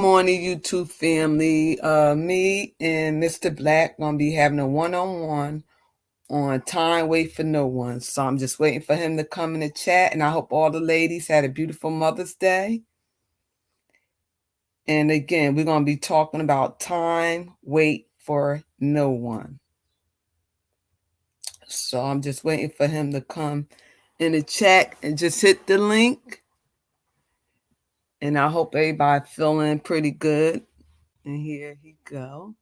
morning, YouTube family. Me and Mr. Black gonna be having a one-on-one on time. Wait for no one. So I'm just waiting for him to come in the chat, and I hope all the ladies had a beautiful Mother's Day. And again, we're gonna be talking about time. Wait for no one. So I'm just waiting for him to come in the chat and just hit the link. And I hope everybody feeling pretty good. And here he go.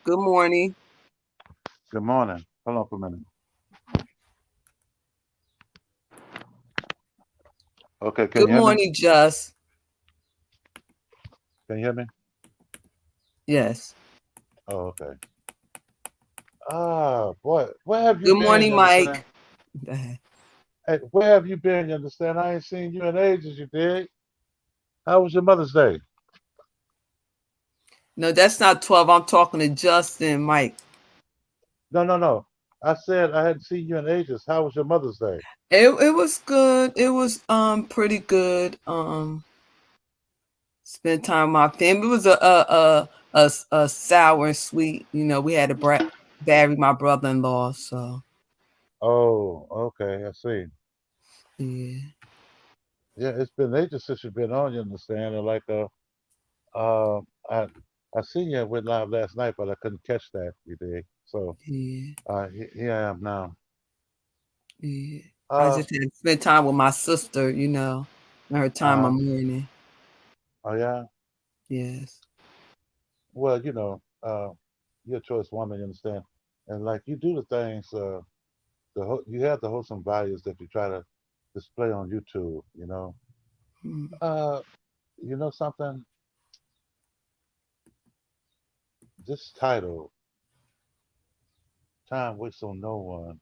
Good morning. Good morning. Hold on for a minute. Okay, can Good you hear me? morning, Just. Can you hear me? Yes. Oh, okay. Ah, boy, where have you Good been? morning, You understand? Mike. Go ahead. Hey, where have you been? You understand? I ain't seen you in ages. You dig? How was your Mother's Day? No, that's not 12. I'm talking to Justin, Mike. No, no, no. I said I hadn't seen you in ages. How was your Mother's Day? It was good. It was pretty good. Spent time with my family. It was a sour and sweet. We had to bury my brother-in-law. So Oh, okay. I see. yeah, Yeah, it's been ages since you've been on. You understand? And uh, I I seen you went live last night, but I couldn't catch that. You dig? So, yeah, here I am now. yeah. I Uh, just had to spend time with my sister. In her time of uh, mourning. oh yeah. Yes. Well, you're a choice woman, you understand, and like you do the things, you have the wholesome values that you try to display on YouTube. Mm. Uh, you know something? This title, "Time Waits on No One,"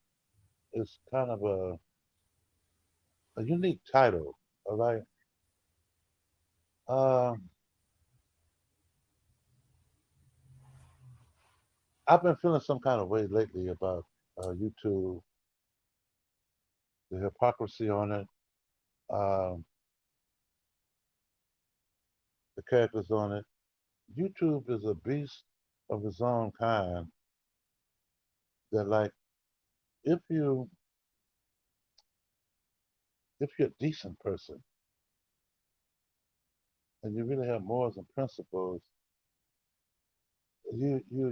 is kind of a unique title. All right. Um, I've been feeling some kind of way lately about YouTube, the hypocrisy on it, um, the characters on it. YouTube is a beast of its own kind that like if you if you're a decent person and you really have morals and principles,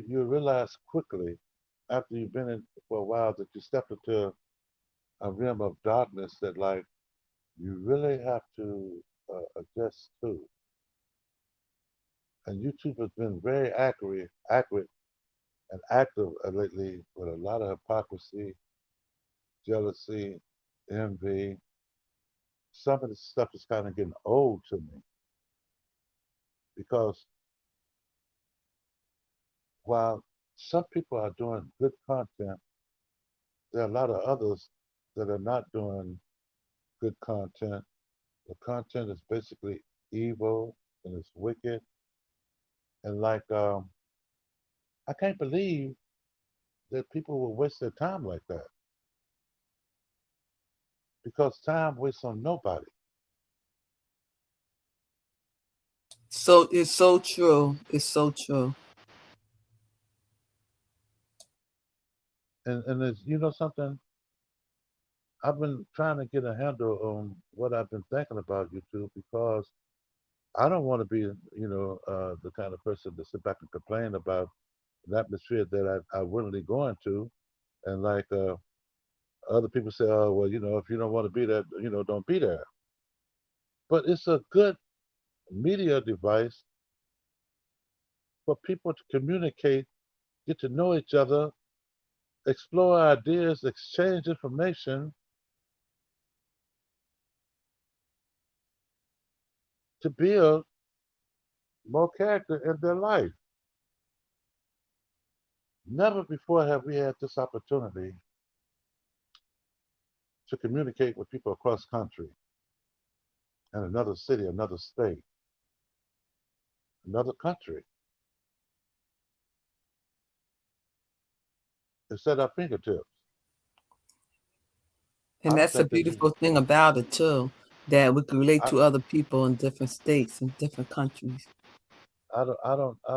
you realize quickly after you've been in for a while that you stepped into a realm of darkness that like you really have to adjust to. And YouTube has been very accurate and active lately with a lot of hypocrisy, jealousy, envy. Some of the stuff is kind of getting old to me because while some people are doing good content, there are a lot of others that are not doing good content. The content is basically evil and it's wicked. And I can't believe that people will waste their time like that because time wastes on nobody. So it's so true. It's so true. And it's, you know something, I've been trying to get a handle on what I've been thinking about YouTube because I don't want to be, the kind of person to sit back and complain about an atmosphere that I willingly go into. And other people say, oh, well, if you don't want to be there, don't be there. But it's a good media device for people to communicate, get to know each other, explore ideas, exchange information to build more character in their life. Never before have we had this opportunity to communicate with people across country and another city, another state, another country. It's at our fingertips. I And don't that's the think that you, beautiful thing about it too. that we can relate I to other people in different states and different countries. I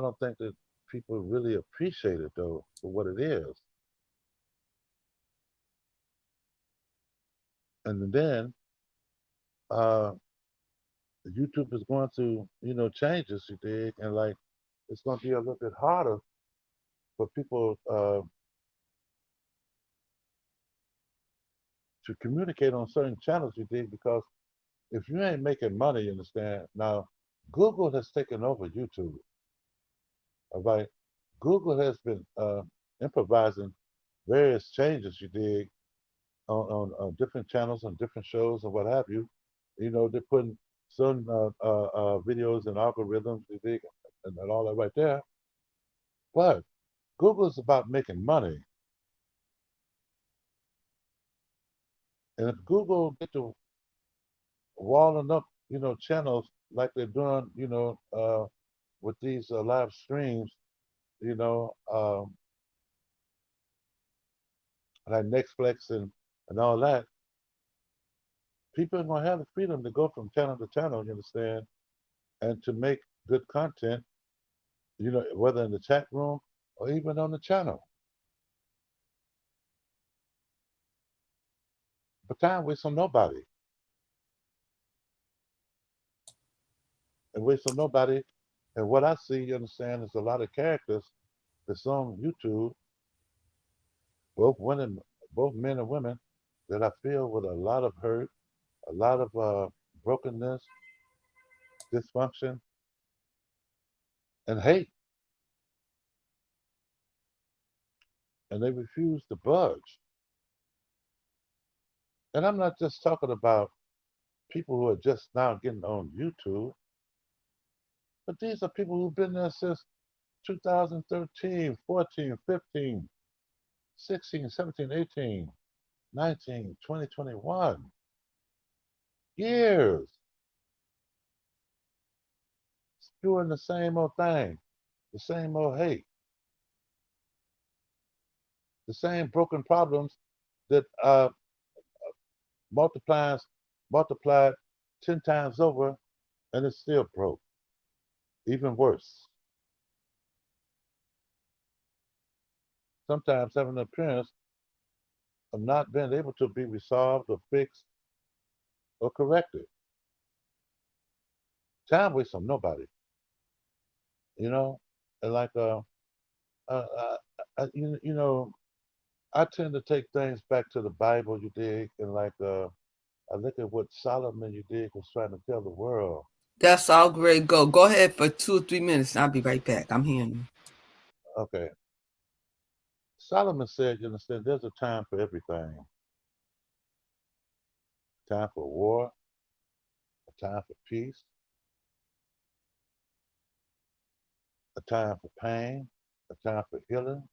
don't think that people really appreciate it though for what it is. And then uh, YouTube is going to changes, you dig, and like it's going to be a little bit harder for people to communicate on certain channels, you dig, because if you ain't making money, you understand. Now, Google has taken over YouTube. All right, Google has been improvising various changes, you dig, on different channels, on different shows, and what have you. They're putting some videos and algorithms, you dig, and all that right there. But Google is about making money, and if Google get to walling up, channels like they're doing, with these live streams, you know, um, like Netflix and all that, people are gonna have the freedom to go from channel to channel, you understand, and to make good content, whether in the chat room or even on the channel. But time waits on nobody. And waits on nobody. And what I see, you understand, is a lot of characters that's on YouTube, both women, both men and women, that I feel with a lot of hurt, a lot of brokenness, dysfunction, and hate. And they refuse to budge. And I'm not just talking about people who are just now getting on YouTube, but these are people who've been there since 2013, 14, 15, 16, 17, 18, 19, 20, 21. Years spewing the same old thing, the same old hate, the same broken problems that multiplies multiplied 10 times over, and it's still broke. Even worse, sometimes having an appearance of not being able to be resolved or fixed or corrected. Time waits on nobody, you know. And like uh, uh, I tend to take things back to the Bible, you dig, and like I look at what Solomon, you dig, was trying to tell the world. That's all great. Go. Go ahead for 2 or 3 minutes and I'll be right back. I'm hearing you. Okay, Solomon said, you understand, there's a time for everything. Time for war, a time for peace, a time for pain, a time for healing,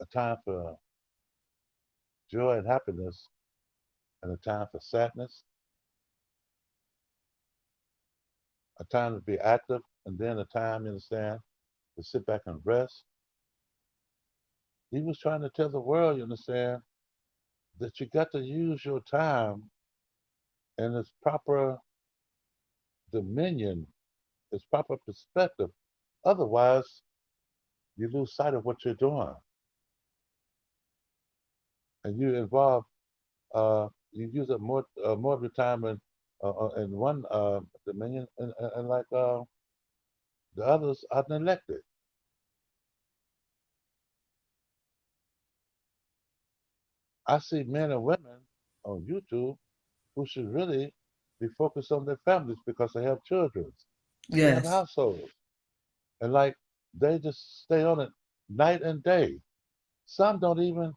a time for joy and happiness, and a time for sadness, a time to be active, and then a time, you understand, to sit back and rest. He was trying to tell the world, you understand, that you got to use your time in its proper dominion, its proper perspective. Otherwise, you lose sight of what you're doing, and you involve, you use up more of your time in one dominion, and like the others are neglected. I see men and women on YouTube who should really be focused on their families because they have children, they have Yes. households, and like they just stay on it night and day. Some don't even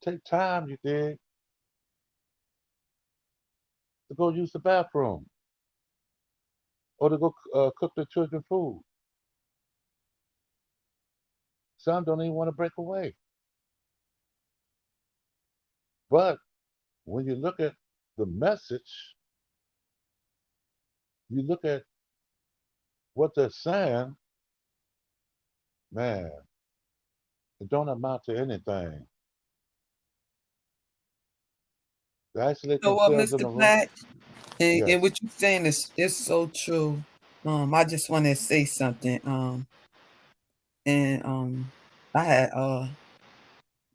take time, you dig, to go use the bathroom or to go cook their children food. Some don't even want to break away. But when you look at the message, you look at what they're saying, man, it don't amount to anything. They isolate So, themselves in Mr. a room. Black, and Yes. what you're saying is so true. I just want to say something. And I had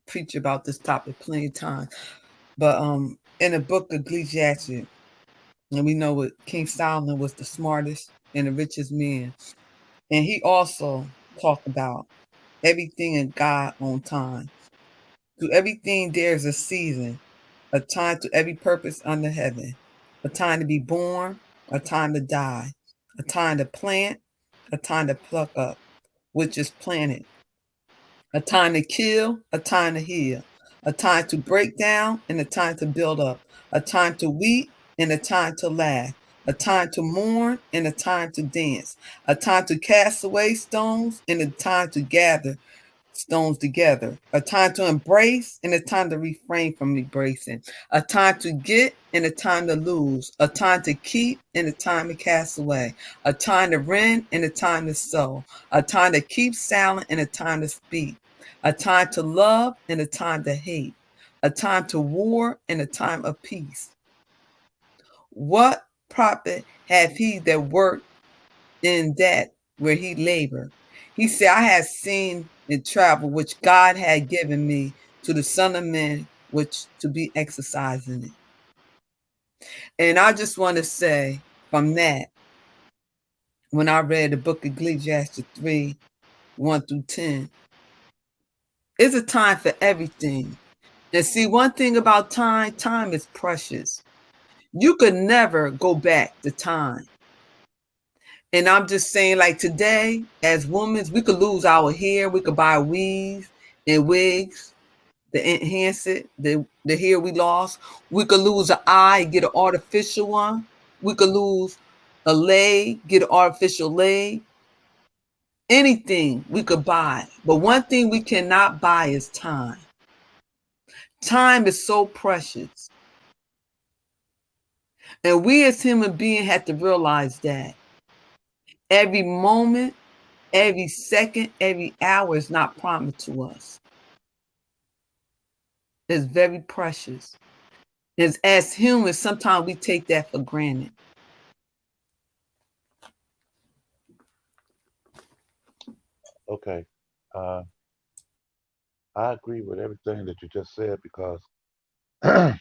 preached about this topic plenty of times. But in the book of Ecclesiastes, and we know what King Solomon was the smartest and the richest man, and he also talked about everything in God on time. To everything there's a season, a time to every purpose under heaven, a time to be born, a time to die, a time to plant, a time to pluck up, which is planted, a time to kill, a time to heal, a time to break down, and a time to build up, a time to weep, and a time to laugh, a time to mourn, and a time to dance, a time to cast away stones, and a time to gather stones together, a time to embrace and a time to refrain from embracing, a time to get and a time to lose, a time to keep and a time to cast away, a time to rend and a time to sow, a time to keep silent and a time to speak, a time to love and a time to hate, a time to war and a time of peace. What profit hath he that worked in that where he labored? He said, I had seen and travel which God had given me to the Son of Man, which to be exercising it. And I just want to say from that, when I read the book of Ecclesiastes 3, 1 through 10, it's a time for everything. And see, one thing about time, time is precious. You could never go back to time. And I'm just saying, like today, as women, we could lose our hair. We could buy weaves and wigs to enhance it, the hair we lost. We could lose an eye, get an artificial one. We could lose a leg, get an artificial leg. Anything we could buy. But one thing we cannot buy is time. Time is so precious. And we as human beings have to realize that every moment, every second, every hour is not promised to us. It's very precious. As humans, sometimes we take that for granted. Okay. Uh, I agree with everything that you just said because I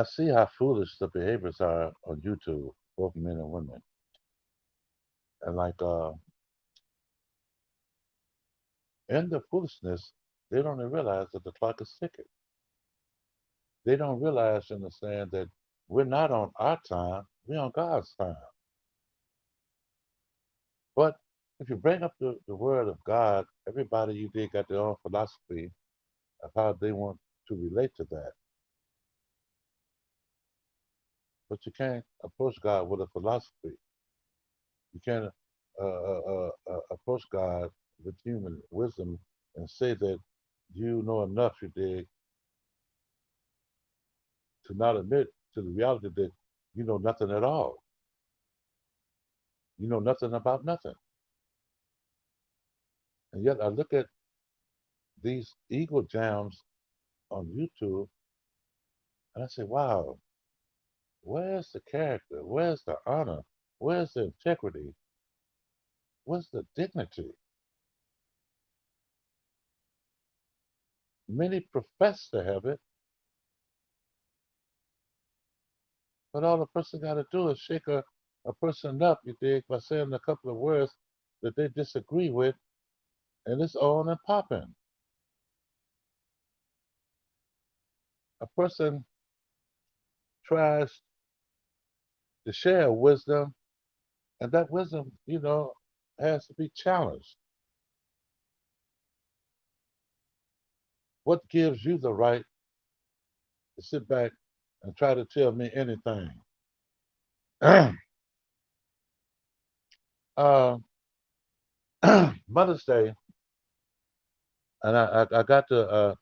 see how foolish the behaviors are on YouTube, both men and women. And like in the foolishness, they don't even realize that the clock is ticking. They don't realize, understand that we're not on our time, we're on God's time. But if you bring up the word of God, everybody you did got their own philosophy of how they want to relate to that. But you can't approach God with a philosophy. You can't approach God with human wisdom and say that you know enough, you dig, to not admit to the reality that you know nothing at all. You know nothing about nothing. And yet I look at these ego jams on YouTube and I say, wow, where's the character? Where's the honor? Where's the integrity? Where's the dignity? Many profess to have it, but all a person got to do is shake a person up, you dig, by saying a couple of words that they disagree with, and it's on and popping. A person tries to share wisdom, and that wisdom, has to be challenged. What gives you the right to sit back and try to tell me anything? uh, Mother's Day, and I got to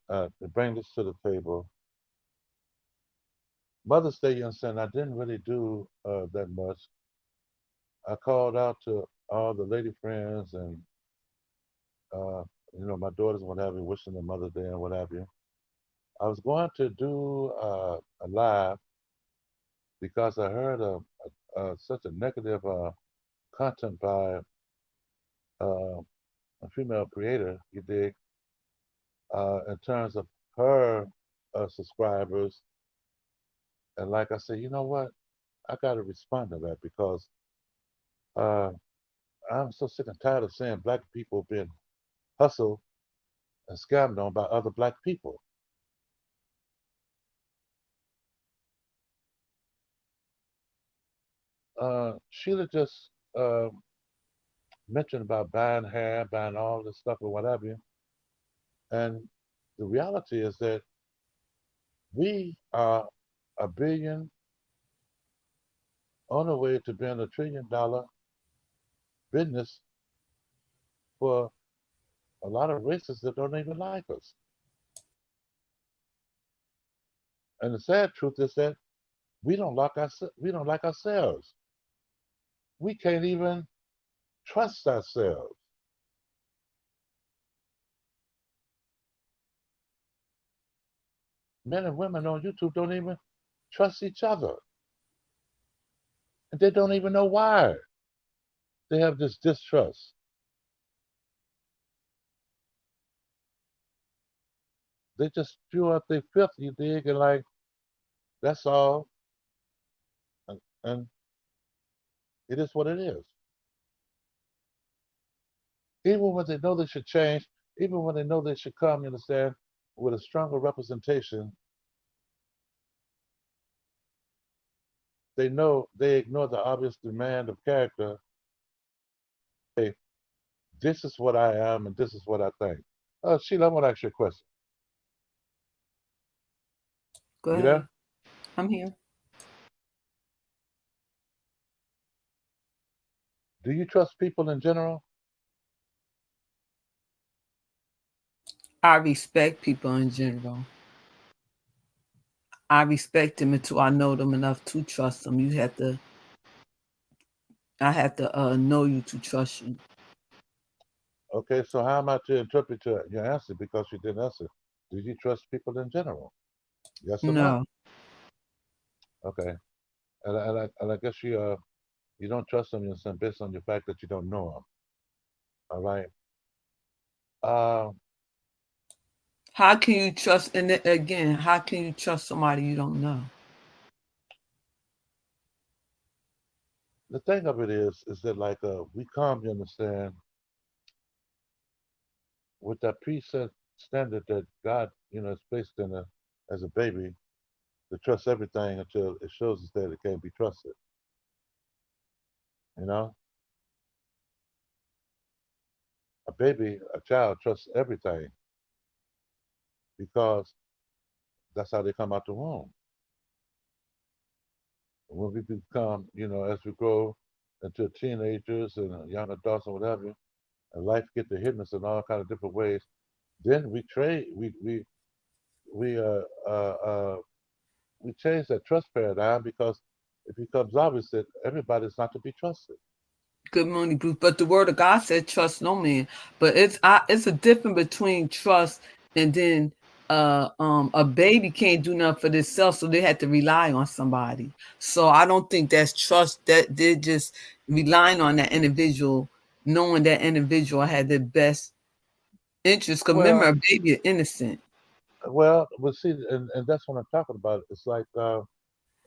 bring this to the table. Mother's Day, you understand, I didn't really do that much. I called out to all the lady friends and, uh, my daughters, what have you, wishing them Mother's Day and what have you. I was going to do a live because I heard such a negative content by uh, a female creator, you dig, in terms of her subscribers. And like I said, you know what? I got to respond to that because uh, I'm so sick and tired of seeing black people being hustled and scammed on by other black people. Sheila just mentioned about buying hair, buying all this stuff or whatever. And the reality is that we are a billion on the way to being $1 trillion business for a lot of races that don't even like us. And the sad truth is that we don't like ourselves. We can't even trust ourselves. Men and women on YouTube don't even trust each other. And they don't even know why. They have this distrust. They just spew out their filth, you dig, and like, that's all. And it is what it is. Even when they know they should change, even when they know they should come, you understand, with a stronger representation, they know they ignore the obvious demand of character. Hey, this is what I am and this is what I think. Sheila, I want to ask you a question. Go You ahead. there? I'm here. Do you trust people in general? I respect people in general. I respect them until I know them enough to trust them. I have to know you to trust you. Okay, so how am I to interpret your answer because you didn't answer? Do you trust people in general? Yes or no? No. Okay, and I guess you don't trust them based on the fact that you don't know them. All right. Uh, How can you trust? And then again, how can you trust somebody you don't know? the thing of it is that like we come, you understand, with that preset standard that God, has placed in a as a baby to trust everything until it shows us that it can't be trusted. You know, a child trusts everything because that's how they come out the womb. When we become, as we grow into teenagers and young adults and whatever, and life get to hitting us in all kind of different ways, then we we change that trust paradigm because it becomes obvious that everybody's not to be trusted. Good morning, Bruce. But the word of God said, "Trust no man." But it's a difference between trust and then a baby can't do nothing for themselves, so they had to rely on somebody. So I don't think that's trust. That they're just relying on that individual, knowing that individual had the best interest. Cause remember, Well, a baby is innocent. but see, and that's what I'm talking about. It's like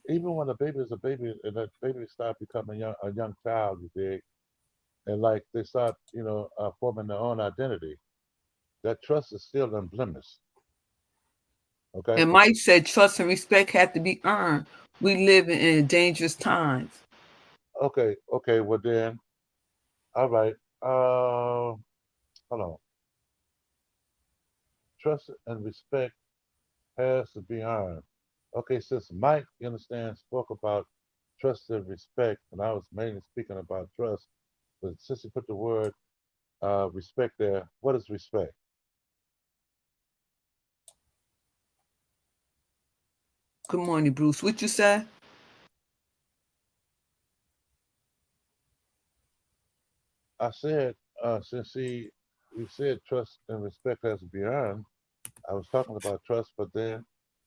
even when a baby is a baby and that baby start becoming a young child, you dig, and like they start, forming their own identity. That trust is still unblemished. Okay. And Mike said, "Trust and respect have to be earned. We live in dangerous times." Okay. Okay. Well then, all right. Hold on. Trust and respect has to be earned. Okay. Since Mike, you understand, spoke about trust and respect, and I was mainly speaking about trust, but since you put the word respect there, what is respect? Good morning, Bruce. What you say? I said, since we said trust and respect has to be earned, I was talking about trust, but then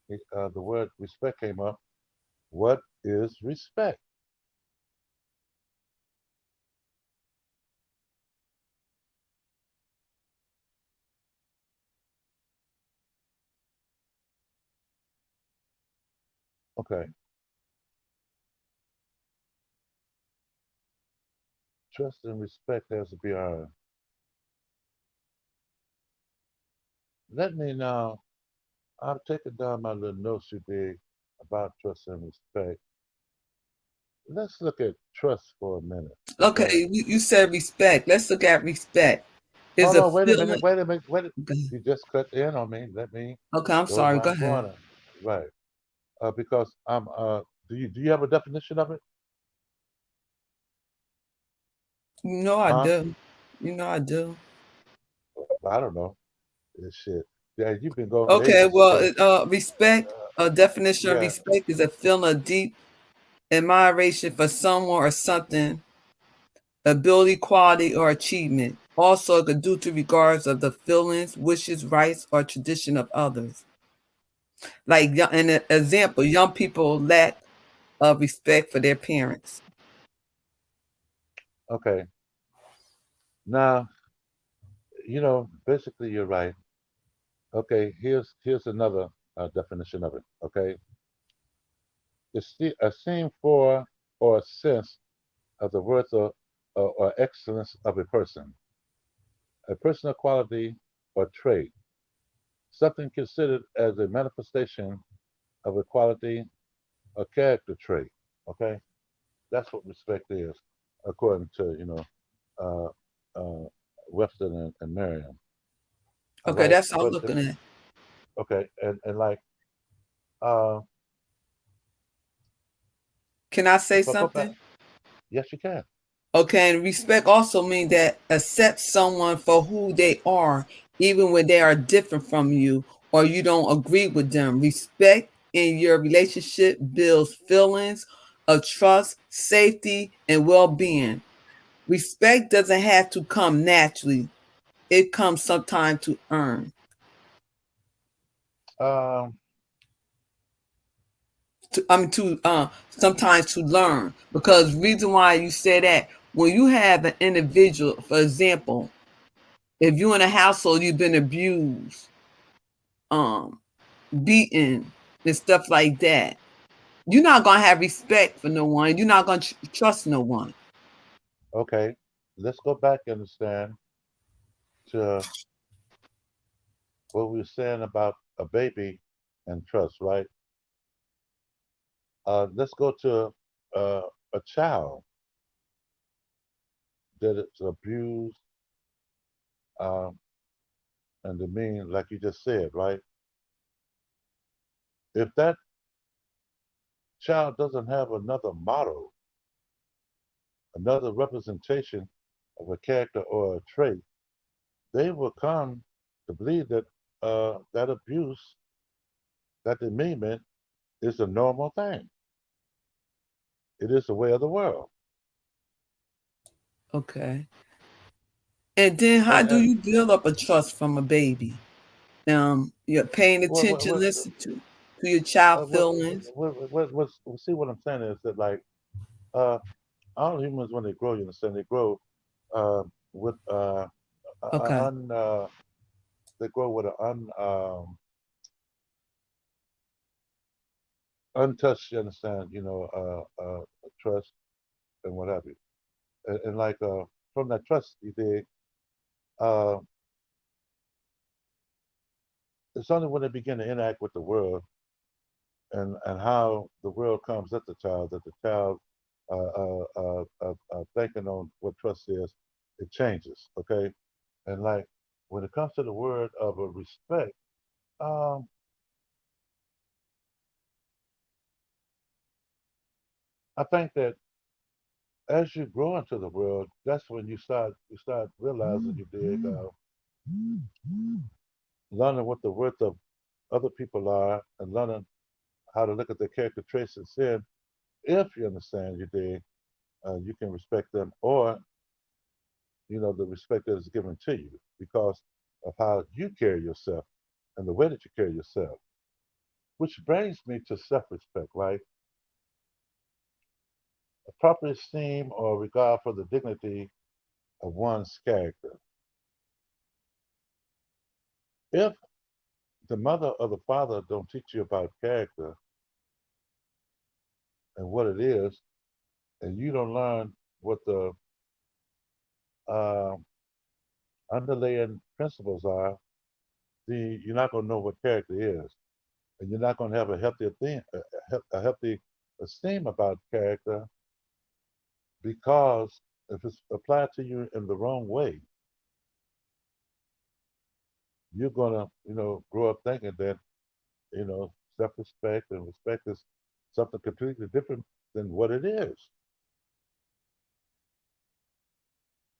the word respect came up. What is respect? Okay, trust and respect has to be earned. Let me now. I'm taking down my little notes you did about trust and respect. Let's look at trust for a minute, okay? Okay, you said respect. Let's look at respect. Is Hold a on, wait a minute, feeling. wait a minute, wait. Okay, You just cut in on me. Let me okay, I'm go sorry. where Go I'm ahead. going. Right. Because I'm. Do you have a definition of it? You know I Huh? do. You know I do. I don't know. This shit. Yeah, you've been going for Okay, ages. well, Okay. respect. A definition of Yeah. respect is a feeling of deep admiration for someone or something, ability, quality, or achievement. Also, it could do to regards of the feelings, wishes, rights, or tradition of others. Like an example, young people lack of respect for their parents. Okay. Now, basically, you're right. Okay. Here's another definition of it. Okay. A esteem for or a sense of the worth or excellence of a personal quality or trait, something considered as a manifestation of a quality or character trait. Okay, that's what respect is, according to uh, uh, Webster and Merriam. All Okay, right, that's what I'm but looking at. okay, and like uh, Can I say if I go back, something? yes, you can. Okay, and respect also means that accept someone for who they are, even when they are different from you or you don't agree with them. Respect in your relationship builds feelings of trust, safety, and well being. Respect doesn't have to come naturally, it comes sometime to earn. Um, To sometimes to learn. Because reason why you say that, when you have an individual, for example, if you're in a household you've been abused, um, beaten, and stuff like that, you're not gonna have respect for no one. You're not gonna trust no one. okay, let's go back and understand to what we were saying about a baby and trust, right? Let's go to a child that is abused um, and demeaned, like you just said, right? If that child doesn't have another model, another representation of a character or a trait, they will come to believe that that abuse, that demeanment, is a normal thing. It is the way of the world. Okay. And then how do And you build up a trust from a baby? You're paying what what attention, what listen to your child what feelings. see what I'm saying is that like uh, all humans when they grow, you understand, they grow with Okay. un they grow with an untouched, you understand, trust and what have you. And like from that trust, uh, it's only when they begin to interact with the world and how the world comes at the child that the child, thinking on what trust is, it changes. Okay, and like when it comes to the word of a respect, um, I think that as you grow into the world, that's when you start realizing you dig learning what the worth of other people are and learning how to look at their character traits and sin. If you understand you dig, you can respect them or the respect that is given to you because of how you carry yourself. and the way that you carry yourself. Which brings me to self-respect, right? A proper esteem or regard for the dignity of one's character. If the mother or the father don't teach you about character and what it is, and you don't learn what the uh, underlying principles are, then you're not going to know what character is, and you're not going to have a healthy a healthy esteem about character because if it's applied to you in the wrong way, you're going to grow up thinking that self-respect and respect is something completely different than what it is.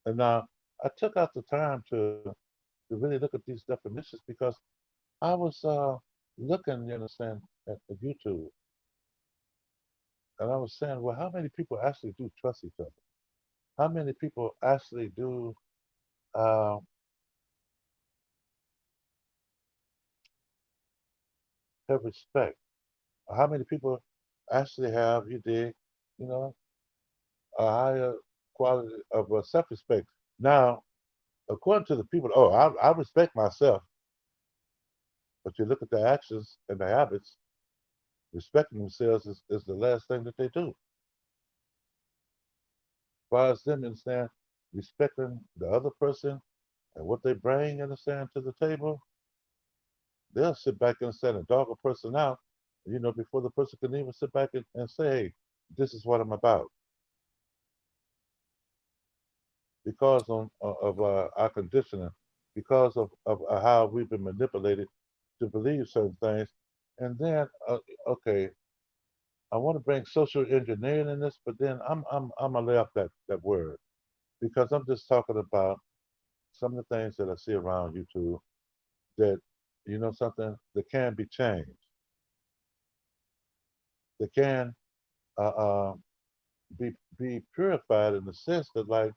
And now I took out the time to really look at these definitions because I was looking, you understand, at YouTube, and I was saying, well, how many people actually do trust each other? How many people actually do uh, have respect? How many people actually have, you dig, you know, a higher quality of self-respect? Now, according to the people, oh, I respect myself, but you look at their actions and their habits, respecting themselves is the last thing that they do. As far as them, understand, respecting the other person and what they bring, understand, to the table, they'll sit back and stand and dog a person out, before the person can even sit back and say, hey, this is what I'm about. Because of our conditioning, because of how we've been manipulated to believe certain things. And then, okay, I want to bring social engineering in this, but then I'm gonna lay off that word because I'm just talking about some of the things that I see around YouTube that something that can be changed, that can uh, uh, be purified in the sense that, like,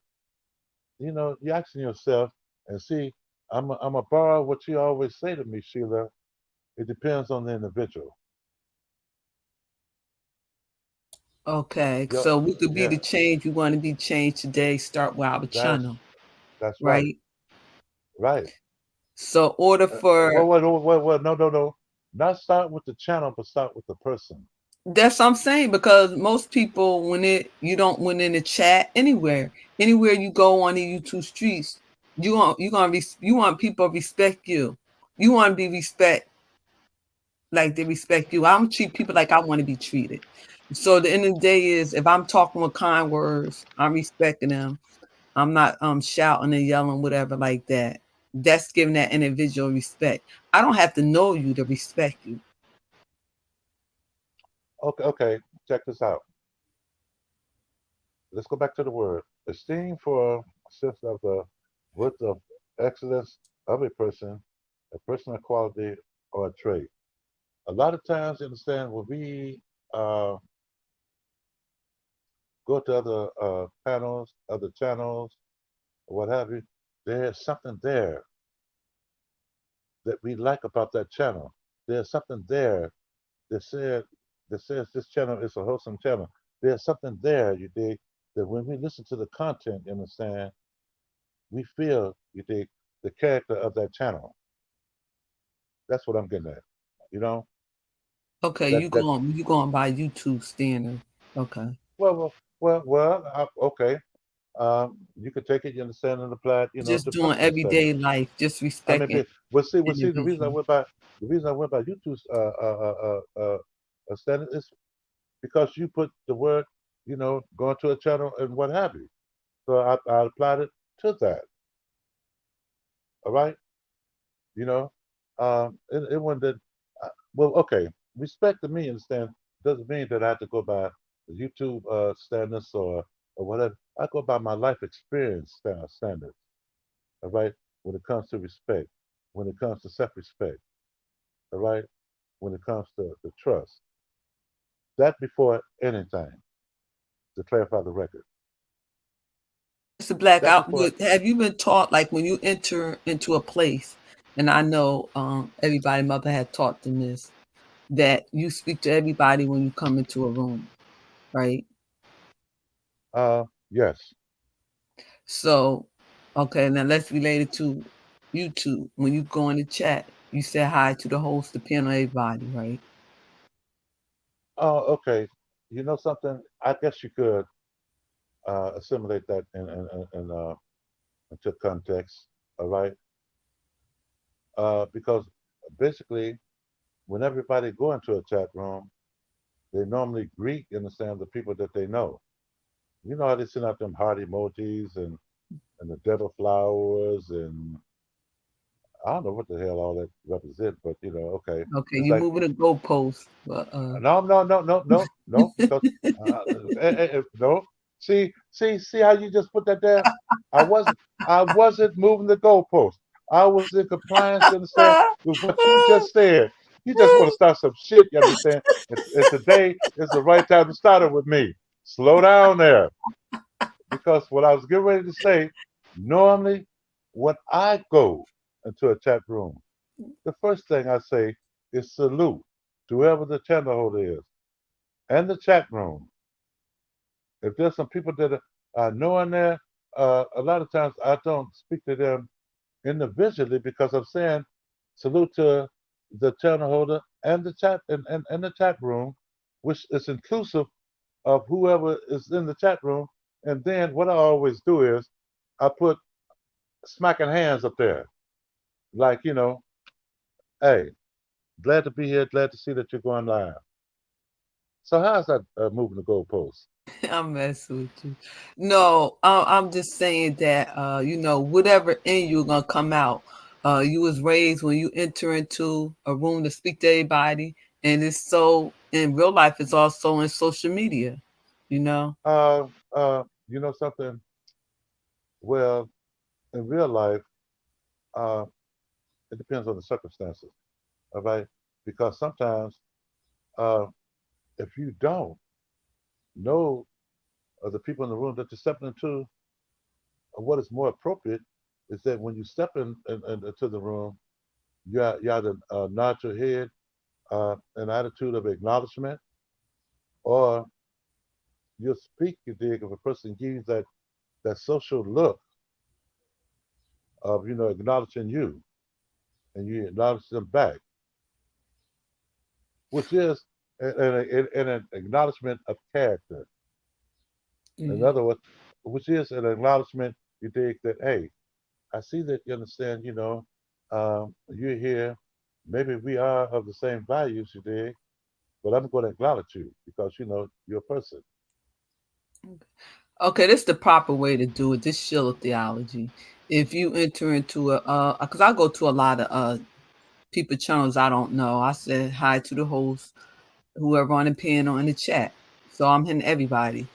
you're asking yourself and see, I'm a borrow what you always say to me, Sheila. It depends on the individual. Okay, Yo, so we could be yeah, the change we want to be changed today. Start with our that's channel, that's right, right? right. So, order Well, for no, no, no. Not start with the channel, but start with the person. that's what I'm saying because most people, when it you don't when in the chat anywhere you go on the YouTube streets, you want people to respect you. You want to be respect like they respect you. I don't treat people like I want to be treated. So the end of the day is if I'm talking with kind words, I'm respecting them. I'm not shouting and yelling, whatever like that. That's giving that individual respect. I don't have to know you to respect you. Okay, okay. Check this out. Let's go back to the word esteem for a sense of the worth of excellence of a person, a personal quality or a trait. A lot of times, you understand, when we uh, go to other panels, other channels, or what have you, there's something there that we like about that channel. There's something there that said that says this channel is a wholesome channel. There's something there, you dig, that when we listen to the content, you understand, we feel, you dig, the character of that channel. That's what I'm getting at. You know, Okay, that you going by YouTube standard. Okay. okay. You could take it, you understand, and apply it, Just to doing personal everyday settings. life, just I mean, respecting see, individual. the reason I went by YouTube's standard is because you put the word, going to a channel and what have you. So I applied it to that. All right, you know, it wasn't that. Well, okay, respect to me, understand, doesn't mean that I have to go by the YouTube standards or whatever. I go by my life experience standards. All right, when it comes to respect, when it comes to self-respect. All right, when it comes to the trust. That before anything, to clarify the record. Mr. Black, That before, have you been taught like when you enter into a place? and I know everybody mother had taught them this, that you speak to everybody when you come into a room, right? Yes. So, okay, now let's relate it to YouTube. When you go in the chat, you say hi to the host, the panel, everybody, right? Oh, okay. You know something? I guess you could assimilate that into context. All right, because basically, when everybody go into a chat room, they normally greet, you understand, the people that they know. You know how they send out them heart emojis and the devil flowers and I don't know what the hell all that represent, but you know, okay, Okay, it's you like moving the goalpost, but no, no, no, no, no, no, because no. See how you just put that there? I wasn't, I wasn't moving the goalpost. I was in compliance. You understand with what you just said. You just want to start some shit. You understand? And today is the right time to start it with me. Slow down there, because what I was getting ready to say. Normally, when I go into a chat room, the first thing I say is salute to whoever the channel holder is and the chat room. If there's some people that I know in there, a lot of times I don't speak to them individually because I'm saying salute to the channel holder and the chat and the chat room, which is inclusive of whoever is in the chat room. And then what I always do is I put smacking hands up there, like hey, glad to be here, glad to see that you're going live. So how's that moving the goalpost? I'm messing with you. No, I'm just saying that whatever in you gonna come out. You was raised when you enter into a room to speak to everybody, and it's so in real life. It's also in social media. You know. You know something? Well, in real life, uh, it depends on the circumstances. All right, because sometimes uh, if you don't know the people in the room that you're stepping into, what is more appropriate is that when you step into the room, you either nod your head, an attitude of acknowledgement, or you'll speak. You dig if a person gives that social look of acknowledging you, and you acknowledge them back, which is an acknowledgement of character. In Yeah. other words, which is an acknowledgement you dig that, hey, I see that you understand, you're here. Maybe we are of the same values, you dig, but I'm going to acknowledge you because, you're a person. Okay, this is the proper way to do it. This Schiller theology. If you enter into because I go to a lot of people channels I don't know. I said hi to the host, whoever on the panel in the chat. So I'm hitting everybody.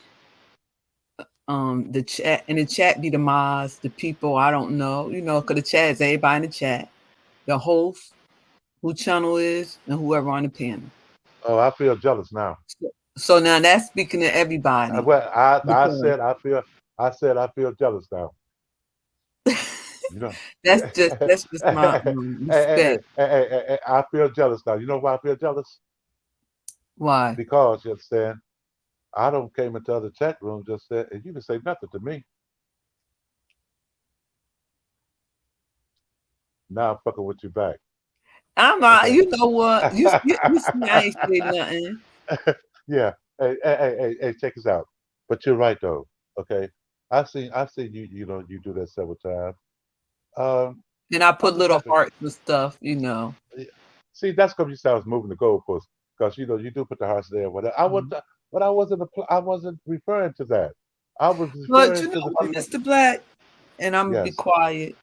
The chat in the chat be the mods, the people I don't know, cause the chat is everybody in the chat, the host, who channel is, and whoever on the panel. Oh, I feel jealous now. So now that's speaking to everybody Well, because I feel jealous now. You know, that's just my respect. I feel jealous now. You know why I feel jealous? Why? Because you understand, I don't came into other chat rooms just said, and you can say nothing to me. Now I'm fucking with you back. I'm not. Okay. You know what? You see, I ain't say nothing, Yeah. Hey, check this out. But you're right though. Okay. I've seen you. You do that several times. Um, and I I'm put the little type of hearts and stuff. see. That's because you said I was moving the goalposts because you do put the hearts there. Mhm. But I wasn't referring to that. I was But referring you know to the what, people. Mr. Black, and I'm gonna be Yes. quiet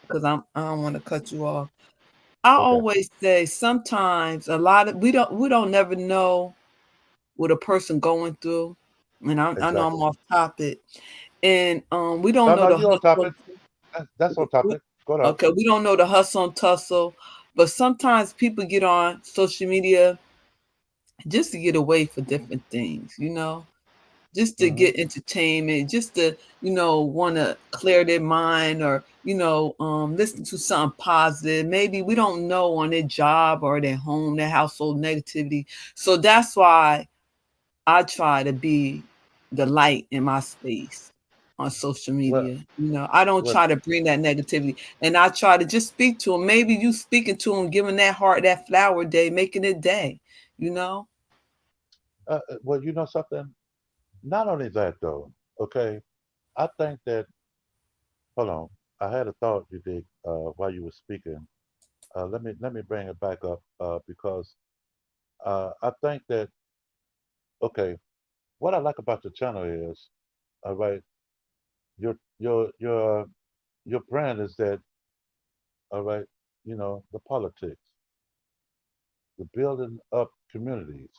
because I don't want to cut you off. I Okay. always say sometimes a lot of we don't never know what a person going through, and I know I'm Exactly. off topic, and we don't No, know no, the you on hustle. topic. That's on topic. Go on. Okay, we don't know the hustle and tussle, but sometimes people get on social media just to get away for different things. just to Hmm. get entertainment, just to, want to clear their mind, or, listen to something positive. Maybe we don't know on their job or their home, their household negativity. So that's why I try to be the light in my space on social Well, media. I don't well, try to bring that negativity, and I try to just speak to them. Maybe you speaking to them, giving that heart that flower day, making it day, you know? well, you know something? Not only that though, okay. I think that hold on. I had a thought you did while you were speaking. Let me bring it back up because I think that okay. What I like about your channel is, all right, your your your your brand is that, all right, the politics, the building up communities,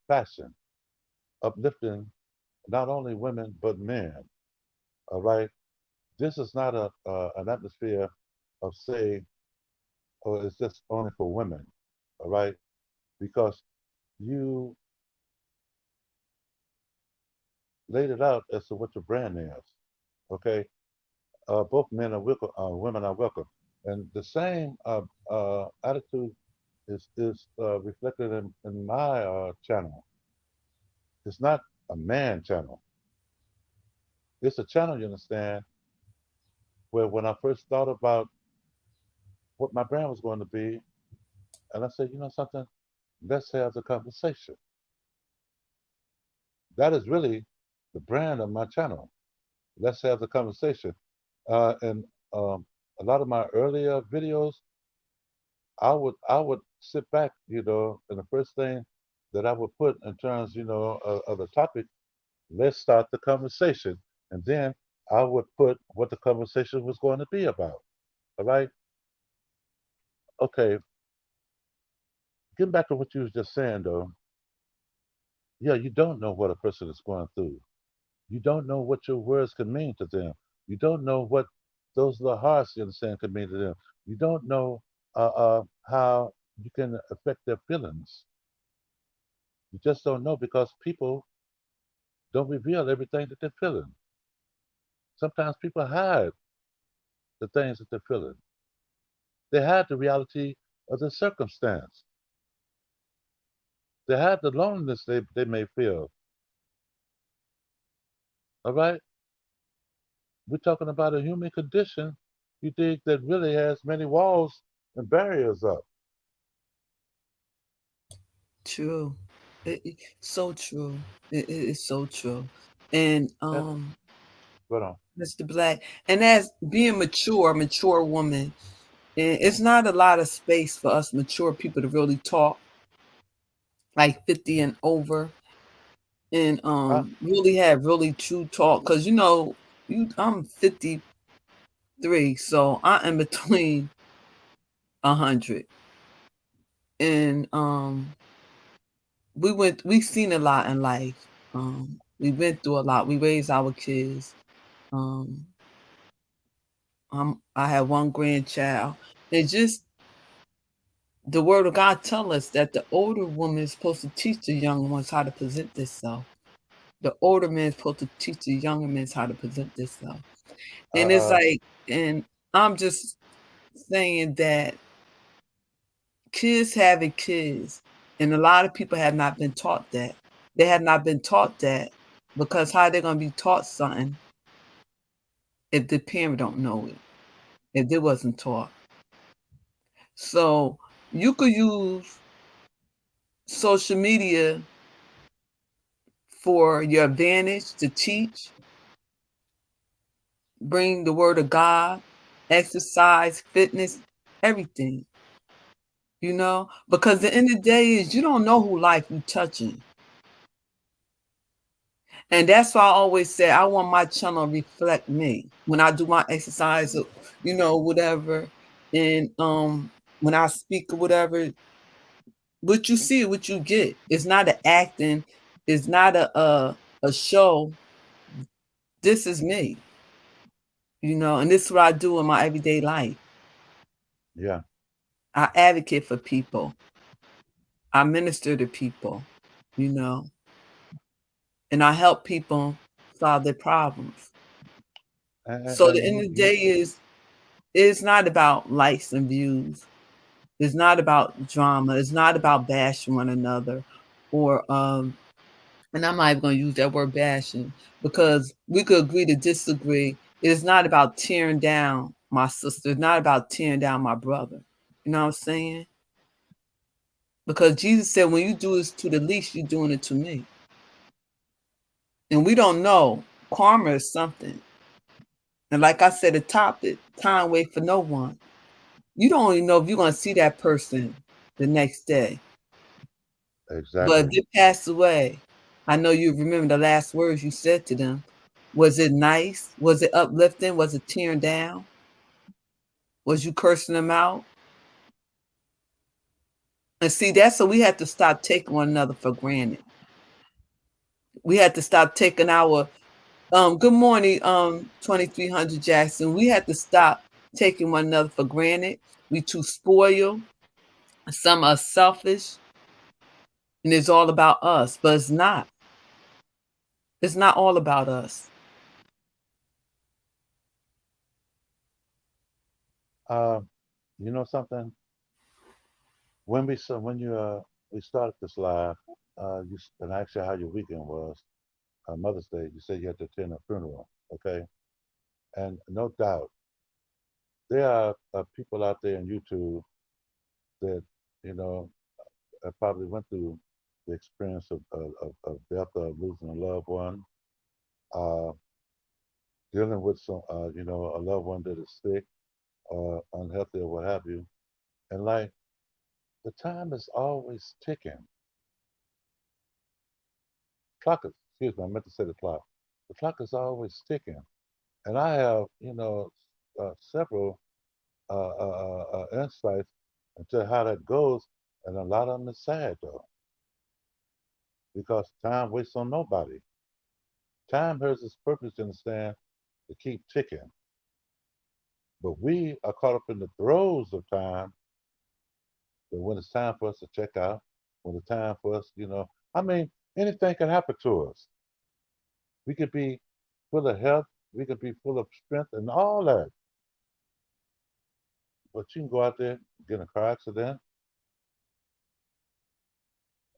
fashion, uplifting not only women but men. All right, this is not an atmosphere of say, oh, it's just only for women. All right, because you laid it out as to what your brand is. Okay, both men are welcome, women are welcome, and the same attitude is reflected in my channel. It's not a man channel. It's a channel, you understand, where when I first thought about what my brand was going to be, and I said, you know something, let's have the conversation. That is really the brand of my channel. Let's have the conversation. And a lot of my earlier videos, I would sit back, and the first thing that I would put in terms, of the topic, let's start the conversation, and then I would put what the conversation was going to be about. All right. Okay. Getting back to what you was just saying, though. Yeah, you don't know what a person is going through. You don't know what your words can mean to them. You don't know what those little hearts, you understand, can mean to them. You don't know how you can affect their feelings. You just don't know because people don't reveal everything that they're feeling. Sometimes people hide the things that they're feeling. They hide the reality of the circumstance. They hide the loneliness they may feel. All right? We're talking about a human condition, you think, that really has many walls and barriers up. True. So true. It is so true. And And, but Mr. Black, and as being mature, mature woman, and it's not a lot of space for us mature people to really talk, like 50 and over, and I, really have really true talk. Cause I'm 53, so I am between 100, and we've seen a lot in life. We went through a lot. We raised our kids. Um, I have one grandchild. It's just the word of God tell us that the older woman is supposed to teach the younger ones how to present themselves. The older man is supposed to teach the younger men how to present themselves. And it's uh, like, and I'm just saying that kids having kids, and a lot of people have not been taught that. They have not been taught that, because how they gonna be taught something if the parent don't know it, if they wasn't taught. So you could use social media for your advantage to teach, bring the word of God, exercise, fitness, everything, because the end of the day is you don't know who life you touching. And that's why I always say I want my channel to reflect me when I do my exercise, or, whatever. And when I speak or whatever, what you see, what you get. It's not an acting, it's not a show. This is me, and this is what I do in my everyday life. yeah. I advocate for people. I minister to people, you know. and I help people solve their problems. So the end of the You day is it's not about likes and views. It's not about drama. It's not about bashing one another or and I'm not even gonna use that word bashing because we could agree to disagree. It is not about tearing down my sister. It's not about tearing down my brother. You know what I'm saying? Because Jesus said, when you do this to the least, you're doing it to me. And we don't know. Karma is something. And like I said, the topic, time wait for no one. You don't even know if you're going to see that person the next day. But if exactly. they pass away, I know you remember the last words you said to them. Was it nice? Was it uplifting? Was it tearing down? Was you cursing them out? And see, that's so we have to stop taking one another for granted. We had to stop taking our good morning, 2300 Jackson. We had to stop taking one another for granted. We too spoiled. Some are selfish, and it's all about us, but it's not. It's not all about us. Uh, you know something? When you we started this live, and I asked you how your weekend was. Mother's Day, you said you had to attend a funeral, okay? And no doubt, there are people out there on YouTube that you know probably went through the experience of death or losing a loved one, uh, dealing with a loved one that is sick or unhealthy or what have you. And like the time is always ticking. Excuse me, I meant to say the clock. The clock is always ticking. And I have, several insights into how that goes. And a lot of them is sad though, because time waits on nobody. Time has its purpose, you understand, to keep ticking. But we are caught up in the throes of time. But when it's time for us to check out, when it's time for us, I mean, anything can happen to us. We could be full of health, we could be full of strength and all that. But you can go out there, get in a car accident,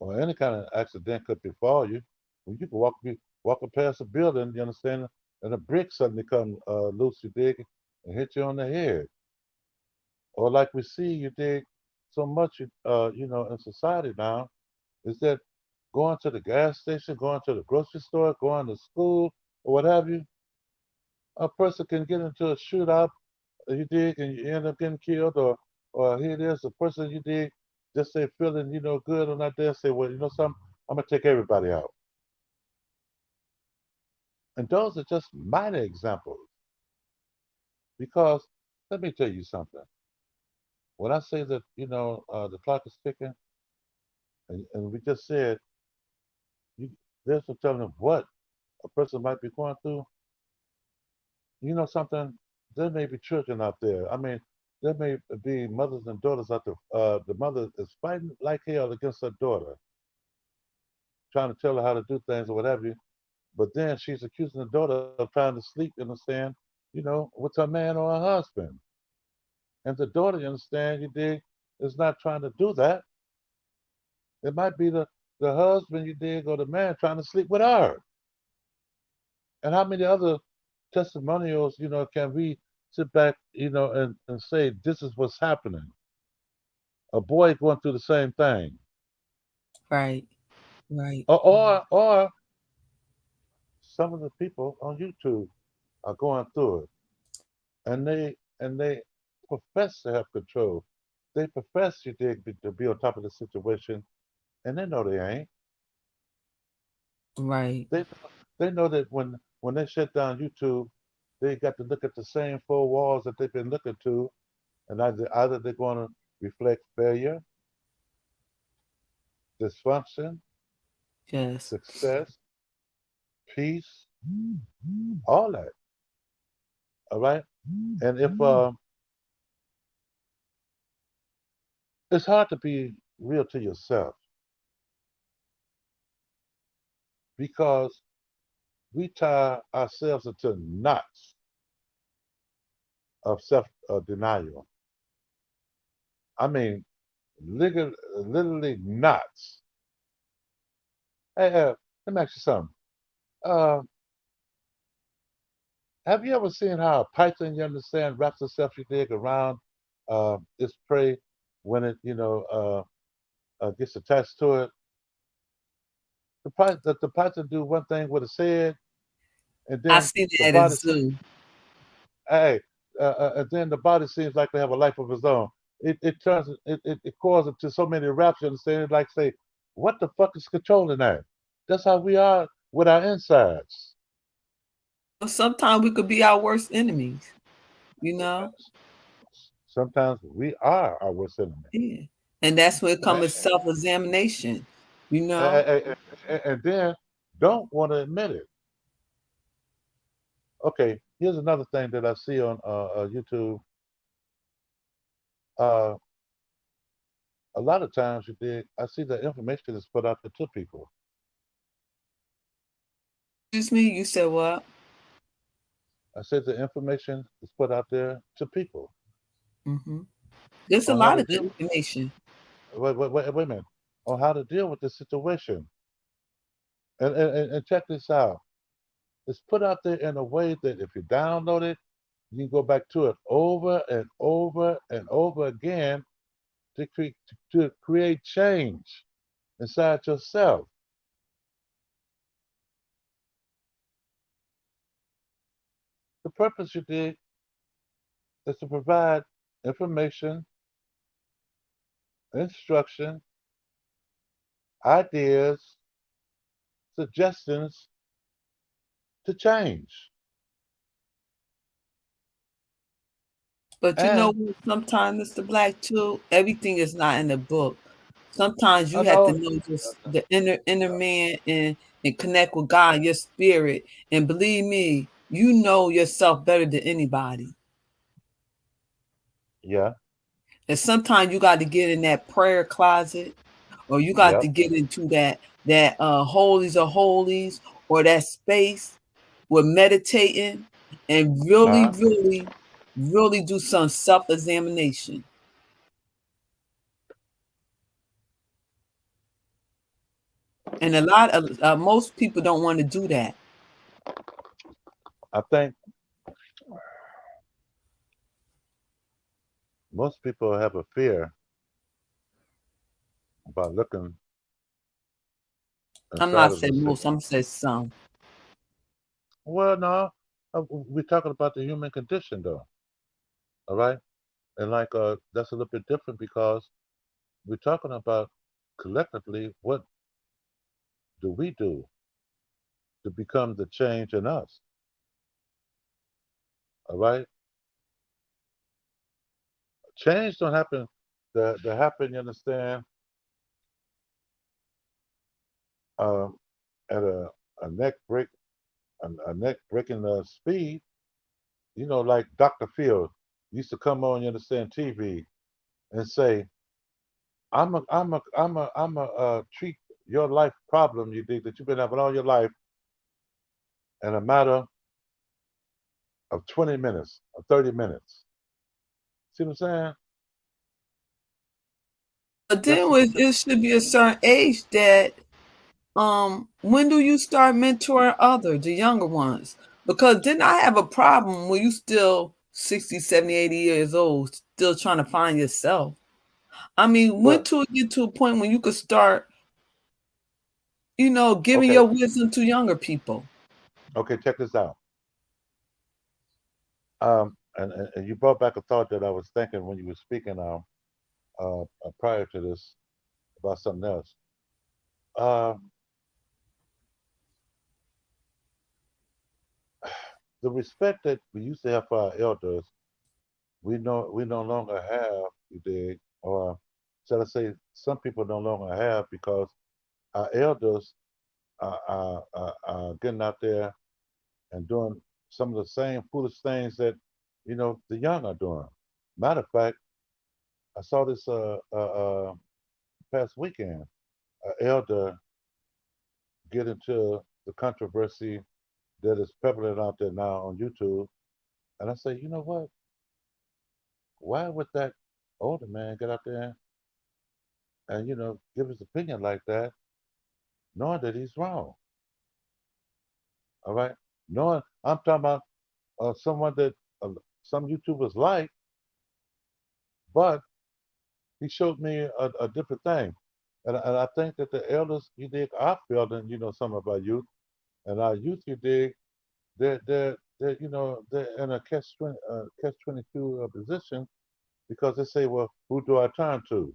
or any kind of accident could befall you. When you can walk past a building, you understand, and a brick suddenly come loose, you dig, and hit you on the head. Or like we see, you dig, so much, in society now, is that going to the gas station, going to the grocery store, going to school, or what have you, a person can get into a shootout, you dig, and you end up getting killed, or here it is, a person you dig, just say feeling, good on that day, say, well, you know something, I'm gonna take everybody out. And those are just minor examples, because let me tell you something. When I say that, the clock is ticking, and we just said, you, there's no telling what a person might be going through. You know something? There may be children out there. I mean, there may be mothers and daughters out there. The mother is fighting like hell against her daughter, trying to tell her how to do things or whatever. But then she's accusing the daughter of trying to sleep, you understand, with her man or her husband. And the daughter, you understand, you dig, is not trying to do that. It might be the husband, you dig, or the man trying to sleep with her. And how many other testimonials, can we sit back, and say this is what's happening? A boy going through the same thing, Right, right, or some of the people on YouTube are going through it, and they profess to have control. They profess to be on top of the situation, and they know they ain't. right. They they know that when they shut down YouTube, they got to look at the same four walls that they've been looking to, and either they're going to reflect failure, dysfunction, Yes, success, peace, all that. All right, and if it's hard to be real to yourself, because we tie ourselves into knots of self denial. I mean, literally knots. Hey, let me ask you something. Uh, have you ever seen how a python, you understand, wraps itself, you dig, around its prey when it, gets attached to it? The python do one thing with its head, and I then see the that at body, zoo. hey, and then the body seems like they have a life of its own. It turns, it causes it to so many raps, you understand? Like say, what the fuck is controlling that? That's how we are with our insides. Well, sometimes we could be our worst enemies, you know? Sometimes we are our worst enemy. Yeah. And that's where it And, comes with self-examination, you know? and then don't want to admit it. Okay, here's another thing that I see on YouTube. Uh, a lot of times you dig, I see the information is put out there to people. Excuse me, you said what? I said the information is put out there to people Hmm. There's a on how lot to of deal. information. Wait a minute. On how to deal with the situation. And check this out. It's put out there in a way that if you download it, you can go back to it over and over and over again to create change inside yourself. The purpose you did is to provide information, instruction, ideas, suggestions to change. But you know And what? Sometimes, Mr. Black, too, everything is not in the book. Sometimes you I have to know, know just the inner man and connect with God, your spirit. And believe me, you know yourself better than anybody. yeah, And sometimes you got to get in that prayer closet, or you got yep, to get into that holies of holies, or that space with meditating and really, uh-huh, really, really do some self-examination. And a lot of most people don't want to do that. I think most people have a fear about looking I'm inside not of saying themselves. most, I'm saying some. Well, no, we're talking about the human condition, though. All right, and like that's a little bit different because we're talking about collectively what do we do to become the change in us. All right, change don't happen. The happen, you understand, um, at a neck break, a neck breaking speed. You know, like Dr. Phil used to come on, you understand, TV and say, I'm a treat your life problem you think that you've been having all your life in a matter of 20 minutes or 30 minutes. See what I'm saying? But That's then it should be a certain age that when do you start mentoring others, the younger ones? Because then I have a problem when you still 60, 70, 80 years old, still trying to find yourself. I mean, when well, to get to a point when you could start, giving okay, your wisdom to younger people. okay, check this out. And you brought back a thought that I was thinking when you were speaking prior to this about something else. Uh, the respect that we used to have for our elders, we no longer have, you dig, or shall I say, some people no longer have because our elders are getting out there and doing some of the same foolish things that the young are doing. Matter of fact, I saw this past weekend. An elder get into the controversy that is prevalent out there now on YouTube. And I say, you know what? Why would that older man get out there and give his opinion like that, knowing that he's wrong? All right, knowing I'm talking about someone that uh, some YouTubers like, but he showed me a different thing, and I think that the elders you dig are building, some of our youth, and our youth you dig, they're in a catch 22 position because they say, well, who do I turn to?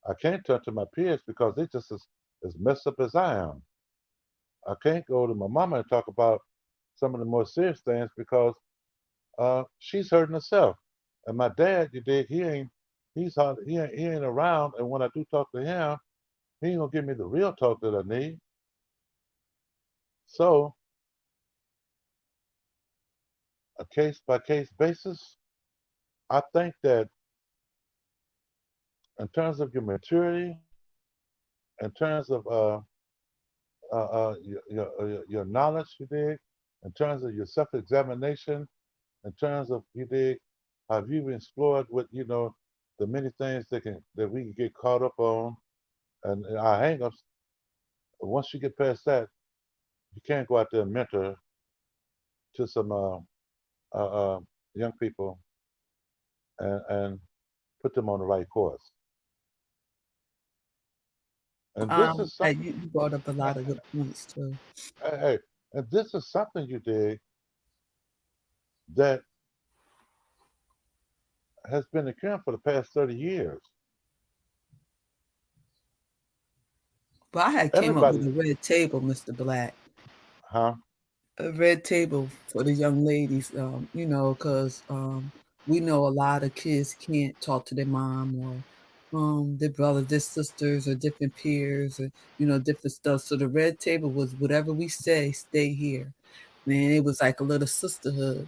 I can't turn to my peers because they just as messed up as I am. I can't go to my mama and talk about some of the more serious things because she's hurting herself. And my dad, you dig, he ain't around. And when I do talk to him, he ain't gonna give me the real talk that I need. So a case by case basis, I think that in terms of your maturity, in terms of your knowledge, you dig, in terms of your self examination, in terms of you dig, have you explored what the many things that we can get caught up on and our hangups. Once you get past that, you can't go out there and mentor to some uh, young people and put them on the right course. And this is Hey, something. you brought up a lot of good points too. Hey, and this is something you did that has been occurring for the past 30 years. But I had came up with Everybody, a red table, Mr. Black. huh? A red table for the young ladies, because we know a lot of kids can't talk to their mom or their brothers, their sisters, or different peers, or different stuff. So the red table was whatever we say, stay here. Man, it was like a little sisterhood.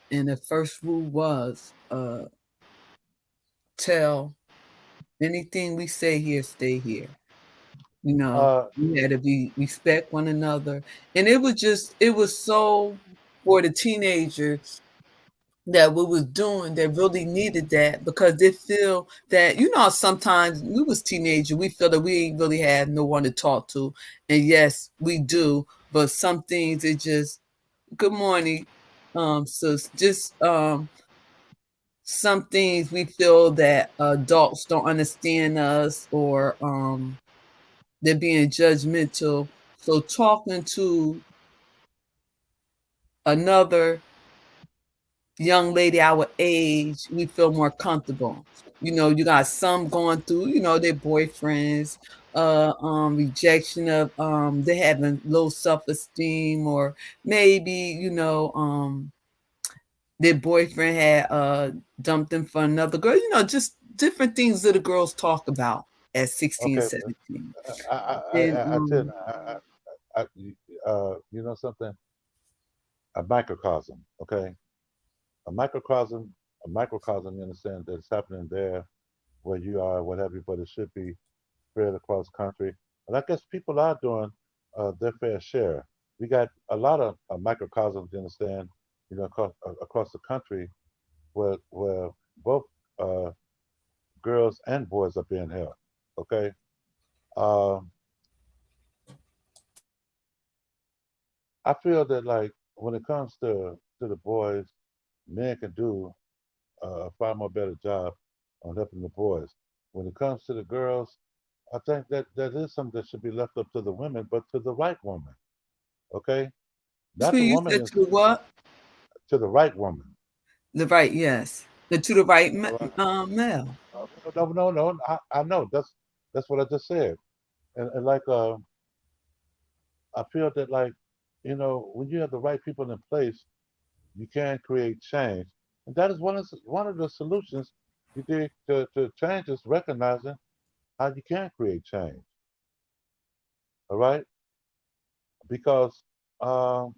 And the first rule was tell anything we say here, stay here. You know, Uh, we had to be respect one another. And it was so for the teenagers that we was doing that really needed that because they feel that sometimes we was teenagers, we feel that we ain't really had no one to talk to, and yes we do, but some things it just good morning, sis, just some things we feel that adults don't understand us, or they're being judgmental, so talking to another young lady our age, we feel more comfortable. You got some going through, their boyfriends, rejection of they having low self-esteem, or maybe, their boyfriend had dumped them for another girl, just different things that the girls talk about at 16, okay, 17. And I tell you, you know something, a microcosm, okay, a microcosm, a microcosm in the sense that's happening there where you are, what have you, but it should be spread across country. And I guess people are doing their fair share. We got a lot of microcosms, you understand, across the country where both uh, girls and boys are being held. Okay, um, I feel that like when it comes to the boys, men can do a far more better job on helping the boys. When it comes to the girls, I think that is something that should be left up to the women, but to the right woman. Okay, excuse not me, the you woman said is to the what? to the right woman. The right, yes. To the right All right. male. No, no, no. I know that's what I just said. And like I feel that like when you have the right people in place, you can create change, and that is one of the solutions you did to change is recognizing how you can create change. All right, because um,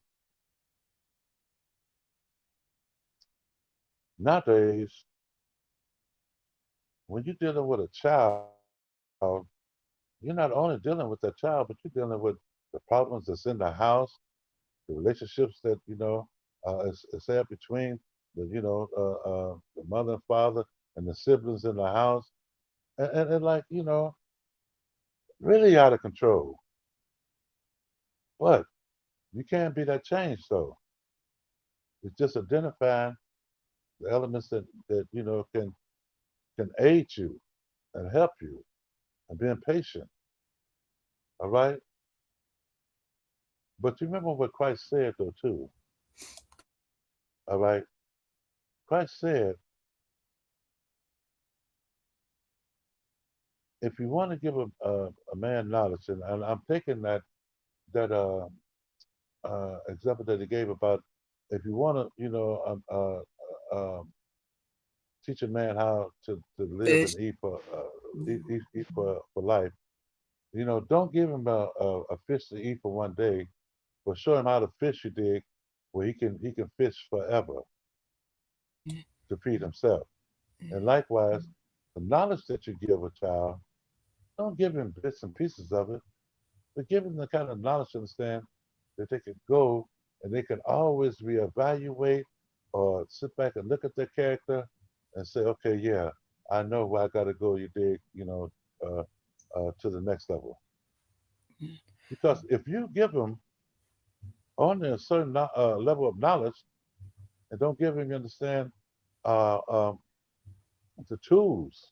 nowadays when you're dealing with a child, you're not only dealing with that child, but you're dealing with the problems that's in the house, the relationships that is there between the mother and father and the siblings in the house, and like really out of control. But you can't be that change though. It's just identifying the elements that can aid you and help you and being patient. All right. But you remember what Christ said though too. All right. Christ said, if you want to give a man knowledge, and I'm taking that example that he gave about if you want to, teach a man how to live Fish. and eat eat for life. Don't give him a fish to eat for one day, but show him how to fish. You dig, where he can fish forever to feed himself. And likewise, the knowledge that you give a child, don't give him bits and pieces of it, but give him the kind of knowledge to understand that they can go and they can always reevaluate or sit back and look at their character and say, okay, yeah, I know where I got to go. You dig, to the next level. Because if you give them only a certain level of knowledge and don't give him, you understand, uh, um, the tools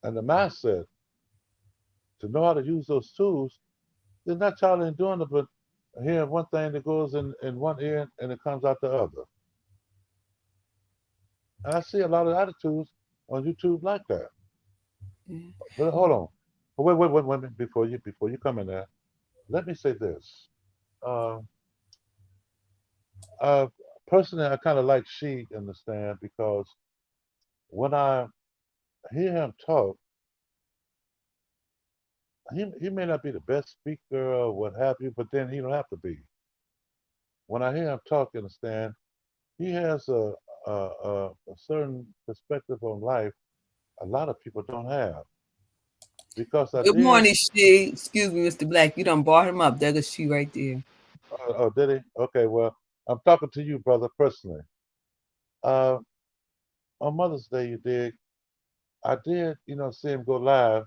and the mindset to know how to use those tools, then that child ain't doing it but hearing one thing that goes in one ear and it comes out the other. And I see a lot of attitudes on YouTube like that. But hold on. Wait a minute before you come in there. Let me say this. Uh, uh, Personally, I kind of like She understand because when I hear him talk, he may not be the best speaker or what have you, but then he don't have to be. When I hear him talk, understand, he has a certain perspective on life a lot of people don't have. Because I Good did, morning, she. Excuse me, Mr. Black. You done brought him up. There goes she right there. oh, did he? Okay, well, I'm talking to you, brother, personally. Uh, on Mother's Day, I did, see him go live,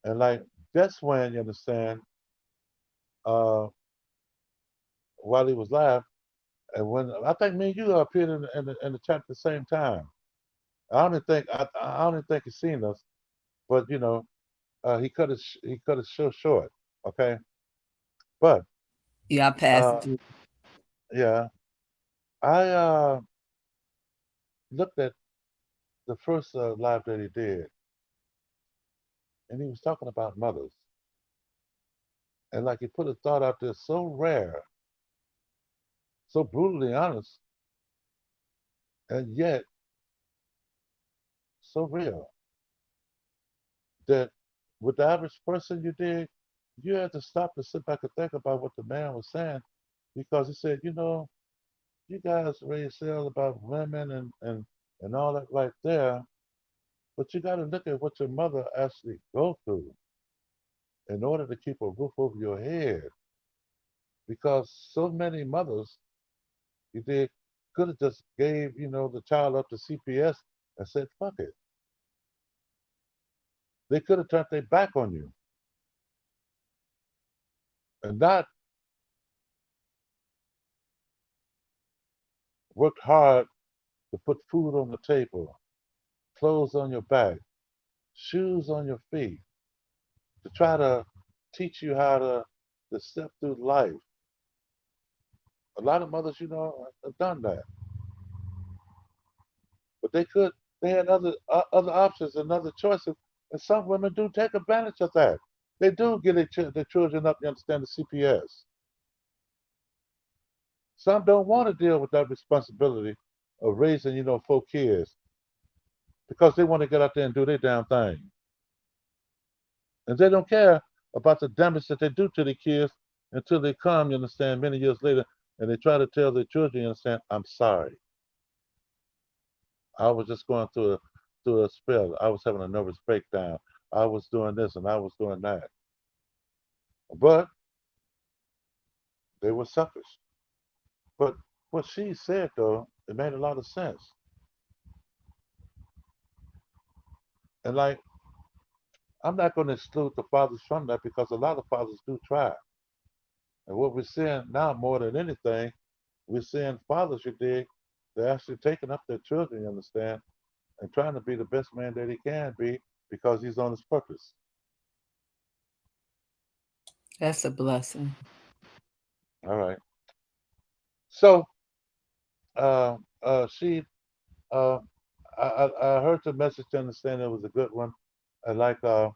and like that's when you understand, uh, while he was live, and when I think me and you appeared in the chat at the same time. I don't even think he's seen us, but he cut his show short. Okay, but Yeah, I passed it uh, through. yeah, I looked at the first live that he did, and he was talking about mothers, and like he put a thought out there so rare, so brutally honest, and yet so real that with the average person you had to stop and sit back and think about what the man was saying, because he said, you guys raise hell about women and all that right there, but you got to look at what your mother actually go through in order to keep a roof over your head, because so many mothers they could have just gave the child up to CPS and said fuck it. They could have turned their back on you and not worked hard to put food on the table, clothes on your back, shoes on your feet, to try to teach you how to step through life. A lot of mothers, have done that, but they had other options and other choices, and some women do take advantage of that. They do get their children up. You understand the CPS. Some don't want to deal with that responsibility of raising, 4 kids because they want to get out there and do their damn thing. And they don't care about the damage that they do to the kids until they come, you understand, many years later, and they try to tell their children, you understand, I'm sorry. I was just going through a spell. I was having a nervous breakdown. I was doing this and I was doing that. But they were selfish. But what she said though, it made a lot of sense. And like, I'm not going to exclude the fathers from that because a lot of fathers do try. And what we're seeing now more than anything, we're seeing fathers, you dig, they're actually taking up their children, you understand, and trying to be the best man that he can be because he's on his purpose. That's a blessing. All right. So, uh, she, uh, I heard the message to understand it was a good one. And like, I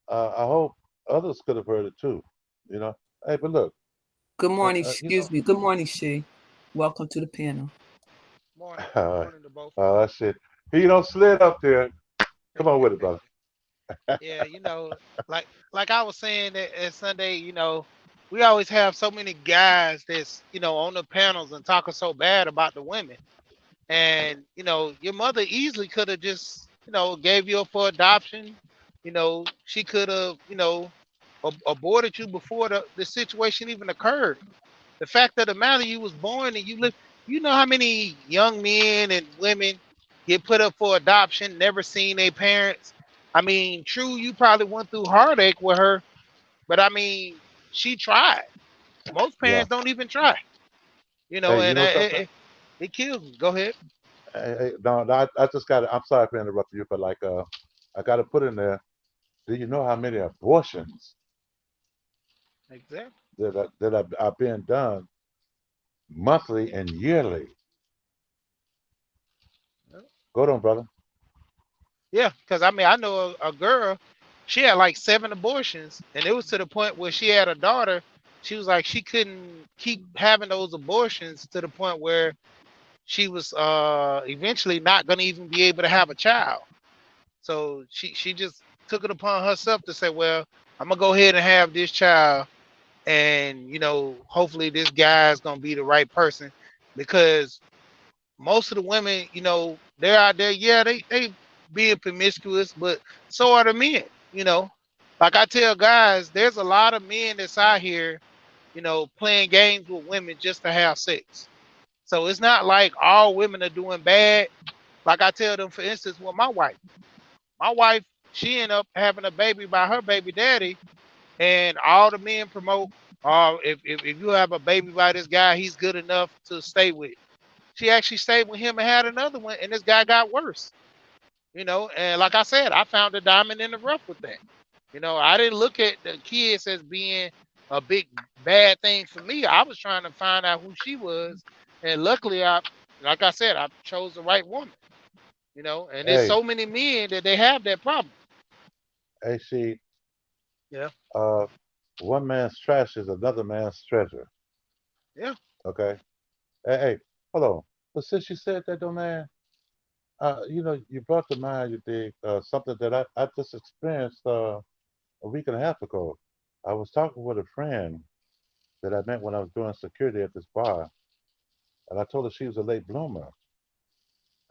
hope others could have heard it too. You know, hey, but look, Good morning. you know, Excuse me. Good morning, She. Welcome to the panel. Morning. uh, Morning to both of y'all. shit, he don't slid up there. Come on with it, brother. Yeah, like I was saying at Sunday, we always have so many guys that's, on the panels and talking so bad about the women. And, your mother easily could have just, gave you up for adoption. She could have, aborted you before the situation even occurred. The fact of the matter, you was born and you live. You know how many young men and women get put up for adoption, never seen their parents. I mean, true, you probably went through heartache with her, but I mean, she tried. Most Yeah. parents don't even try, Hey, you and know something? it kills them. Go ahead. Hey, no, no, I just got to, I'm sorry for interrupting you, but like, I got to put in there, do you know how many abortions Exactly. are being done monthly and yearly? Go on, brother. Yeah, because I mean, I know a girl, she had like 7 abortions, and it was to the point where she had a daughter. She was like, she couldn't keep having those abortions to the point where she was eventually not going to even be able to have a child. So she just took it upon herself to say, well, I'm gonna go ahead and have this child, and hopefully this guy's gonna be the right person, because most of the women, they're out there, yeah, they being promiscuous, but so are the men. Like I tell guys, there's a lot of men that's out here, playing games with women just to have sex. So it's not like all women are doing bad. Like I tell them, for instance, with my wife, she ended up having a baby by her baby daddy, and all the men promote, if you have a baby by this guy, he's good enough to stay with. She actually stayed with him and had another one, and this guy got worse. And like I said, I found a diamond in the rough with that. I didn't look at the kids as being a big bad thing for me. I was trying to find out who she was, and luckily, like I said, I chose the right woman. And there's Hey, so many men that they have that problem. hey, see, Yeah, uh, one man's trash is another man's treasure. yeah. Okay. Hey, hold on. But since you said that, though, man, you know, you brought to mind, you dig, something that I just experienced a week and a half ago. I was talking with a friend that I met when I was doing security at this bar, and I told her she was a late bloomer.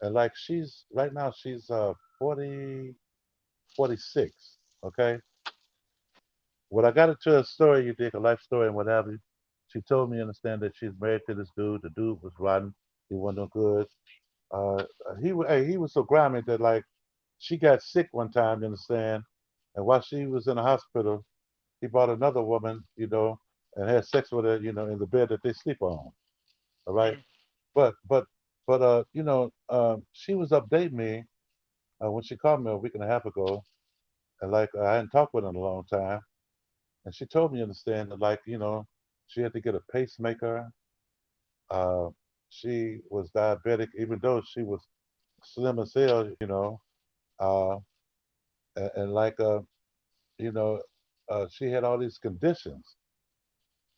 And like she's right now, she's 40, 46. Okay. When I got into a story, you dig, a life story and what have you, she told me, understand that she's married to this dude. The dude was rotten. He wasn't no good. He was so grimy that like she got sick one time, you understand? And while she was in the hospital, he brought another woman, you know, and had sex with her, you know, in the bed that they sleep on. All right. Mm, But you know, she was updating me when she called me a week and a half ago, and like I hadn't talked with her in a long time, and she told me, understand that like you know, she had to get a pacemaker. Uh, she was diabetic, even though she was slim as hell, you know. Uh, and like you know, she had all these conditions.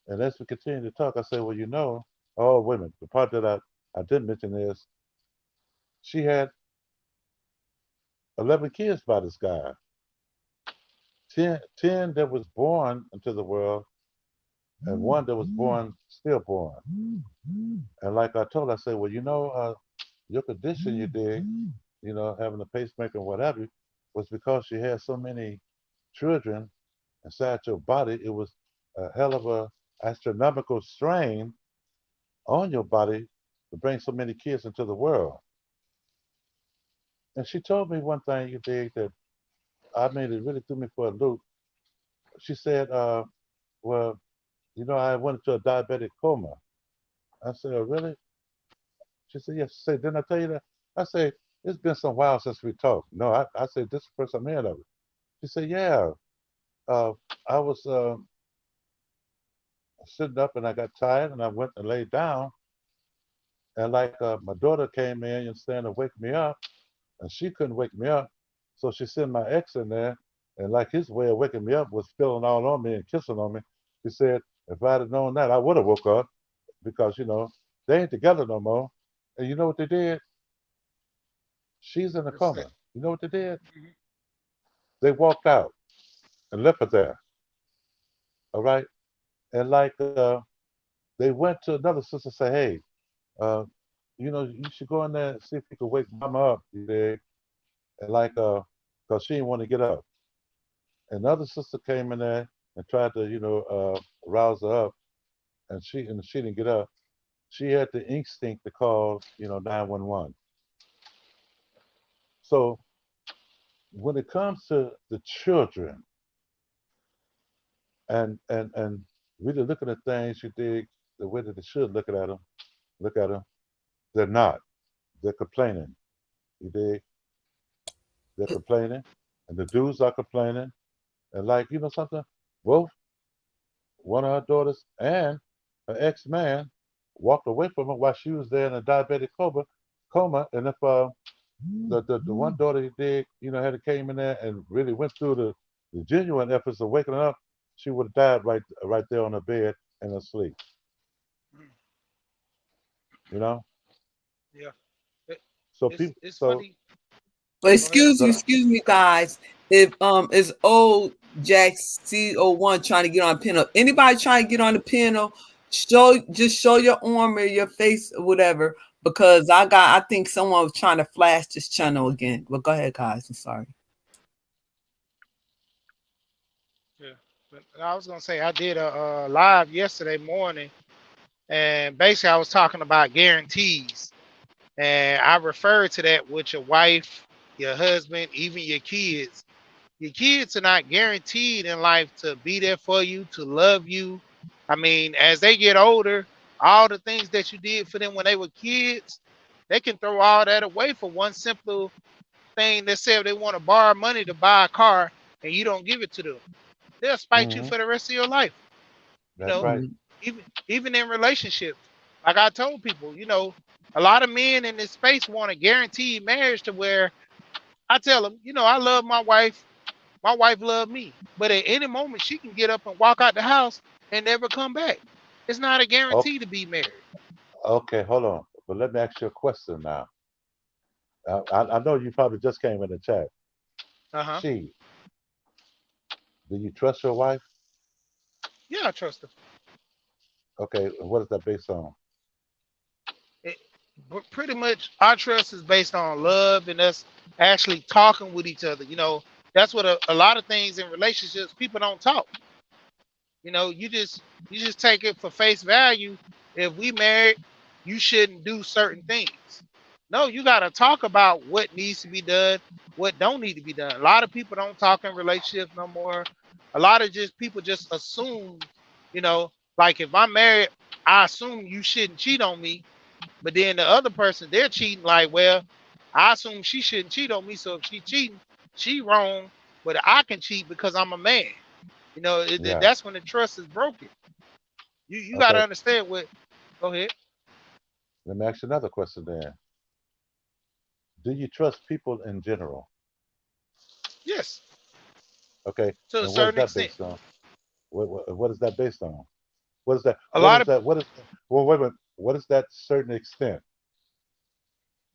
And as we continued to talk, I said, well, you know, oh, wait a minute. The part that I didn't mention is she had 11 kids by this guy. 10 that was born into the world, and one that was born stillborn. And like I told her, I said, well, you know, your condition you did, you know, having a pacemaker and what have you, was because she had so many children inside your body, it was a hell of a astronomical strain on your body to bring so many kids into the world. And she told me one thing, you dig, that I mean, it really threw me for a loop. She said, well, I went into a diabetic coma. I said, oh, really? She said, yes. I said, didn't I tell you that? I said, it's been some while since we talked. No, I said, this is the first I'm hearing of it. She said, yeah. Uh, I was sitting up and I got tired and I went and laid down. And like my daughter came in and saying to wake me up, and she couldn't wake me up. So she sent my ex in there, and like his way of waking me up was spilling all on me and kissing on me. She said, if I'd have known that, I would have woke up because, they ain't together no more. And you know what they did? She's in a What's that? coma. You know what they did? Mhm. They walked out and left her there. All right. And like they went to another sister and say, hey, uh, you should go in there and see if you can wake mama up. You dig? And like, cause she didn't want to get up. Another sister came in there and tried to, rouse her up, and she didn't get up. She had the instinct to call, 911. So when it comes to the children and really looking at things, you dig the way that they should look at them, they're not. They're complaining. You dig? They're complaining, and the dudes are complaining, and like something, both one of her daughters and her ex-man walked away from her while she was there in a diabetic coma. And if the one daughter he did, had came in there and really went through the genuine efforts of waking her up, she would have died right there on her bed in her sleep. Mhm. You know. Yeah. It, So it's people. it's So funny. But Go ahead. excuse me, guys. If is old Jack CO1 trying to get on the panel? Anybody trying to get on the panel? Show your arm or your face or whatever. Because I think someone was trying to flash this channel again. But go ahead, guys. I'm sorry. Yeah. But I was gonna say I did a live yesterday morning, and basically I was talking about guarantees, and I referred to that with your wife, your husband, even your kids. Your kids are not guaranteed in life to be there for you, to love you. I mean, as they get older, all the things that you did for them when they were kids, they can throw all that away for one simple thing. That say if they want to borrow money to buy a car and you don't give it to them, they'll spite you hmm for the rest of your life. You that's know, right. Mhm. even in relationships. Like I told people, a lot of men in this space want a guaranteed marriage to where I tell them, I love my wife. My wife loved me, but at any moment she can get up and walk out the house and never come back. It's not a Okay, guarantee to be married. okay, hold on. But let me ask you a question now. I know you probably just came in the chat. Uh huh. She, do you trust your wife? Yeah, I trust her. Okay, and what is that based on? It, but pretty much our trust is based on love and us actually talking with each other. That's what a lot of things in relationships people don't talk. You just take it for face value. If we married, you shouldn't do certain things. No, you got to talk about what needs to be done, what don't need to be done. A lot of people don't talk in relationships no more. A lot of just people just assume, you know, like if I'm married, I assume you shouldn't cheat on me. But then the other person, they're cheating. Like, well, I assume she shouldn't cheat on me. So if she cheating, she wrong. But I can cheat because I'm a man. Yeah. That's when the trust is broken. You got to Okay. understand what. Go ahead. Let me ask you another question then. Do you trust people in general? Yes, Okay. to a And what is certain that extent. based on? What is that based on? What is that? A What lot is of that? What is? Well, wait a minute. What is that certain extent?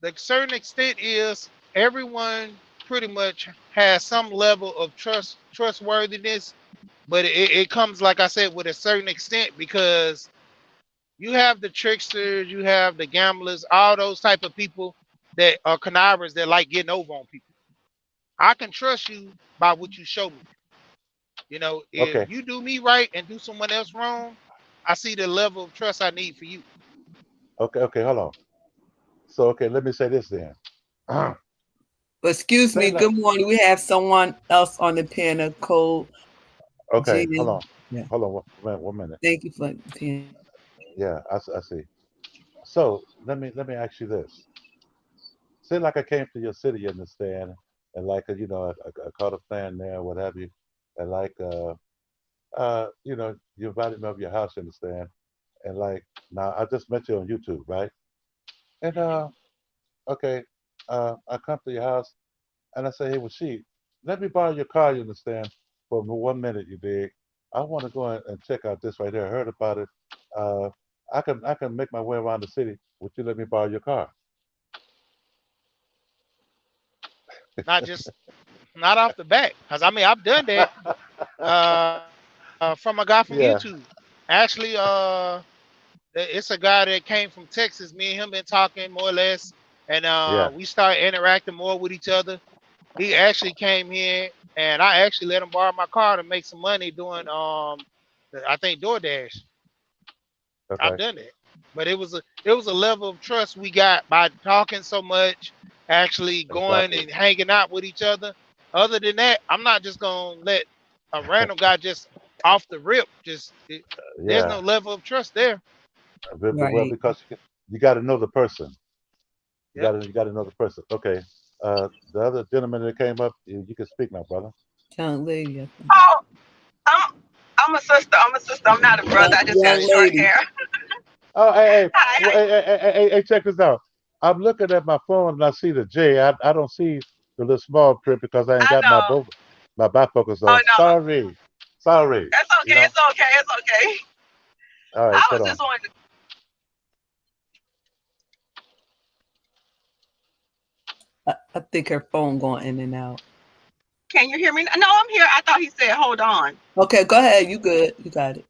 the certain extent is everyone pretty much has some level of trustworthiness, but it comes like I said with a certain extent because you have the tricksters, you have the gamblers, all those type of people that are connivers that like getting over on people. I can trust you by what you show me. If Okay. you do me right and do someone else wrong, I see the level of trust I need for you. Okay. Okay. Hold on. So okay, let me say this then. Excuse Say me. like Good morning. We have someone else on the panel code. okay. Hold Jen. on. Yeah. Hold on. One minute. Thank you for being. Yeah, I see. So let me ask you this. Say like I came to your city, you understand, and like I caught a fan there, what have you, and like you invited me over your house, you understand, and like now I just met you on YouTube, right? And Hmm. okay, I come to your house and I say, hey, well, she, let me borrow your car, you understand, for 1 minute, you dig? I want to go and check out this right here. I heard about it. Uh, I can make my way around the city. Would you let me borrow your car? Not just not off the bat, because I mean I've done that from a guy from YouTube. Yeah, Actually, it's a guy that came from Texas. Me and him been talking more or less, and yeah. we started interacting more with each other. He actually came here, and I actually let him borrow my car to make some money doing I think DoorDash. I've Okay, done that, but it was a level of trust we got by talking so much, actually going exactly. and hanging out with each other. Other than that, I'm not just gonna let a random guy just off the rip. There's Yeah, no level of trust there. well, Right. because you got to know the person. You got Yep. to you got to know the person. Okay. The other gentleman that came up, you can speak now, brother. Young lady, I think. Oh, I'm I'm a sister. I'm a sister. I'm not a brother. I just got Young short lady. hair. Oh, hey, hey, Hi, well, hey, check this out. I'm looking at my phone and I see the J. I don't see the little small print because I ain't I got know. my bifocals Oh on. no, Sorry. that's You okay. know. It's okay. It's okay. All right, I hold was on. just wanting. I think her phone going in and out. Can you hear me? No, I'm here. I thought he said, "Hold on." Okay, go ahead. You good. You got it.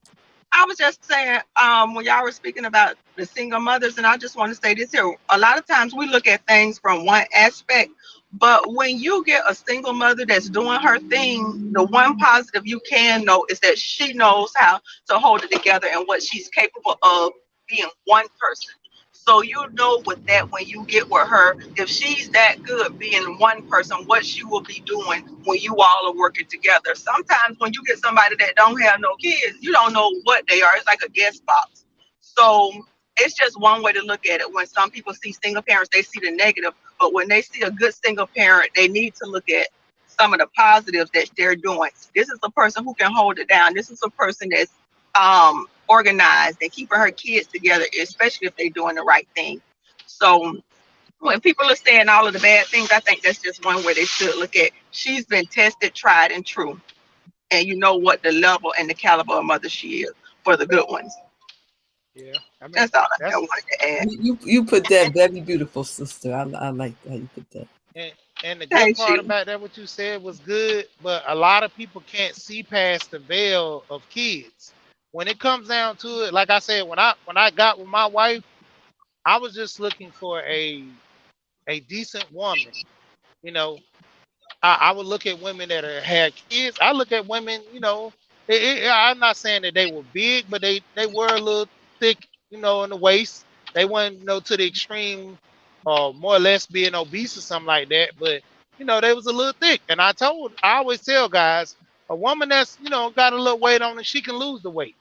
I was just saying, when y'all were speaking about the single mothers, and I just want to say this here. A lot of times we look at things from one aspect, but when you get a single mother that's doing her thing, the one positive you can know is that she knows how to hold it together and what she's capable of being one person. So you know with that when you get with her, if she's that good being one person, what she will be doing when you all are working together. Sometimes when you get somebody that don't have no kids, you don't know what they are. It's like a guest box. So it's just one way to look at it. When some people see single parents, they see the negative. But when they see a good single parent, they need to look at some of the positives that they're doing. This is a person who can hold it down. This is a person that's organized and keeping her kids together, especially if they're doing the right thing. So when people are saying all of the bad things, I think that's just one way they should look at. She's been tested, tried, and true, and you know what the level and the caliber of mother she is for the good ones. Yeah. I mean, That's all I that's wanted to add. You put that very beautiful, sister. I like how you put that. and and the good Thank part you. about that what you said was good, but a lot of people can't see past the veil of kids. When it comes down to it, like I said, when I got with my wife, I was just looking for a decent woman. You know, I would look at women that had kids. I look at women, I'm not saying that they were big, but they were a little thick, in the waist. They weren't, to the extreme, more or less being obese or something like that. But they was a little thick. And I always tell guys, a woman that's got a little weight on it, she can lose the weight.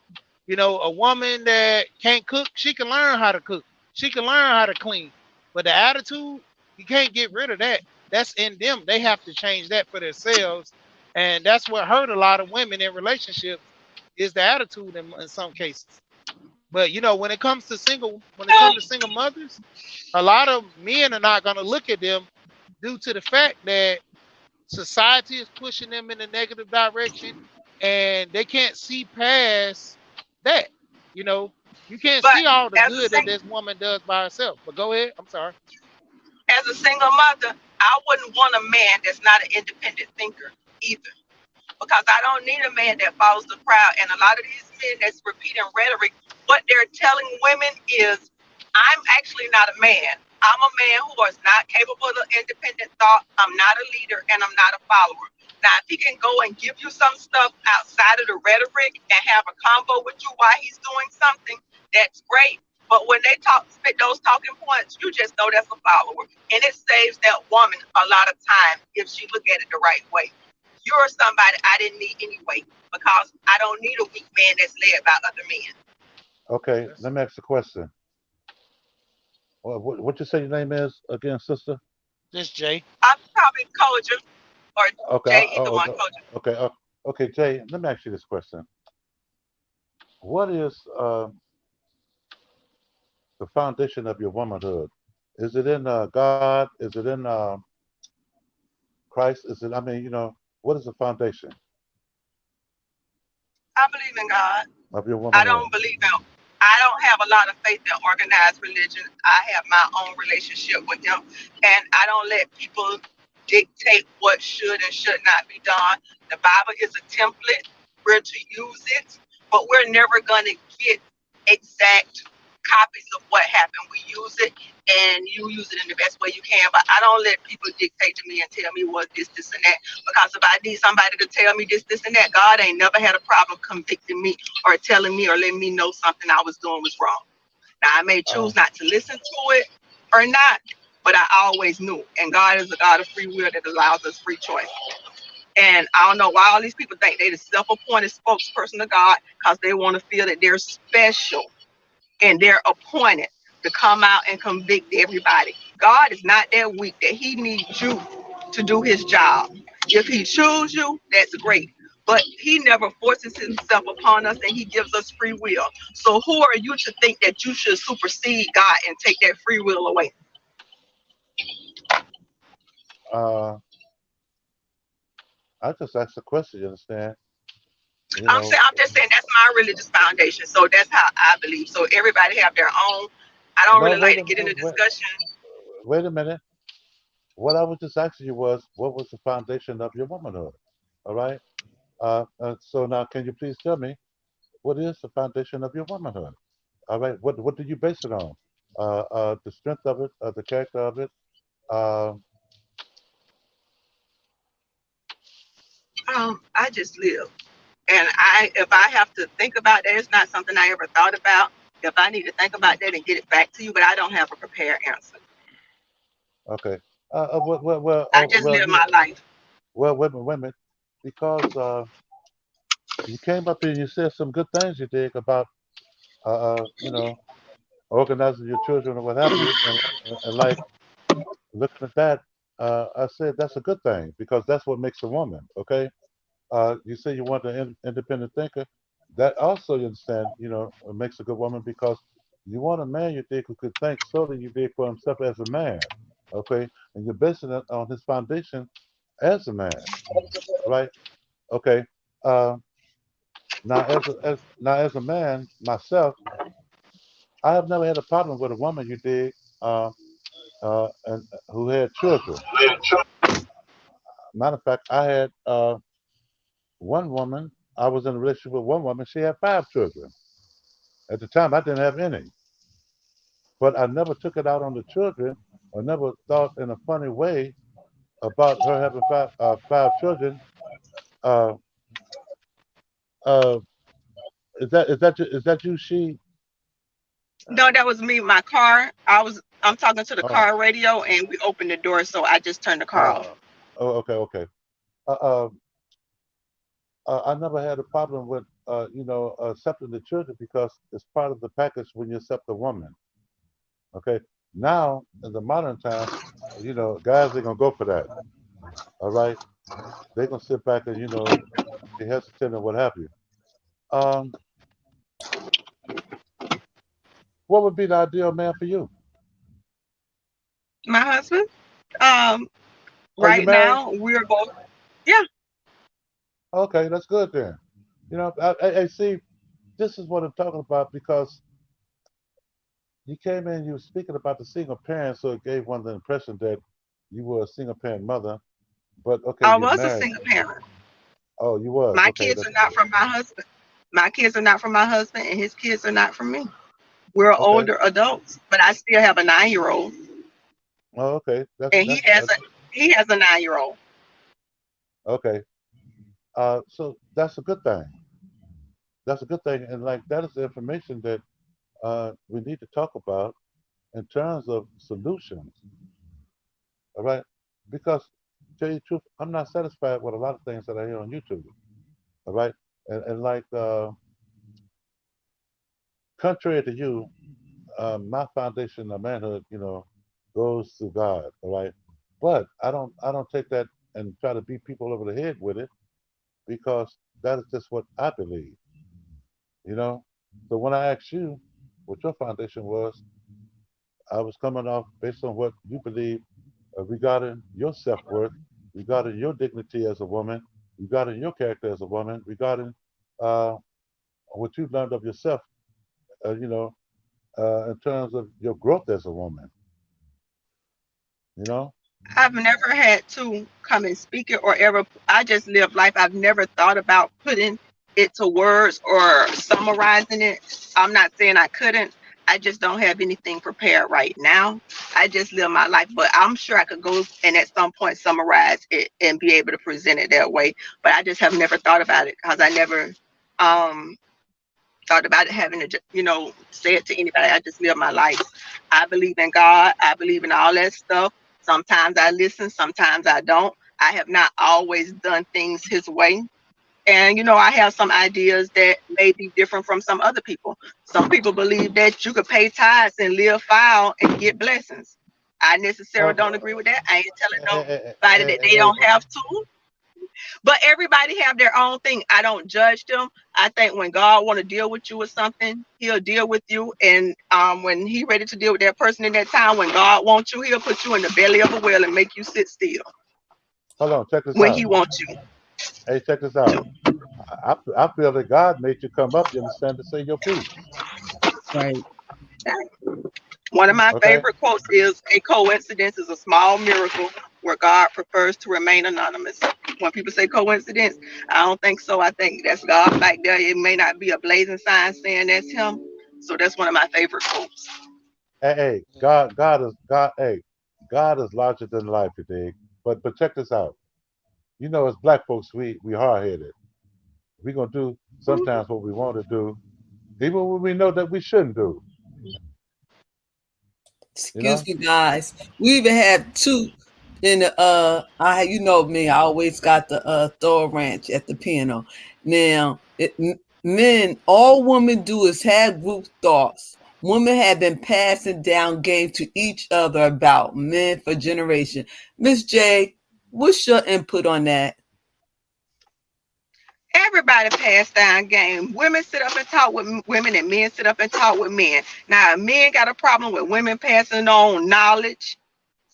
A woman that can't cook, she can learn how to cook. She can learn how to clean. But the attitude, you can't get rid of that. That's in them. They have to change that for themselves. And that's what hurt a lot of women in relationships is the attitude in some cases. But when it comes to single mothers, a lot of men are not gonna look at them due to the fact that society is pushing them in a negative direction and they can't see past that. You know, you can't But see all the as a good that single this woman does by herself. But go ahead. I'm sorry. as a single mother, I wouldn't want a man that's not an independent thinker either. Because I don't need a man that follows the crowd. And a lot of these men that's repeating rhetoric, what they're telling women is, I'm actually not a man. I'm a man who is not capable of independent thought. I'm not a leader and I'm not a follower. Now, if he can go and give you some stuff outside of the rhetoric and have a convo with you while he's doing something, that's great. But when they spit those talking points, you just know that's a follower. And it saves that woman a lot of time if she look at it the right way. You're somebody I didn't need anyway because I don't need a weak man that's led by other men. Okay, That's let me ask the question. What you say your name is again, sister? this Jay. I'm probably Koja or Okay, Jay, either one, no, Koja. okay, okay, Jay. Let me ask you this question. What is the foundation of your womanhood? Is it in God? Is it in Christ? Is it? I mean, what is the foundation I believe in God. of your I womanhood? don't believe in. I don't have a lot of faith in organized religion. I have my own relationship with Him, and I don't let people dictate what should and should not be done. The Bible is a template. We're to use it, but we're never going to get exact copies of what happened. We use it, and you use it in the best way you can. But I don't let people dictate to me and tell me what this, and that. Because if I need somebody to tell me this, and that, God ain't never had a problem convicting me or telling me or letting me know something I was doing was wrong. Now, I may Uh, choose not to listen to it or not, but I always knew. And God is a God of free will that allows us free choice. And I don't know why all these people think they're the self-appointed spokesperson of God because they want to feel that they're special and they're appointed to come out and convict everybody. God is not that weak that He needs you to do His job. If He chooses you, that's great. But He never forces Himself upon us and He gives us free will. So who are you to think that you should supersede God and take that free will away? uh, I just asked a question. You understand? You I'm know, saying, I'm just saying that's my religious foundation. So that's how I believe. So everybody have their own. I don't no, really like to get into discussion. wait a minute. What I was just asking you was, what was the foundation of your womanhood? All right. So now, can you please tell me what is the foundation of your womanhood? All right. What do you base it on? The strength of it, the character of it. Uh, I just live. And if I have to think about that, it's not something I ever thought about. If I need to think about that and get it back to you, but I don't have a prepared answer. okay. Well, I just live my life. well, wait a minute, because you came up here and you said some good things you did about, you know, organizing your children or what have you, and like looking at that, I said that's a good thing because that's what makes a woman. Okay. You say you want an independent thinker. That also, you understand, makes a good woman because you want a man you think who could think solely you think for himself as a man. Okay. And you're basing it on his foundation as a man. All right. Okay. Uh, now as a man myself, I have never had a problem with a woman you dig, and who had children. Matter of fact, I had one woman. I was in a relationship with one woman. She had 5 children. At the time, I didn't have any, but I never took it out on the children, or never thought in a funny way about her having five children. Uh, uh, is that you? She? No, that was me. My car. I'm talking to the Oh, car radio, and we opened the door, so I just turned the car off. oh, oh, okay, okay. Uh, uh, I never had a problem with accepting the children because it's part of the package when you accept a woman. Okay. Now in the modern time, guys are gonna go for that. All right. They're gonna sit back and be hesitant and what have you. Um, what would be the ideal man for you? My husband. Um, Are you right married? now we're both. Yeah. Okay, that's good then. I see. This is what I'm talking about because you came in, you were speaking about the single parent, so it gave one the impression that you were a single parent mother. But okay, I you're was a married. single parent. Oh, you was My okay. kids That's are not from my husband. My kids are not from my husband, and his kids are not from me. We're okay. older adults, but I still have a 9-year-old, Oh, okay. and he has a 9-year-old. Okay. So that's a good thing. That's a good thing, and like that is the information that we need to talk about in terms of solutions. All right, because to tell you the truth, I'm not satisfied with a lot of things that I hear on YouTube. All right, and like contrary to you, my foundation of manhood, goes to God. All right, but I don't take that and try to beat people over the head with it because that is just what I believe. You know, so when I asked you what your foundation was, I was coming off based on what you believe regarding your self worth, regarding your dignity as a woman, regarding your character as a woman, regarding uh, what you've learned of yourself, in terms of your growth as a woman. You know, I've never had to come and speak it or ever. I just live life. I've never thought about putting it to words or summarizing it. I'm not saying I couldn't. I just don't have anything prepared right now. I just live my life, but I'm sure I could go and at some point summarize it and be able to present it that way. But I just have never thought about it because I never um thought about it having to, say it to anybody. I just live my life. I believe in God. I believe in all that stuff. Sometimes I listen, sometimes I don't. I have not always done things His way. And, I have some ideas that may be different from some other people. Some people believe that you could pay tithes and live foul and get blessings. I necessarily don't agree with that. I ain't telling nobody that they don't have to. But everybody have their own thing. I don't judge them. I think when God want to deal with you with something, He'll deal with you. And when He ready to deal with that person in that time, when God wants you, He'll put you in the belly of a whale and make you sit still hold on, check this when out. He wants you Hey, check this out. to. I feel that God made you come up. You understand to say your piece. Right. One of my Okay. favorite quotes is, "A coincidence is a small miracle where God prefers to remain anonymous." When people say coincidence, I don't think so. I think that's God back there. It may not be a blazing sign saying that's Him. So that's one of my favorite quotes. Hey, God is God. Hey, God is larger than life, you dig? But check this out. As black folks, we hard headed. We gonna do sometimes what we want to do, even when we know that we shouldn't do. You Excuse know? me, guys. We even had two in the you know me, I always got the Thor ranch at the piano. Now men, all women do is have group thoughts. Women have been passing down game to each other about men for generation. Miss J, what's your input on that? Everybody pass down game. Women sit up and talk with women, and men sit up and talk with men. Now, men got a problem with women passing on knowledge.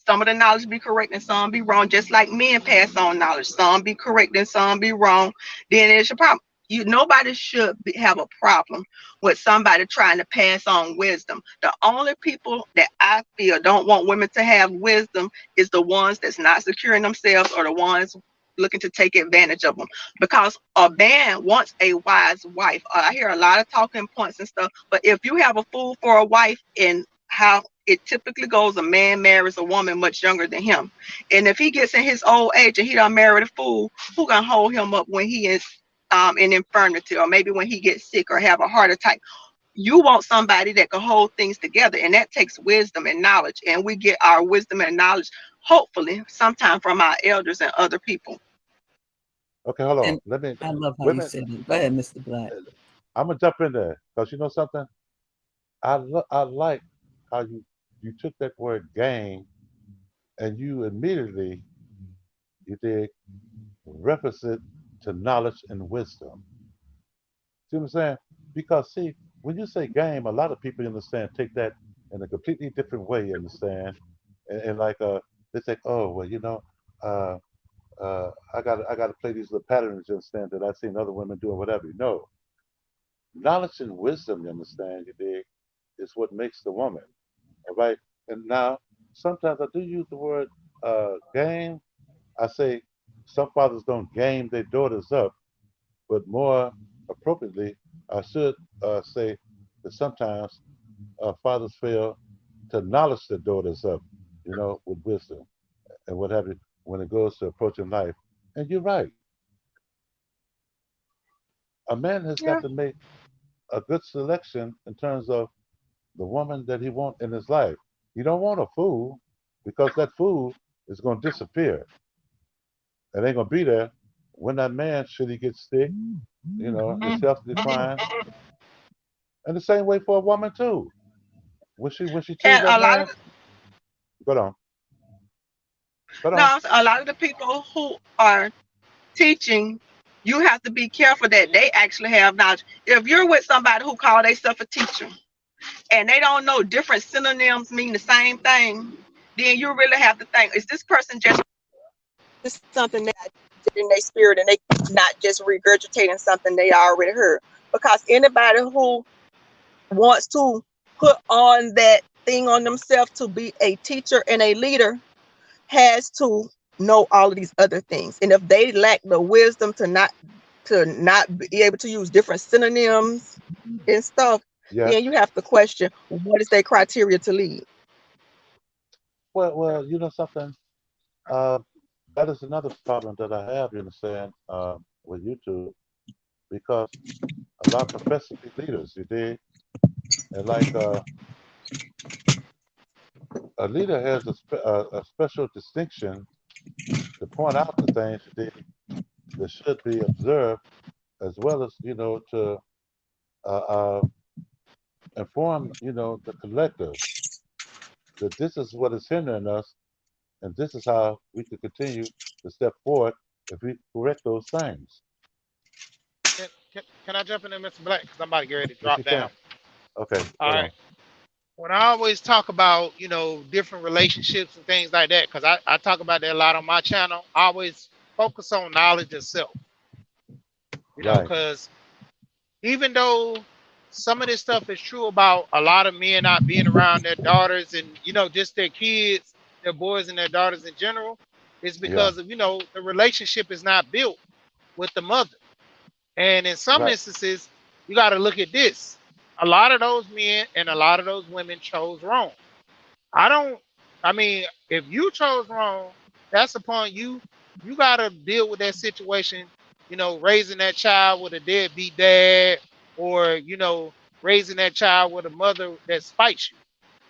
Some of the knowledge be correct and some be wrong, just like men pass on knowledge. Some be correct and some be wrong. Then it's a problem. Nobody should have a problem with somebody trying to pass on wisdom. The only people that I feel don't want women to have wisdom is the ones that's not securing themselves or the ones looking to take advantage of them. Because a man wants a wise wife. I hear a lot of talking points and stuff, but if you have a fool for a wife, and how it typically goes, a man marries a woman much younger than him. And if he gets in his old age and he done married a fool, who gonna hold him up when he is in infirmity, or maybe when he gets sick or have a heart attack? You want somebody that can hold things together, and that takes wisdom and knowledge. And we get our wisdom and knowledge, hopefully, sometime from our elders and other people. Okay, hold on. And Let me I love how you women. said it. Go ahead, Mr. Black. I'm gonna jump in there because you know something. I like how you took that word game and you immediately you did reference it to knowledge and wisdom. See what I'm saying? Because see, when you say game, a lot of people understand take that in a completely different way. You understand? And like they say, oh well, uh, I got to play these little patterns. You understand that I've seen other women doing whatever. No, knowledge and wisdom. You understand? You dig? Is what makes the woman. All right. And now sometimes I do use the word game. I say some fathers don't game their daughters up, but more appropriately, I should say that sometimes fathers fail to acknowledge their daughters up, with wisdom and what have you when it goes to approaching life. And you're right. A man has Yeah. got to make a good selection in terms of the woman that he wants in his life. He don't want a fool because that fool is going to disappear. It ain't going to be there when that man, should he get sick, his health decline. And the same way for a woman too. When she choose And that a lot man, of go on, go on. no, a lot of the people who are teaching, you have to be careful that they actually have knowledge. If you're with somebody who call themselves a teacher and they don't know different synonyms mean the same thing, then you really have to think, is this person just something that in their spirit and they not just regurgitating something they already heard? Because anybody who wants to put on that thing on themselves to be a teacher and a leader has to know all of these other things. And if they lack the wisdom to not be able to use different synonyms and stuff, Yes. then you have to question what is their criteria to lead. Well, you know something. Uh, that is another problem that I have. You understand with YouTube because a lot of professors be leaders. You dig? And like a leader has a special distinction to point out the things you dig that should be observed, as well as to uh, uh, inform the collective that this is what is hindering us, and this is how we could continue to step forward if we correct those things. Can I jump in there, Mr. Black? Because I'm about to get ready to Yes, you drop can. down. Okay, All hold right. on. When I always talk about, different relationships and things like that, because I talk about that a lot on my channel, I always focus on knowledge itself, Right. because even though some of this stuff is true about a lot of men not being around their daughters and, just their kids, their boys and their daughters in general, it's Yeah. because of, the relationship is not built with the mother. And in some Right. instances, you got to look at this. A lot of those men and a lot of those women chose wrong. I don't, I mean, if you chose wrong, that's upon you. You got to deal with that situation, raising that child with a deadbeat dad or, raising that child with a mother that spites you.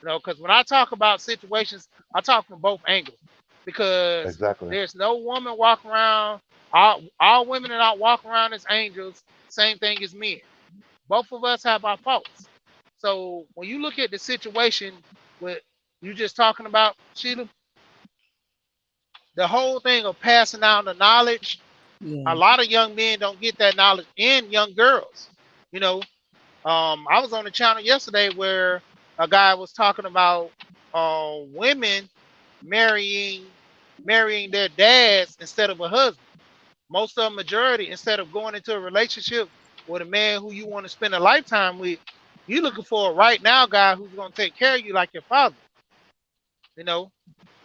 Because when I talk about situations, I talk from both angles because Exactly. there's no woman walking around, all women are not walking around as angels, same thing as men. Both of us have our faults. So when you look at the situation with you just talking about, Sheila, the whole thing of passing down the knowledge, a Yeah. lot of young men don't get that knowledge and young girls. You know, I was on the channel yesterday where a guy was talking about women marrying marrying their dads instead of a husband. Most of the majority, instead of going into a relationship with a man who you want to spend a lifetime with, you looking for a right now guy who's going to take care of you like your father. You know,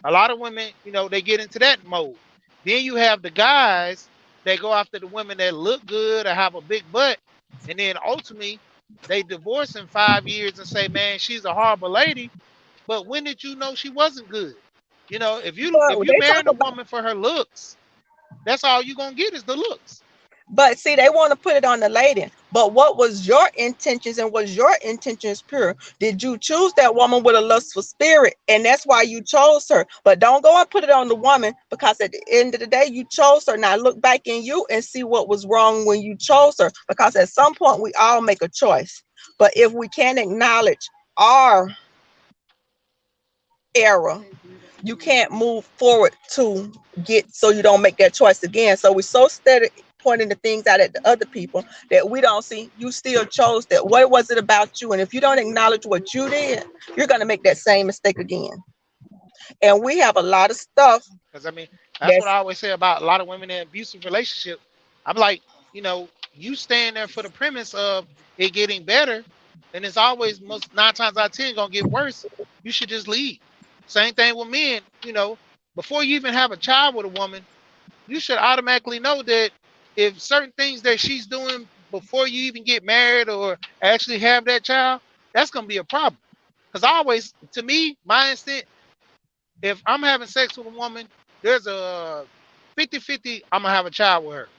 a lot of women, they get into that mode. Then you have the guys that go after the women that look good or have a big butt, and then ultimately they divorce in 5 years and say, "Man, she's a horrible lady." But when did you know she wasn't good? If you But if you they talk marrying a about, woman for her looks, that's all you gonna get is the looks. but see, they want to put it on the lady. But what was your intentions and was your intentions pure? Did you choose that woman with a lustful spirit? And that's why you chose her. But don't go and put it on the woman because at the end of the day, you chose her. Now look back in you and see what was wrong when you chose her. Because at some point, we all make a choice. But if we can't acknowledge our error, you can't move forward to get so you don't make that choice again. So we're so steady pointing the things out at the other people that we don't see. You still chose that. What was it about you? And if you don't acknowledge what you did, you're going to make that same mistake again. And we have a lot of stuff Because I mean, that's what I that's always say about a lot of women in abusive relationships. I'm like, you stand there for the premise of it getting better, and it's always most 9 times out of 10 gonna get worse. You should just leave. Same thing with men. Before you even have a child with a woman, you should automatically know that if certain things that she's doing before you even get married or actually have that child, that's gonna be a problem. Because I always, to me, my instinct, if I'm having sex with a woman, there's a 50-50 I'm gonna have a child with her.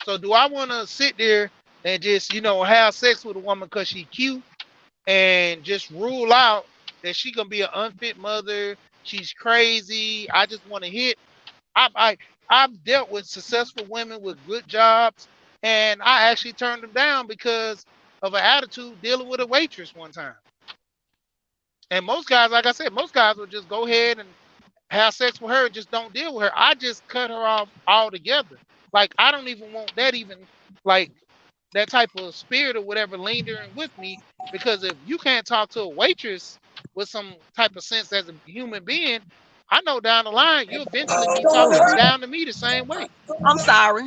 So do I want to sit there and just have sex with a woman because she cute, and just rule out that she gonna be an unfit mother. She's crazy. I just want to hit. I've dealt with successful women with good jobs, and I actually turned them down because of an attitude dealing with a waitress one time. And most guys, like I said, most guys will just go ahead and have sex with her, just don't deal with her. I just cut her off altogether. Like I don't even want that, even like that type of spirit or whatever lingering with me, because if you can't talk to a waitress with some type of sense as a human being, I know down the line you'll eventually be talking down to me the same way. I'm sorry.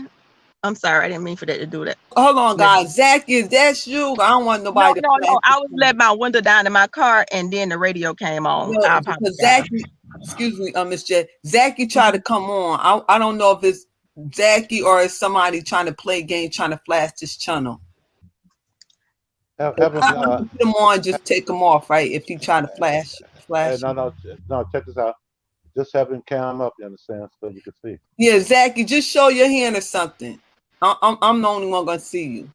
I'm sorry. I didn't mean for that to do that. Hold on, Yeah. guys. Zach, is that you? I don't want No, nobody to no, flash no. this I was phone. letting my window down in my car, and then the radio came on. No, I because apologize. Zachy, excuse me, Miss J. Zachy tried to come on. I don't know if it's Zachy or it's somebody trying to play game, trying to flash this channel. Have, If have him. you want to put him on, just take him off, right? If he trying to flash No, him. no, no. Check this out. Just have him cam up. You understand? So you can see. Yeah, Zachy, just show your hand or something. I'm the only one gonna see you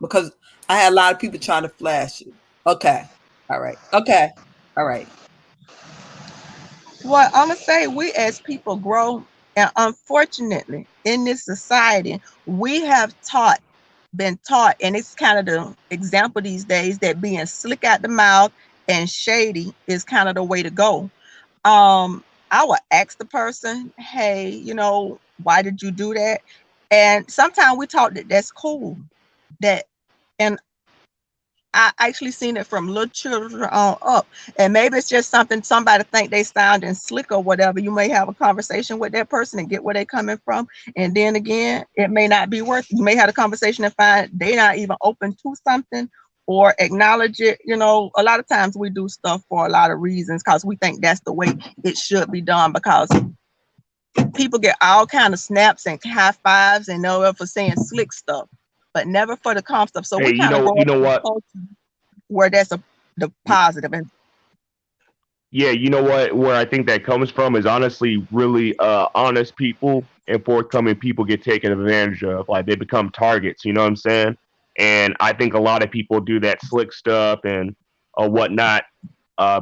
because I had a lot of people trying to flash you. Okay, all right, okay, all right. Well, I'm gonna say we as people grow, and unfortunately, in this society, we have been taught, and it's kind of the example these days that being slick out the mouth and shady is kind of the way to go. I would ask the person, hey, why did you do that? And sometimes we talk that that's cool. That and I actually seen it from little children on up. And maybe it's just something somebody think they sounding slick or whatever. You may have a conversation with that person and get where they're coming from. And then again, it may not be worth it. You may have a conversation and find they're not even open to something or acknowledge it. A lot of times we do stuff for a lot of reasons because we think that's the way it should be done, because people get all kind of snaps and high fives and know for saying slick stuff, but never for the calm stuff. So Hey, we kind of grow you up know in a what? culture where that's the positive. And Yeah, you know what? Where I think that comes from is honestly really honest people and forthcoming people get taken advantage of. Like they become targets. You know what I'm saying? And I think a lot of people do that slick stuff and whatnot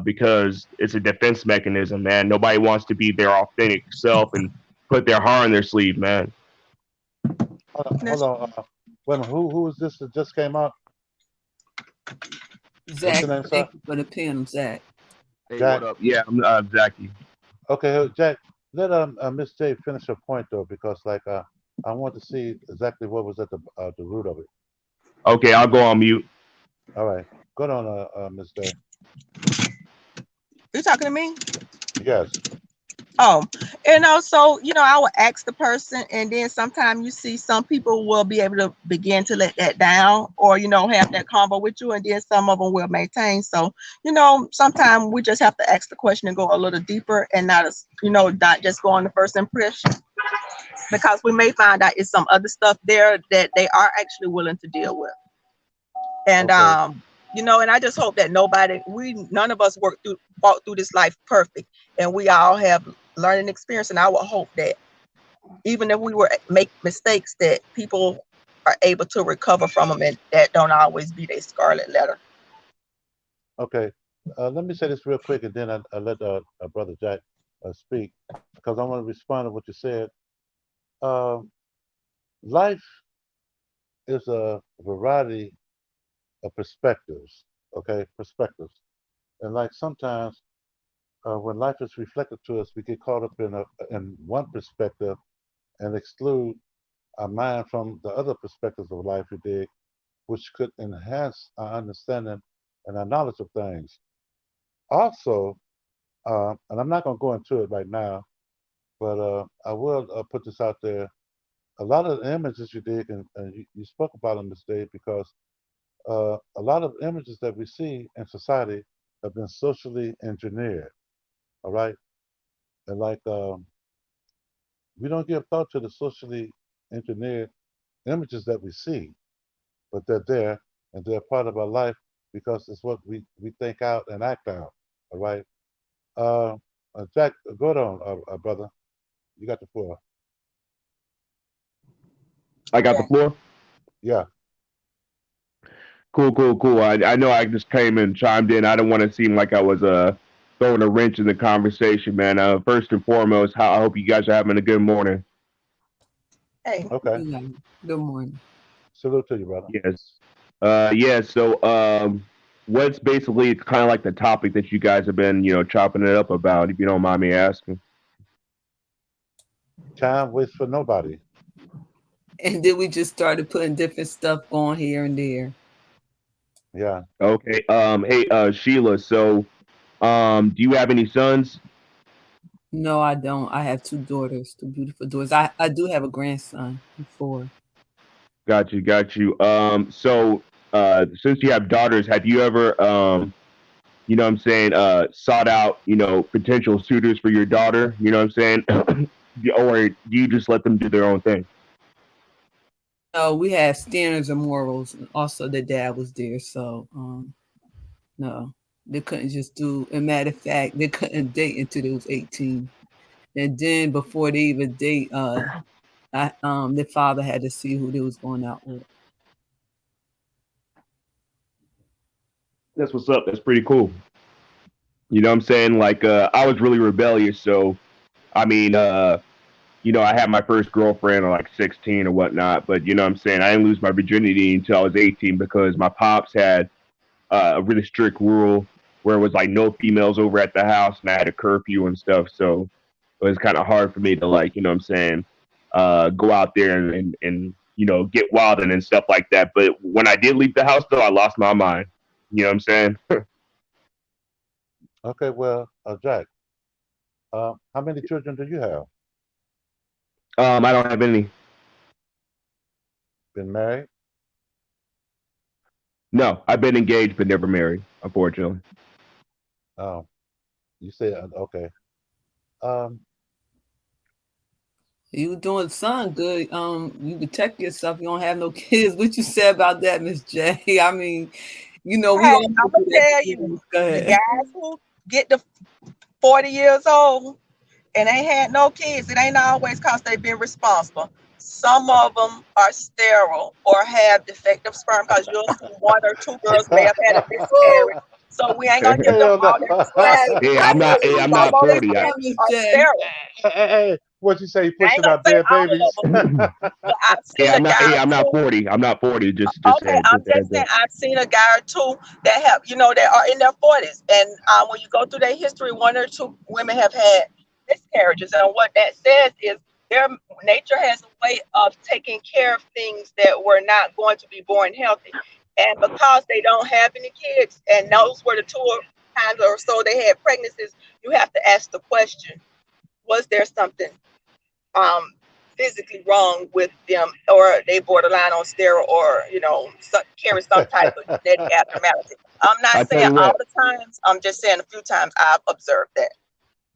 because it's a defense mechanism, man. Nobody wants to be their authentic self and put their heart on their sleeve, man. Hold on. Hold that's on. Wait a minute. Who is this that just came out? What's Zach, your name, sir? thank you for the pin, Zach. Hey, Jack. what up? Yeah, I'm Zachy. Okay, Jack. Let Miss J finish her point though, because like I want to see exactly what was at the root of it. Okay, I'll go on mute. All right. Go on, Miss J. you talking to me. Yes. Oh, so I would ask the person, and then sometimes you see some people will be able to begin to let that down, or have that convo with you, and then some of them will maintain. So sometimes we just have to ask the question and go a little deeper, and not just go on the first impression, because we may find out it's some other stuff there that they are actually willing to deal with. And Okay. and I just hope that none of us walk through this life perfect, and we all have learning experience. And I would hope that even if we were make mistakes, that people are able to recover from them, and that don't always be their scarlet letter. Okay. Let me say this real quick, and then I let brother Jack speak, because I want to respond to what you said. Um, Life is a variety of perspectives. Okay, perspectives, and like sometimes when life is reflected to us, we get caught up in one perspective and exclude our mind from the other perspectives of life we dig, which could enhance our understanding and our knowledge of things. Also, and I'm not going to go into it right now, but I will put this out there. A lot of the images you dig, and you spoke about them this day, because a lot of images that we see in society have been socially engineered. All right, and like we don't give thought to the socially engineered images that we see, but they're there and they're part of our life because it's what we think out and act out. All right. Uh, Jack, go on, brother. You got the floor. I got the floor. Yeah. Cool, cool, cool. I know I just came and chimed in. I don't want to seem like I was throwing a wrench in the conversation, man. First and foremost, how I hope you guys are having a good morning. Hey, Okay. Yeah. Good morning. Salute to you, brother. Yes. Yeah. So, what's basically kind of like the topic that you guys have been, chopping it up about, if you don't mind me asking. Time waits for nobody. And then we just started putting different stuff on here and there. Yeah. Okay. Hey, Sheila. So, do you have any sons? No, I don't. I have two daughters, two beautiful daughters. I do have a grandson, before. Got you, got you. So, since you have daughters, have you ever, what I'm saying, sought out, potential suitors for your daughter? You know what I'm saying? Or do you just let them do their own thing? No, we had standards and morals. And also, the dad was there, so no, they couldn't just do. And matter of fact, they couldn't date until they was 18. And then before they even date, their father had to see who they was going out with. That's what's up. That's pretty cool. You know what I'm saying? Like, I was really rebellious, so I mean, I had my first girlfriend at like 16 or whatnot, but you know what I'm saying? I didn't lose my virginity until I was 18 because my pops had a really strict rule where it was like no females over at the house, and I had a curfew and stuff. So it was kind of hard for me to, like, you know what I'm saying, go out there and get wild and stuff like that. But when I did leave the house, though, I lost my mind. You know what I'm saying? Okay. Well, Jack, how many children do you have? I don't have any. Been married? No, I've been engaged but never married, unfortunately. Um, you said okay. Um, You doing something good. You protect yourself. You don't have no kids. What you say about that, Miss J? I mean, we hey, all I'm go gonna through that tell you, phase. Go the ahead. guys who get to 40 years old and ain't had no kids, it ain't always because they've been responsible. Some of them are sterile or have defective sperm because you'll see one or two girls may have had a miscarriage. So we ain't gonna give them hell no. all that Right. responsibility. Yeah, I I'm know not. what Hey, you I'm Some not just of them said, 40. there, Miss are J. sterile. Hey, what you say? You I ain't pushing gonna out say dead all of babies? them, but I've seen Yeah, a I'm not. guy Hey, or I'm not two. 40. I'm not 40. Just Okay, said. I'm Just just heads saying up. I've seen a guy or two that have, that are in their 40s, and when you go through their history, one or two women have had miscarriages, and what that says is their nature has a way of taking care of things that were not going to be born healthy, and because they don't have any kids, and those were the two times or so they had pregnancies, you have to ask the question: was there something um, physically wrong with them, or they borderline on steroid, or carry some type of genetic abnormality. I'm not I tell saying you all what. the times. I'm just saying a few times I've observed that.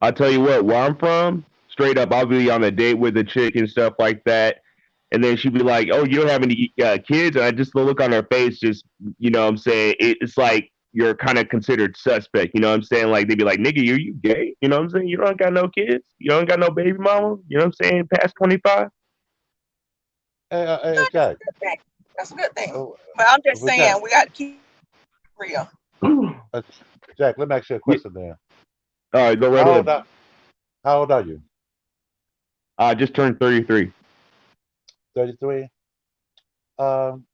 I tell you what. Where I'm from, straight up, I'll be on a date with a chick and stuff like that, and then she'd be like, "Oh, you don't have any kids?" And I just the look on her face, just what I'm saying, it's like you're kind of considered suspect. You know what I'm saying? Like they'd be like, "Nigga, you gay?" You know what I'm saying? You don't got no kids. You don't got no baby mama. You know what I'm saying? Past 25. Hey, That's Jack. a good thing. That's a good thing. Oh, But I'm just well, saying Jack. we got to keep it real. Uh, Jack, let me ask you a Yeah, question there. all right, go right How old ahead. are, how old are you? I just turned 33. 33. Um,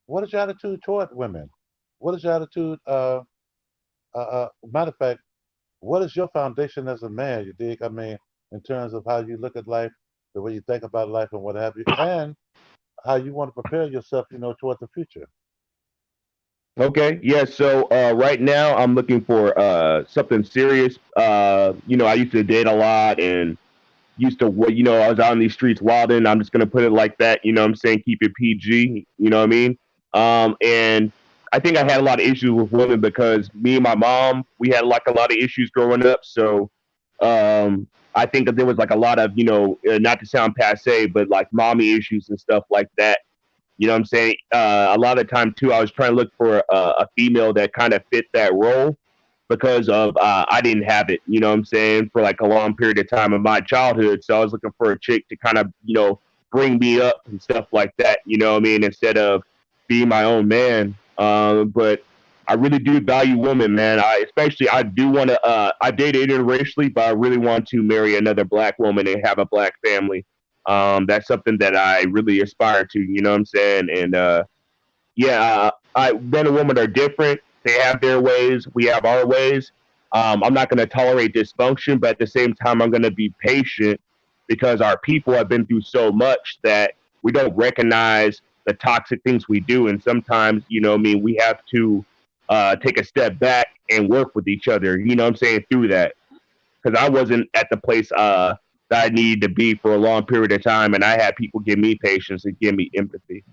what is your attitude toward women? What is your attitude? Matter of fact, what is your foundation as a man? You dig? I mean, in terms of how you look at life, the way you think about life, and what have you, and how you want to prepare yourself, toward the future. Okay, yeah. So right now I'm looking for something serious. I used to date a lot and used to I was out in these streets wilding. I'm just gonna put it like that. You know what I'm saying? Keep it PG. You know what I mean? And I think I had a lot of issues with women because me and my mom, we had like a lot of issues growing up. So I think that there was like a lot of not to sound passe, but like mommy issues and stuff like that. You know what I'm saying? A lot of the time too, I was trying to look for a female that kind of fit that role because of I didn't have it. You know what I'm saying? For like a long period of time in my childhood, so I was looking for a chick to kind of bring me up and stuff like that. You know what I mean? Instead of being my own man. But I really do value women, man. I do want to. I dated interracially, but I really want to marry another black woman and have a black family. That's something that I really aspire to. You know what I'm saying? And yeah, men and women are different. They have their ways. We have our ways. I'm not going to tolerate dysfunction, but at the same time, I'm going to be patient because our people have been through so much that we don't recognize the toxic things we do. And sometimes, I mean, we have to take a step back and work with each other. You know what I'm saying? Through that, because I wasn't at the place that I needed to be for a long period of time, and I had people give me patience and give me empathy.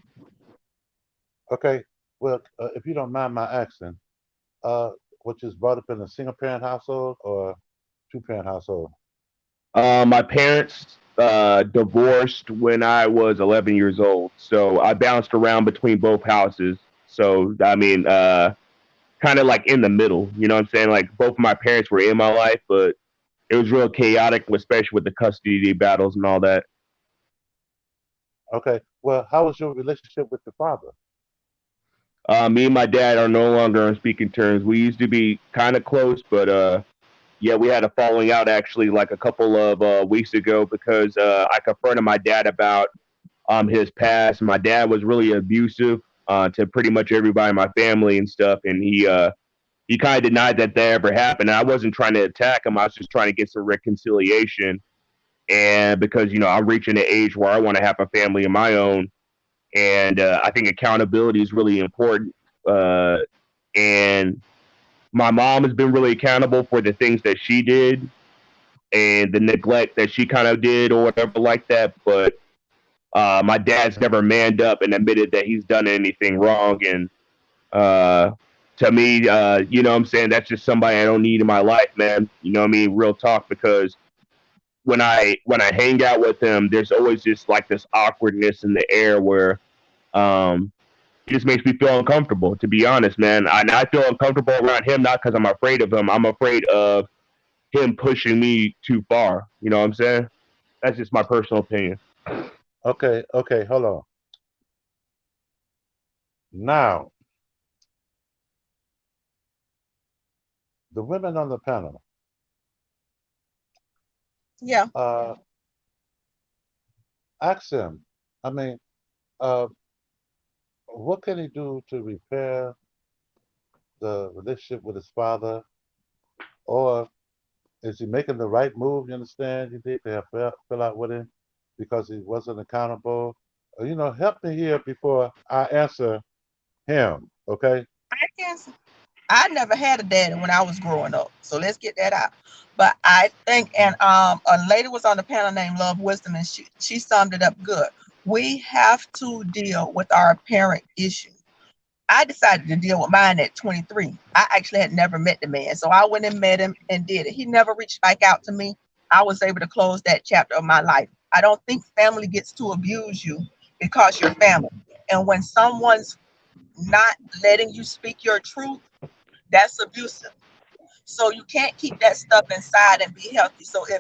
Okay. Well, if you don't mind my accent, uh, which is brought up in a single parent household or two parent household? My parents divorced when I was 11 years old, so I bounced around between both houses. So I mean, kind of like in the middle. You know what I'm saying? Like both of my parents were in my life, but it was real chaotic, especially with the custody battles and all that. Okay. Well, how was your relationship with the father? Me and my dad are no longer on speaking terms. We used to be kind of close, but yeah, we had a falling out actually like a couple of weeks ago because I confronted my dad about his past. My dad was really abusive to pretty much everybody in my family and stuff, and he kind of denied that ever happened. And I wasn't trying to attack him; I was just trying to get some reconciliation. And because I'm reaching the age where I want to have a family of my own, and I think accountability is really important. Uh, and my mom has been really accountable for the things that she did and the neglect that she kind of did or whatever like that. But my dad's never manned up and admitted that he's done anything wrong. And uh, to me, you know what I'm saying? That's just somebody I don't need in my life, man. You know what I mean? Real talk, because when I hang out with him, there's always just like this awkwardness in the air where um, it just makes me feel uncomfortable, to be honest, man. I feel uncomfortable around him, not because I'm afraid of him. I'm afraid of him pushing me too far. You know what I'm saying? That's just my personal opinion. Okay. Okay. Hold on. Now, the women on the panel. Yeah. Uh, Ask him. I mean, uh, what can he do to repair the relationship with his father, or is he making the right move? You understand? You think they have fell out with him because he wasn't accountable? Help me here before I answer him. Okay. I guess I never had a daddy when I was growing up. So let's get that out. But I think, and a lady was on the panel named Love Wisdom, and she summed it up good. We have to deal with our parent issues. I decided to deal with mine at 23. I actually had never met the man. So I went and met him and did it. He never reached back out to me. I was able to close that chapter of my life. I don't think family gets to abuse you because you're family. And when someone's not letting you speak your truth, that's abusive. So you can't keep that stuff inside and be healthy. So I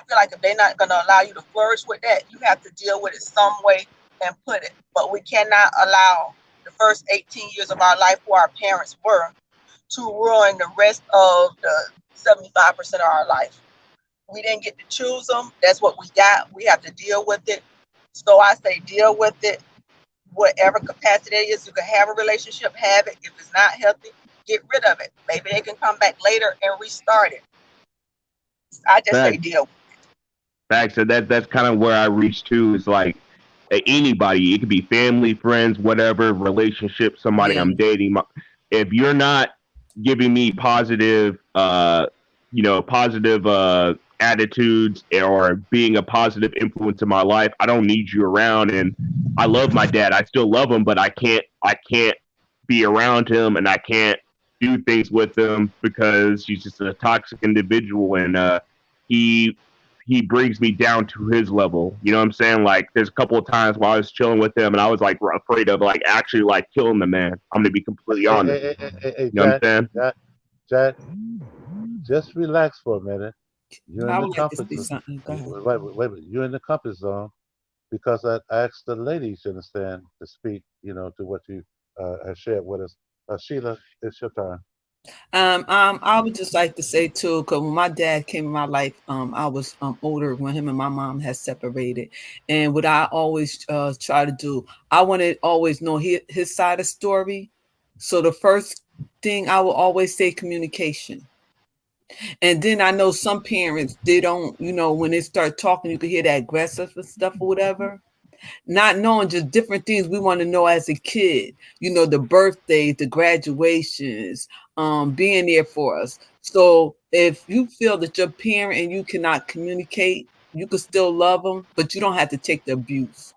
feel like if they're not going to allow you to flourish with that, you have to deal with it some way and put it. But we cannot allow the first 18 years of our life, who our parents were, to ruin the rest of the 75% of our life. We didn't get to choose them. That's what we got. We have to deal with it. So I say deal with it, whatever capacity it is. You can have a relationship, have it. If it's not healthy, get rid of it. Maybe they can come back later and restart it. I just say Facts, deal. facts. So that's kind of where I reach to is like anybody. It could be family, friends, whatever relationship, somebody Yeah. I'm dating. If you're not giving me positive, positive attitudes or being a positive influence in my life, I don't need you around. And I love my dad. I still love him, but I can't be around him, and I can't do things with him because he's just a toxic individual, and he he brings me down to his level. You know what I'm saying? Like there's a couple of times while I was chilling with him and I was like afraid of like actually like killing the man. I'm gonna be completely Hey, honest. hey, hey, hey, hey, You know what I'm Jack, saying? Jack, Jack, just relax for a minute. You're in I the would like to comfort say zone. something. Go ahead. Wait, wait, wait, wait. You're in the comfort zone. because I asked the ladies, you understand, to speak, to what you have shared with us. Sheila, it's your turn. I would just like to say too, because when my dad came in my life, I was older when him and my mom had separated, and what I always try to do, I want to always know his side of the story. So the first thing I will always say communication, and then I know some parents they don't, when they start talking, you can hear that aggressive and stuff or whatever, not knowing just different things we want to know as a kid, the birthdays, the graduations, being there for us. So if you feel that your parent and you cannot communicate, you can still love them, but you don't have to take the abuse.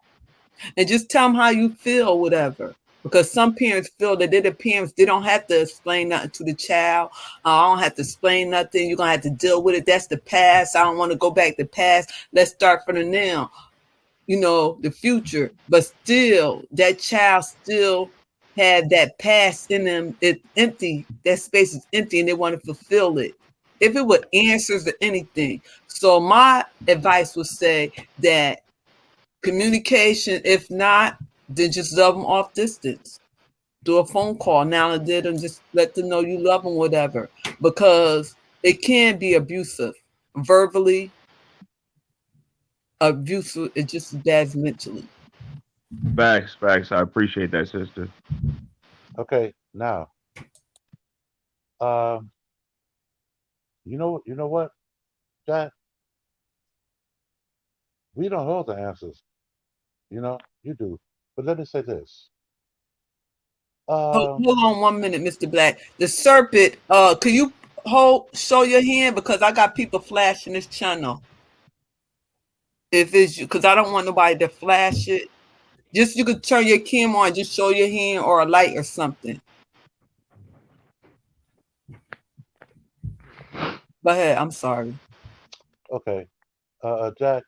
And just tell them how you feel, whatever. Because some parents feel that they're the parents, they don't have to explain nothing to the child. I don't have to explain nothing. You're gonna have to deal with it. That's the past. I don't want to go back to the past. Let's start from the now, the future, but still that child still had that past in them. It's empty. That space is empty and they want to fulfill it. If it were answers to anything. So my advice would say that communication, if not, then just love them off distance. Do a phone call now and then and just let them know you love them, whatever. Because it can be abusive. Verbally abusive, it's just as bad as mentally. Facts, facts. I appreciate that, sister. Okay, now, um, you know what, Jack, we don't know the answers. You do. But let me say this. Um, Hold on 1 minute, Mr. Black. The serpent, can you show your hand? Because I got people flashing this channel. If it's you, because I don't want nobody to flash it. Just you could turn your camera on, just show your hand or a light or something. Go ahead. I'm sorry. okay, Jack,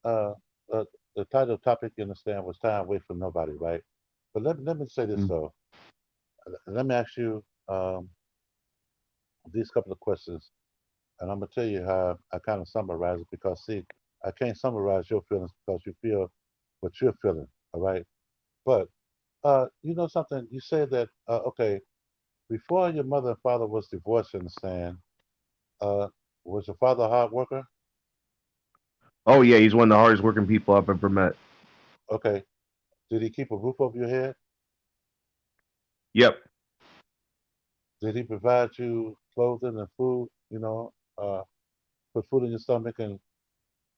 uh, uh, the title topic, you understand, was time away from nobody, right? But let me say this Mm. though. Let me ask you these couple of questions, and I'm gonna tell you how I kind of summarize it because see, I can't summarize your feelings because you feel what you're feeling, all right? But you know something? You said that okay, before your mother and father was divorced, you understand? Uh, was your father a hard worker? Oh yeah, he's one of the hardest working people I've ever met. Okay. Did he keep a roof over your head? Yep. Did he provide you clothing and food? Put food in your stomach and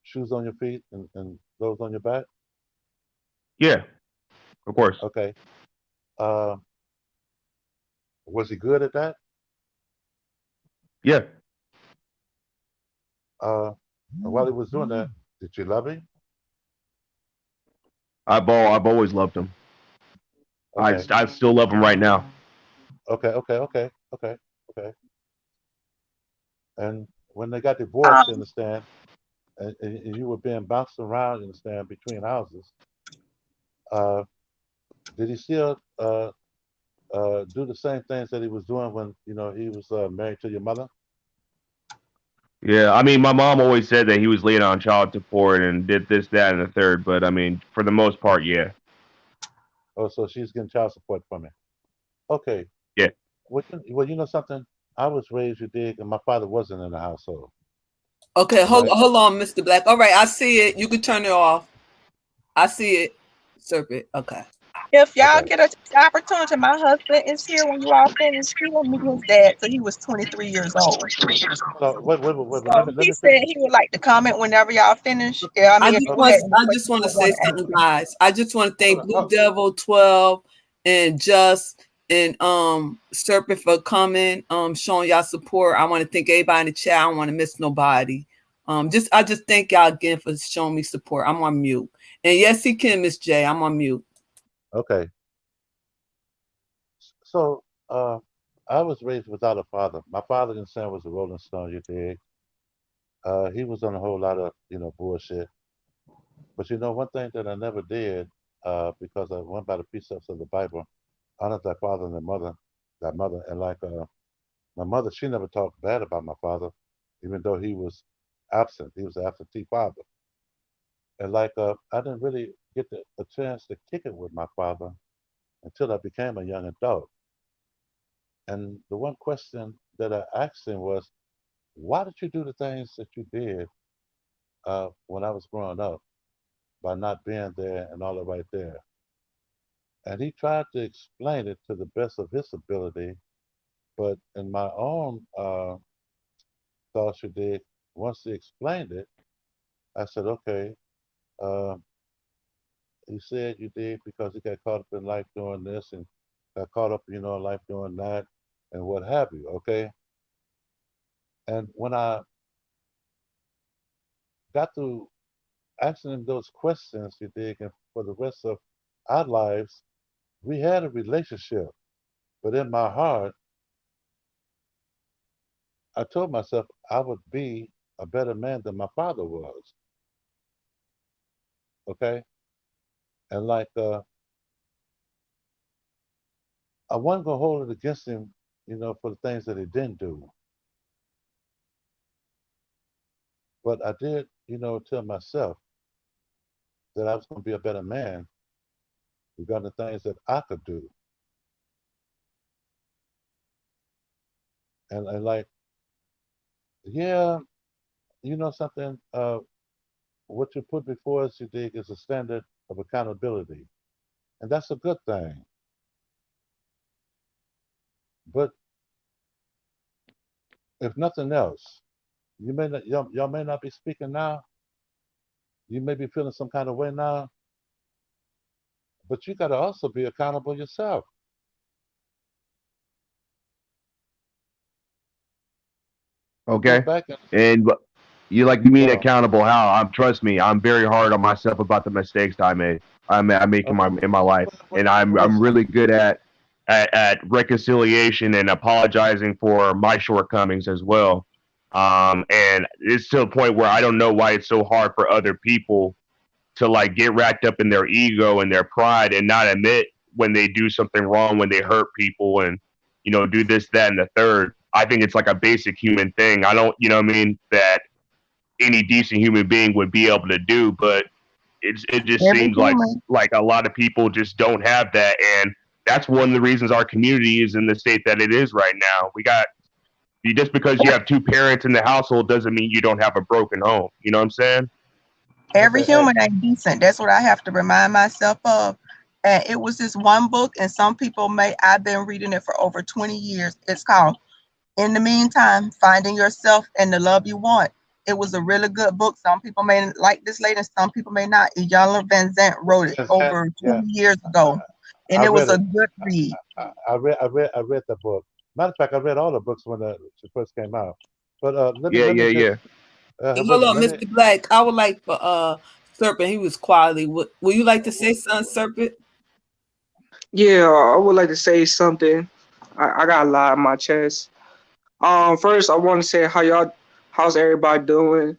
shoes on your feet and clothes on your back? Yeah. Of course. Okay. Uh, was he good at that? Yeah. Uh, and while he was doing that, did you love him? I've always loved him. Okay. I still love him right now. Okay. Okay. Okay. Okay. Okay. And when they got divorced, you Um, understand, and you were being bounced around, you understand, between houses, uh, did he still do the same things that he was doing when he was married to your mother? Yeah. I mean, my mom always said that he was late on child support and did this, that, and the third. But I mean, for the most part, yeah. Oh, so she's getting child support from him. Okay. Yeah. Well, you know something? I was raised, you dig, and my father wasn't in the household. Okay, All right. hold on, Mr. Black. All right, I see it. You can turn it off. I see it. Serpent. Okay. if y'all Okay. get a opportunity, my husband is here when you all finish. He will meet his dad, so he was 23 years old. So wait. So Let he me finish. said he would like to comment whenever y'all finish. Yeah, I I mean, if just you Okay. want had any I just questions want you to would want say to something, ask him. guys. I just want to Hold thank on. Blue Devil 12 and Just and Serpent for coming, showing y'all support. I want to thank everybody in the chat. I don't want to miss nobody. I just thank y'all again for showing me support. I'm on mute. And yes, he can, Miss J. I'm on mute. Okay. So I was raised without a father. My father, in saying, was a Rolling Stone. You dig? He was on a whole lot of bullshit. But one thing that I never did, because I went by the precepts of the Bible, honor thy father and thy mother, and like my mother, she never talked bad about my father, even though he was absent. He was an absentee father. And I didn't really get a chance to kick it with my father until I became a young adult. And the one question that I asked him was, why did you do the things that you did when I was growing up by not being there and all that right there? And he tried to explain it to the best of his ability, but in my own thoughts, you did. Once he explained it, I said, okay, uh, he said you did because he got caught up in life doing this and got caught up, in life doing that and what have you, okay? And when I got to asking him those questions, you dig, and for the rest of our lives, we had a relationship. But in my heart, I told myself I would be a better man than my father was, okay? And I wasn't gonna hold it against him, for the things that he didn't do. But I did, tell myself that I was gonna be a better man regarding the things that I could do. And yeah, something, what you put before us, you dig, is a standard of accountability. And that's a good thing. But if nothing else, y'all may not be speaking now. You may be feeling some kind of way now, but you got to also be accountable yourself. Go Okay. back and And you mean well, accountable? How? Trust me, I'm very hard on myself about the mistakes I made. I make in okay. my life, Well, and I'm listen, really good at reconciliation and apologizing for my shortcomings as well. And it's to a point where I don't know why it's so hard for other people to like get wrapped up in their ego and their pride and not admit when they do something wrong, when they hurt people, and do this, that, and the third. I think it's like a basic human thing. I don't, what I mean, that any decent human being would be able to do, but it just Every seems human. like a lot of people just don't have that, and that's one of the reasons our community is in the state that it is right now. We got just because you have two parents in the household doesn't mean you don't have a broken home. You know what I'm saying? Every okay, hey, human ain't decent. That's what I have to remind myself of. And it was this one book, and some people I've been reading it for over 20 years. It's called In the Meantime, Finding Yourself and the Love You Want. It was a really good book. Some people may like this lady, and some people may not. Iyanla Van Zant wrote it Van Zandt, over yeah, 20 years I, ago, and I it read was a it. good read. I read the book. Matter of fact, I read all the books when she first came out. But Yeah, let me yeah, just yeah. Hold on, let me. Mr. Black. I would like for Serpent. He was quietly. Will you like to say something, Serpent? Yeah, I would like to say something. I got a lot on my chest. First I want to say how's everybody doing?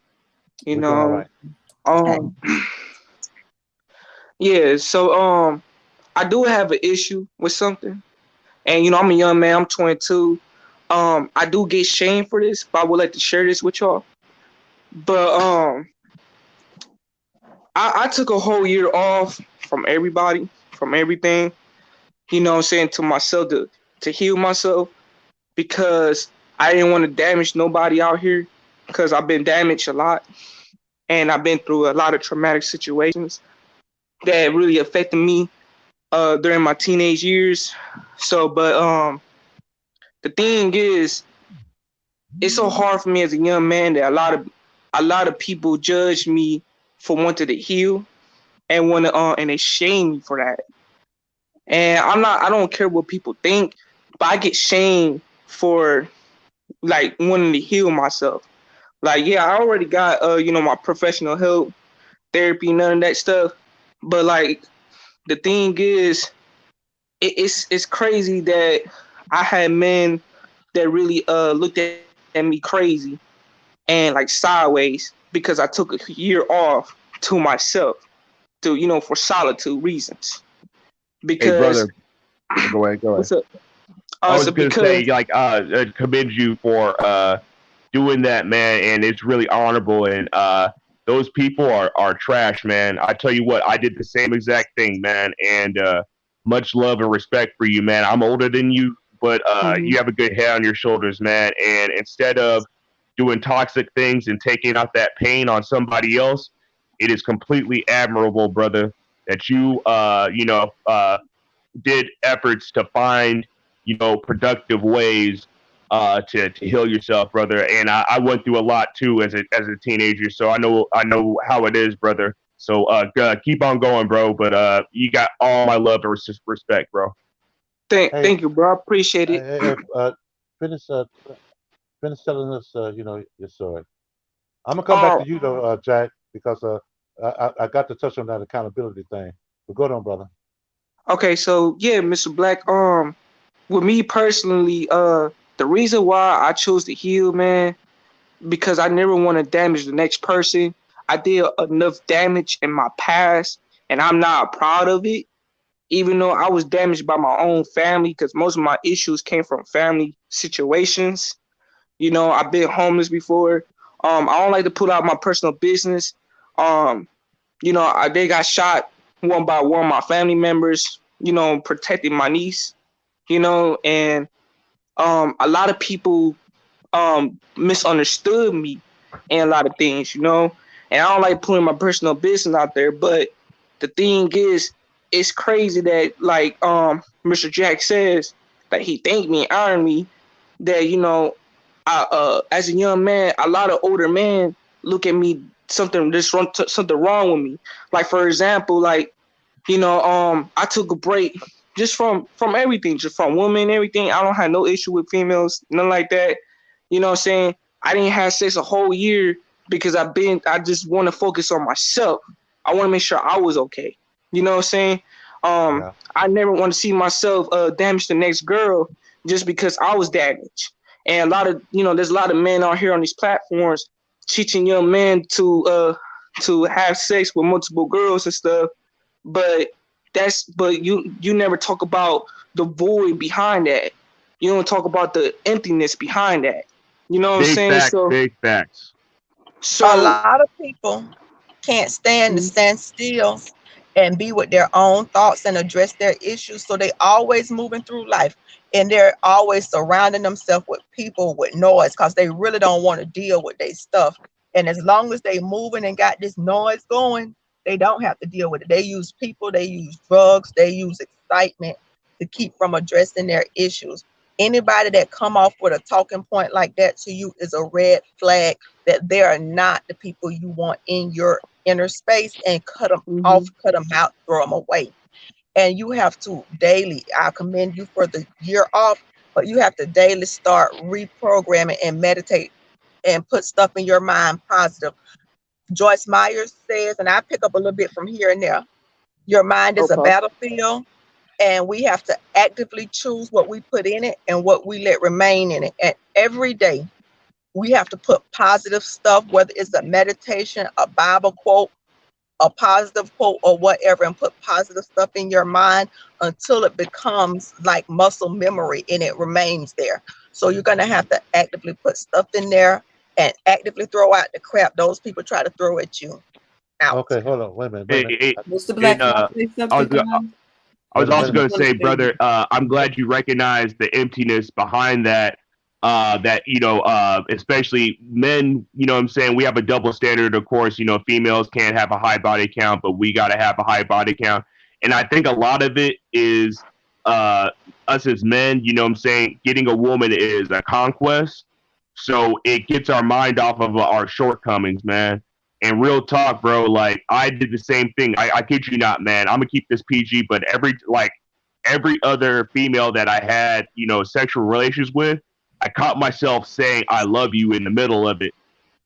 You We're doing all know, right. Hey, um, yeah. So I do have an issue with something, and I'm a young man. I'm 22. I do get shamed for this, but I would like to share this with y'all. But I took a whole year off from everybody, from everything. What I'm saying, to myself to heal myself because I didn't want to damage nobody out here because I've been damaged a lot and I've been through a lot of traumatic situations that really affected me during my teenage years. So, but the thing is, it's so hard for me as a young man that a lot of people judge me for wanting to heal and want to and they shame me for that. And I don't care what people think, but I get shamed for like wanting to heal myself. Like, yeah, I already got my professional help, therapy, none of that stuff. But like the thing is, it's crazy that I had men that really looked at me crazy and like sideways because I took a year off to myself to for solitude reasons. Hey, Because brother, go ahead, go ahead. what's up? I was So just gonna say, because like, commend you for doing that, man, and it's really honorable. And those people are trash, man. I tell you what, I did the same exact thing, man. And much love and respect for you, man. I'm older than you, but Hmm. you have a good head on your shoulders, man. And instead of doing toxic things and taking out that pain on somebody else, it is completely admirable, brother, that you did efforts to find, productive ways to heal yourself, brother. And I went through a lot too as a teenager, so I know how it is, brother. So keep on going, bro. But you got all my love and respect, bro. Hey, Thank you, bro. I appreciate it. hey, finish finish telling us, your story. I'm gonna come back to Um, you though, Jack, because I got to touch on that accountability thing. But go on, brother. okay, so yeah, Mr. Black. With me personally, the reason why I chose to heal, man, because I never want to damage the next person. I did enough damage in my past, and I'm not proud of it. Even though I was damaged by my own family, because most of my issues came from family situations. I've been homeless before. I don't like to put out my personal business. Um, they got shot one by one, my family members. Protecting my niece. And a lot of people misunderstood me and a lot of things, And I don't like putting my personal business out there, but the thing is, it's crazy that like Mr. Jack says that he thanked me and honored me. That I as a young man, a lot of older men look at me something wrong with me. Like for example, like I took a break just from everything, just from women, everything. I don't have no issue with females, nothing like that. You know what I'm saying? I didn't have sex a whole year because I just want to focus on myself. I want to make sure I was okay. You know what I'm saying? Yeah. I never want to see myself damage the next girl just because I was damaged. And a lot of there's a lot of men out here on these platforms teaching young men to have sex with multiple girls and stuff, but you never talk about the void behind that. You don't talk about the emptiness behind that. You know what I'm Big saying? facts, So big facts. A so lot of people can't stand to mhm, stand still and be with their own thoughts and address their issues. So they always moving through life and they're always surrounding themselves with people with noise because they really don't want to deal with their stuff. And as long as they moving and got this noise going, they don't have to deal with it. They use people, they use drugs, they use excitement to keep from addressing their issues. Anybody that come off with a talking point like that to you is a red flag that they are not the people you want in your inner space, and cut them off, mhm. cut them out, throw them away. And you have to daily, I commend you for the year off, but you have to daily start reprogramming and meditate and put stuff in your mind positive. Joyce Myers says, and I pick up a little bit from here and there, your mind is a Okay. battlefield, and we have to actively choose what we put in it and what we let remain in it. And every day we have to put positive stuff, whether it's a meditation, a Bible quote, a positive quote, or whatever, and put positive stuff in your mind until it becomes like muscle memory and it remains there. So you're going to have to actively put stuff in there and actively throw out the crap those people try to throw at you out. Okay, hold on. Wait a minute. Wait a It, minute. it, Mr. and Black, can I say I was something, go- guys? I was Wait a I also minute. just going to want to say, say, brother, I'm glad you recognize the emptiness behind that. Especially men, what I'm saying, we have a double standard. Of course, females can't have a high body count, but we got to have a high body count. And I think a lot of it is uh, us as men, what I'm saying, getting a woman is a conquest. So it gets our mind off of our shortcomings, man. And real talk, bro, like I did the same thing. I kid you not, man. I'm gonna keep this PG, but every other female that I had, sexual relations with, I caught myself saying I love you in the middle of it,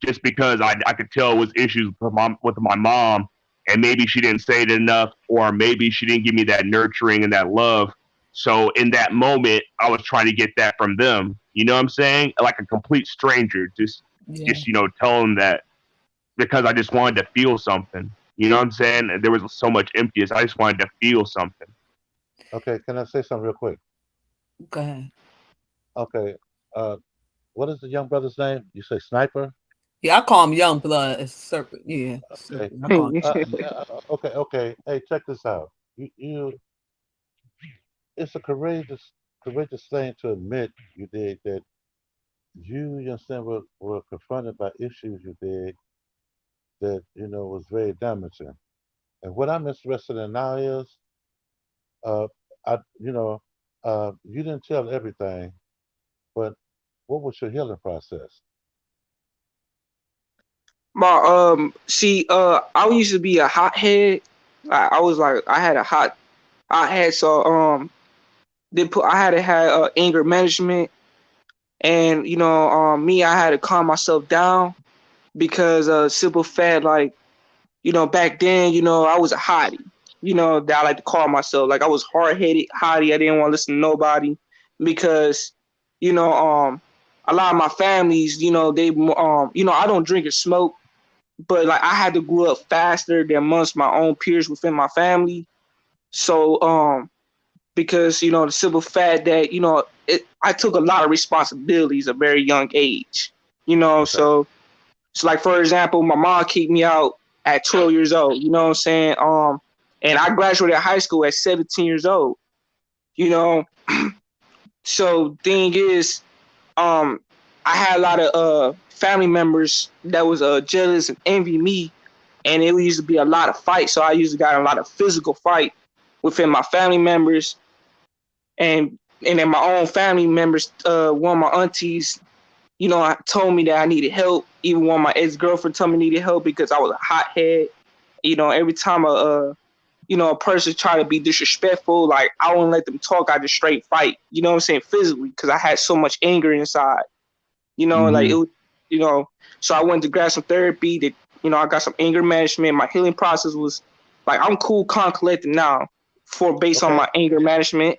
just because I could tell it was issues with my mom, and maybe she didn't say it enough, or maybe she didn't give me that nurturing and that love. So in that moment, I was trying to get that from them. You know what I'm saying? Like a complete stranger, yeah. just tell them that, because I just wanted to feel something. You know what I'm saying? There was so much emptiness. I just wanted to feel something. Okay, can I say something real quick? Go ahead. Okay. Uh, what is the young brother's name? You say Sniper? Yeah, I call him Young Blood. It's Serpent. Yeah, Okay. Serpent. I call him Okay. Hey, check this out. You, it's a courageous thing to admit you did that. You understand, were confronted by issues you did that was very damaging. And what I'm interested in now is, uh, I, you didn't tell everything, but what was your healing process? My see I used to be a hothead. I was like I had a hot head, so I had to have anger management, and me, I had to calm myself down because simple fact, like back then, I was a hottie, that I like to call myself. Like I was hard headed hottie. I didn't want to listen to nobody because you know a lot of my families, they I don't drink or smoke, but like I had to grow up faster than most my own peers within my family. So because the simple fact that I took a lot of responsibilities at a very young age. Okay. So like for example, my mom kicked me out at 12 years old. You know what I'm saying? And I graduated high school at 17 years old. You know, so thing is, um, I had a lot of family members that was jealous and envy me, and it used to be a lot of fights. So I used to got in a lot of physical fight within my family members, and then my own family members. One of my aunties, told me that I needed help. Even when my ex girlfriend told me I needed help because I was a hothead. Every time a person tried to be disrespectful, like I wouldn't let them talk. I just straight fight. You know what I'm saying? Physically, because I had so much anger inside. Like it Hmm. was, you know. So I went to grab some therapy. That I got some anger management. My healing process was like I'm cool, calm, collected now, for based on Okay. my anger management.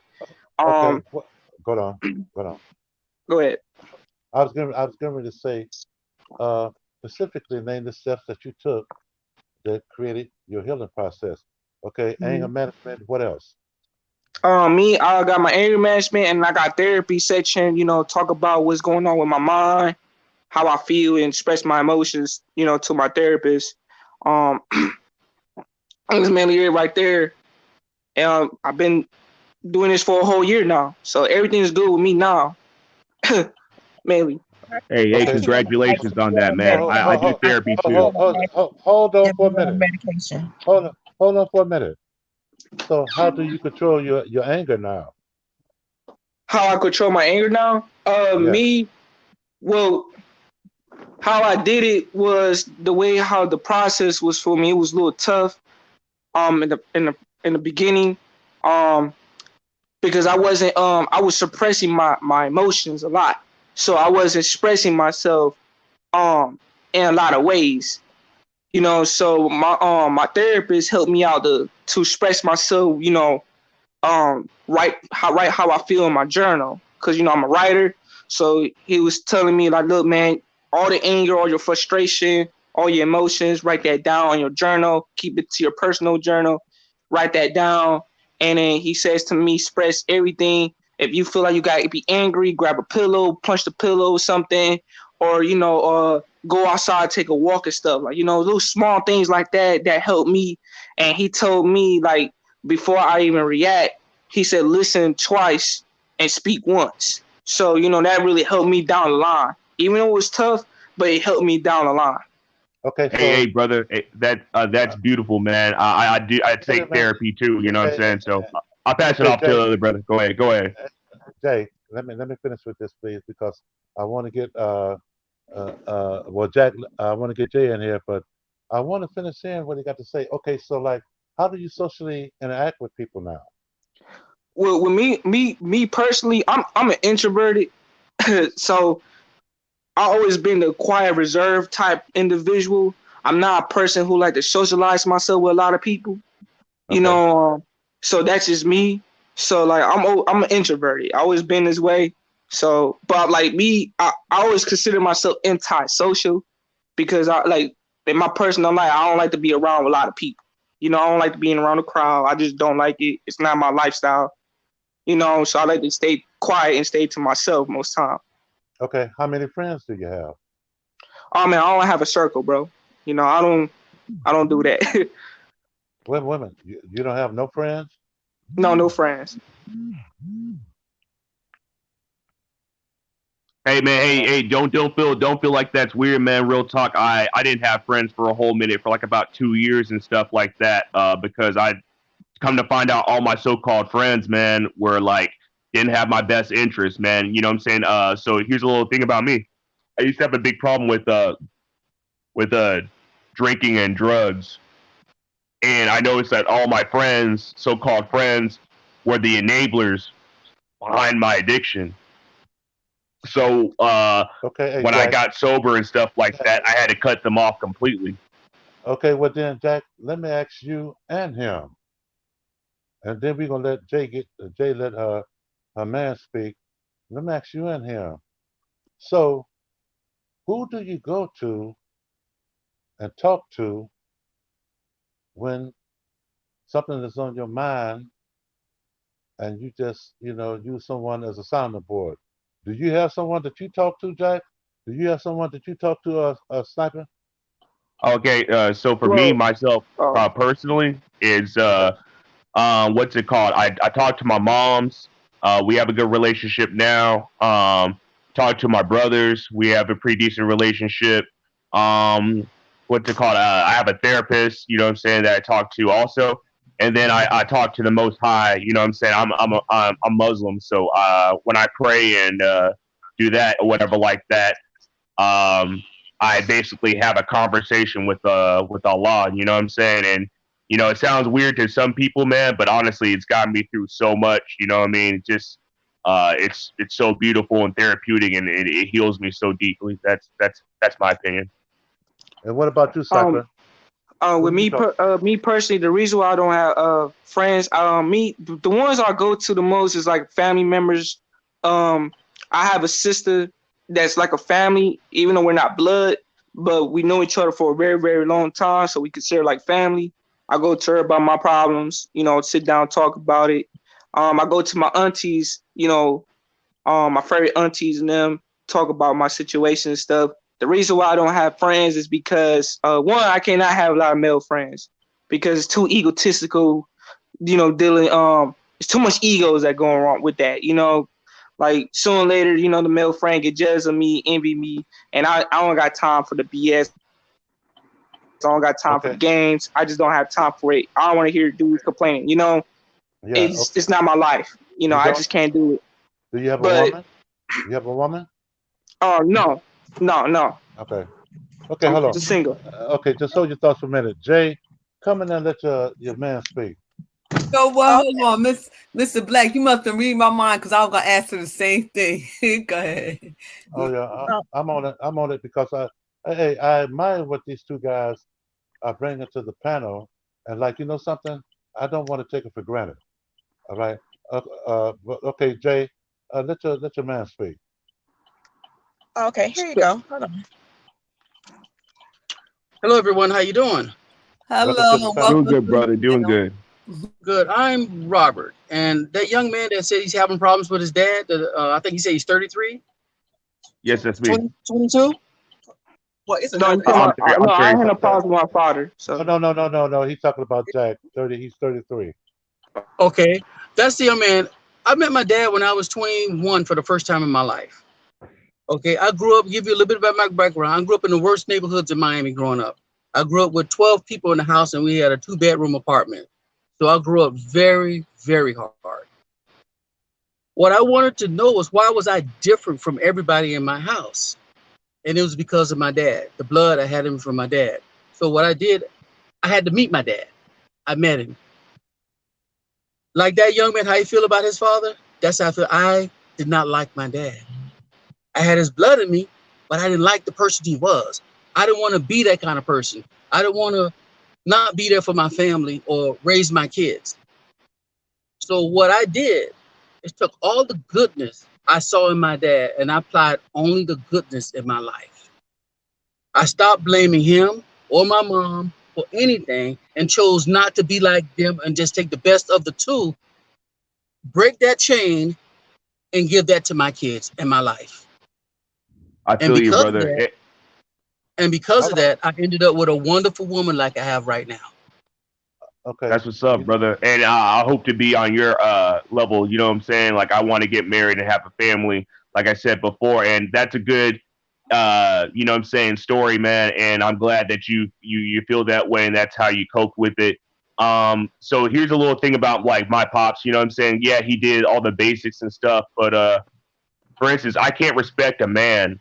Okay. Um, What? Go on. Go on. Go ahead. I was going to say, uh, specifically name the steps that you took that created your healing process. Okay. Anger management. What else? I got my anger management and I got therapy section. Talk about what's going on with my mind, how I feel, and express my emotions. To my therapist. Um, that's mainly it right there. And I've been doing this for a whole year now, so everything's good with me now. Mainly. Hey, Okay. congratulations on that, man. I do therapy too. Hold on for a minute. Hold on. Hold on for a minute. So, how do you control your anger now? How I control my anger now? Yeah. Well, how I did it was the way how the process was for me. It was a little tough. In the beginning, um, because I was suppressing my emotions a lot, so I was expressing myself in a lot of ways. So my therapist helped me out to express myself. Write how I feel in my journal, because I'm a writer. So he was telling me like, look, man, all the anger, all your frustration, all your emotions, write that down on your journal. Keep it to your personal journal. Write that down, and then he says to me, express everything. If you feel like you got to be angry, grab a pillow, punch the pillow, or something, or go outside, take a walk and stuff. Like little small things like that help me. And he told me like before I even react, he said, listen twice and speak once. So, that really helped me down the line. Even though it was tough, but it helped me down the line. Okay. Hey, So, brother, that's uh, beautiful, man. I wait a take minute. therapy too. You know what I'm Hey, saying? So I'll pass it okay, off to Jay. the other brother. Go ahead. Go ahead. Jay, let me finish with this, please, because I want to get well, Jack. I want to get Jay in here, but I want to finish hearing what he got to say. Okay. So, like, how do you socially interact with people now? Well, with me personally, I'm an introverted, so I always been the quiet, reserved type individual. I'm not a person who like to socialize myself with a lot of people. you Okay. know. So that's just me. So like I'm an introverted. I always been this way. So, but like me, I always consider myself anti-social because I like in my personal life I don't like to be around a lot of people. I don't like to be around the crowd. I just don't like it. It's not my lifestyle. So I like to stay quiet and stay to myself most time. Okay. How many friends do you have? Oh man, I don't have a circle, bro. You know, I don't do that. Women, you don't have no friends? No, no friends. Hey man, hey, Uh, hey, don't feel like that's weird, man. Real talk. I didn't have friends for a whole minute for like about 2 years and stuff like that. Because I come to find out all my so-called friends, man, were like didn't have my best interest, man. You know what I'm saying? So here's a little thing about me. I used to have a big problem with drinking and drugs, and I noticed that all my friends, so-called friends, were the enablers behind my addiction. So okay, hey when I Jack. got sober and stuff like Jack. that, I had to cut them off completely. Okay, well then, Jack, let me ask you and him, and then we're gonna let Jay let her man speak. Let me ask you and him. So, who do you go to and talk to when something is on your mind and you just, use someone as a sounding board? Do you have someone that you talk to, Jack? Do you have someone that you talk to, Sniper? Okay, so for me Well, myself oh, personally is Okay. what's it called? I talk to my moms. We have a good relationship now. Talk to my brothers. We have a pretty decent relationship. What's it called? I have a therapist. You know what I'm saying, that I talk to also. And then I talk to the Most High. You know what I'm saying. I'm Muslim, so when I pray and do that or whatever like that, um, I basically have a conversation with Allah. You know what I'm saying? And it sounds weird to some people, man, but honestly, it's gotten me through so much. You know what I mean? Just it's so beautiful and therapeutic, and it heals me so deeply. That's my opinion. And what about you, um, Sniper? Who with you talk? me personally, the reason why I don't have friends, the ones I go to the most is like family members. Um, I have a sister that's like a family, even though we're not blood, but we know each other for a very very long time, so we consider like family. I go to her about my problems, you know, sit down, talk about it. I go to my aunties, you know, my favorite aunties and them talk about my situation and stuff. The reason why I don't have friends is because one, I cannot have a lot of male friends because it's too egotistical, you know, dealing it's too much egos that going wrong with that, you know. Like sooner or later, you know, the male friend get jealous of me, envy me, and I don't got time for the BS. I don't got time for the Okay. games. I just don't have time for it. I don't want to hear dudes complaining, you know. Yeah. Okay. It's not my life. You know, You I don't? just can't do it. Do you have a But woman? You have a woman? no, no. Okay. Okay. I'm Hold on. just single. Okay. Just hold your thoughts for a minute. Jay, come in and let your man speak. So well, Okay. hold on, Mr. Black, you must have read my mind because I was gonna ask her the same thing. Go ahead. Oh yeah, Oh, I'm on it. I'm on it because I admire what these two guys are bringing to the panel, and like something, I don't want to take it for granted. All right. Okay, Jay, let your man speak. okay, here you go. Hold on. Hello, everyone. How you doing? Welcome Hello to the and panel. Doing welcome good, to the brother. Doing panel. good. Good. I'm Robert, and that young man that said he's having problems with his dad. I think he said he's 33, Yes, that's me. 20, 22. Well, it's No, you another. talking It's about, I'm no, I ain't had no 35. problems with my father. Oh So no no no no no. He's talking about Jack. 30. He's 33. Okay, that's the young man. I met my dad when I was 21 for the first time in my life. Okay, I grew up. Give you a little bit about my background. I grew up in the worst neighborhoods in Miami growing up. I grew up with 12 people in the house, and we had a two-bedroom apartment. So I grew up very, very hard. What I wanted to know was why was I different from everybody in my house? And it was because of my dad. The blood I had him from my dad. So what I did, I had to meet my dad. I met him. Like that young man, how you feel about his father? That's how I feel. I did not like my dad. I had his blood in me, but I didn't like the person he was. I didn't want to be that kind of person. I didn't want to not be there for my family or raise my kids. So what I did is took all the goodness I saw in my dad and I applied only the goodness in my life. I stopped blaming him or my mom for anything and chose not to be like them and just take the best of the two, break that chain, and give that to my kids and my life. I And feel you, because of brother. that, And because I of don't. that, I ended up with a wonderful woman like I have right now. Okay. That's what's up, brother. And I hope to be on your level. You know what I'm saying? Like I want to get married and have a family, like I said before. And that's a good, you know what I'm saying, story, man. And I'm glad that you feel that way and that's how you cope with it. So here's a little thing about like my pops. You know what I'm saying? Yeah, he did all the basics and stuff, but for instance, I can't respect a man,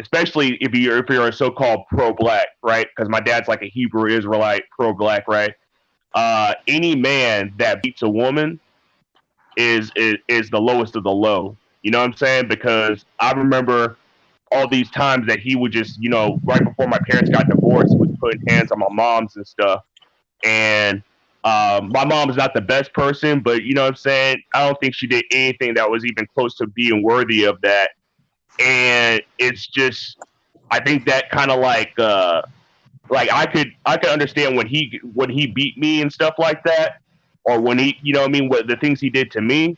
especially if you're a so-called pro-black, right? Because my dad's like a Hebrew Israelite pro-black, right? Any man that beats a woman is the lowest of the low. You know what I'm saying? Because I remember all these times that he would just, right before my parents got divorced, he was putting hands on my mom's and stuff. And my mom's not the best person, but you know what I'm saying? I don't think she did anything that was even close to being worthy of that. And it's just, I think that kind of like I could understand when he beat me and stuff like that, or when he, you know what I mean, what the things he did to me.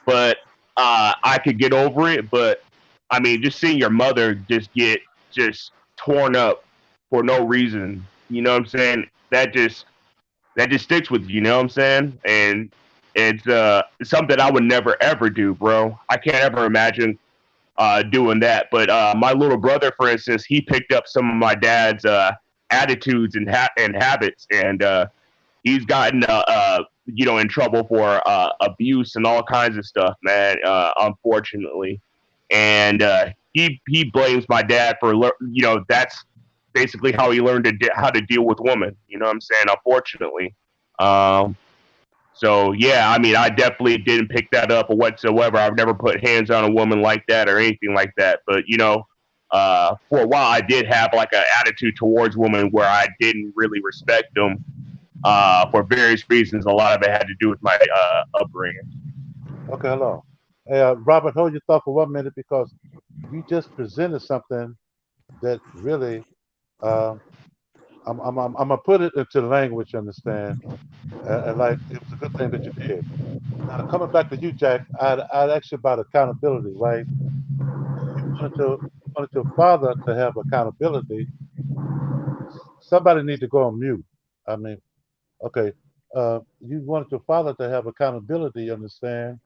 But I could get over it. But I mean, just seeing your mother just get just torn up for no reason, you know what I'm saying? That just sticks with you, you know what I'm saying? And it's something I would never ever do, bro. I can't ever imagine doing that. But my little brother, for instance, he picked up some of my dad's attitudes and habits, and he's gotten in trouble for abuse and all kinds of stuff, man. Unfortunately, and he blames my dad for that's basically how he learned how to deal with women. You know what I'm saying? Unfortunately. Um, so yeah, I mean, I definitely didn't pick that up or whatsoever. I've never put hands on a woman like that or anything like that. But for a while, I did have like an attitude towards women where I didn't really respect them for various reasons. A lot of it had to do with my upbringing. Okay, hello. Hey, Robert, hold your thought for 1 minute because you just presented something that really, uh, I'm gonna put it into language, you understand? And like, it was a good thing that you did. Now, coming back to you, Jack, I'd ask you about accountability, right? You wanted your father to have accountability. Somebody need to go on mute. I mean, okay. You wanted your father to have accountability, you understand?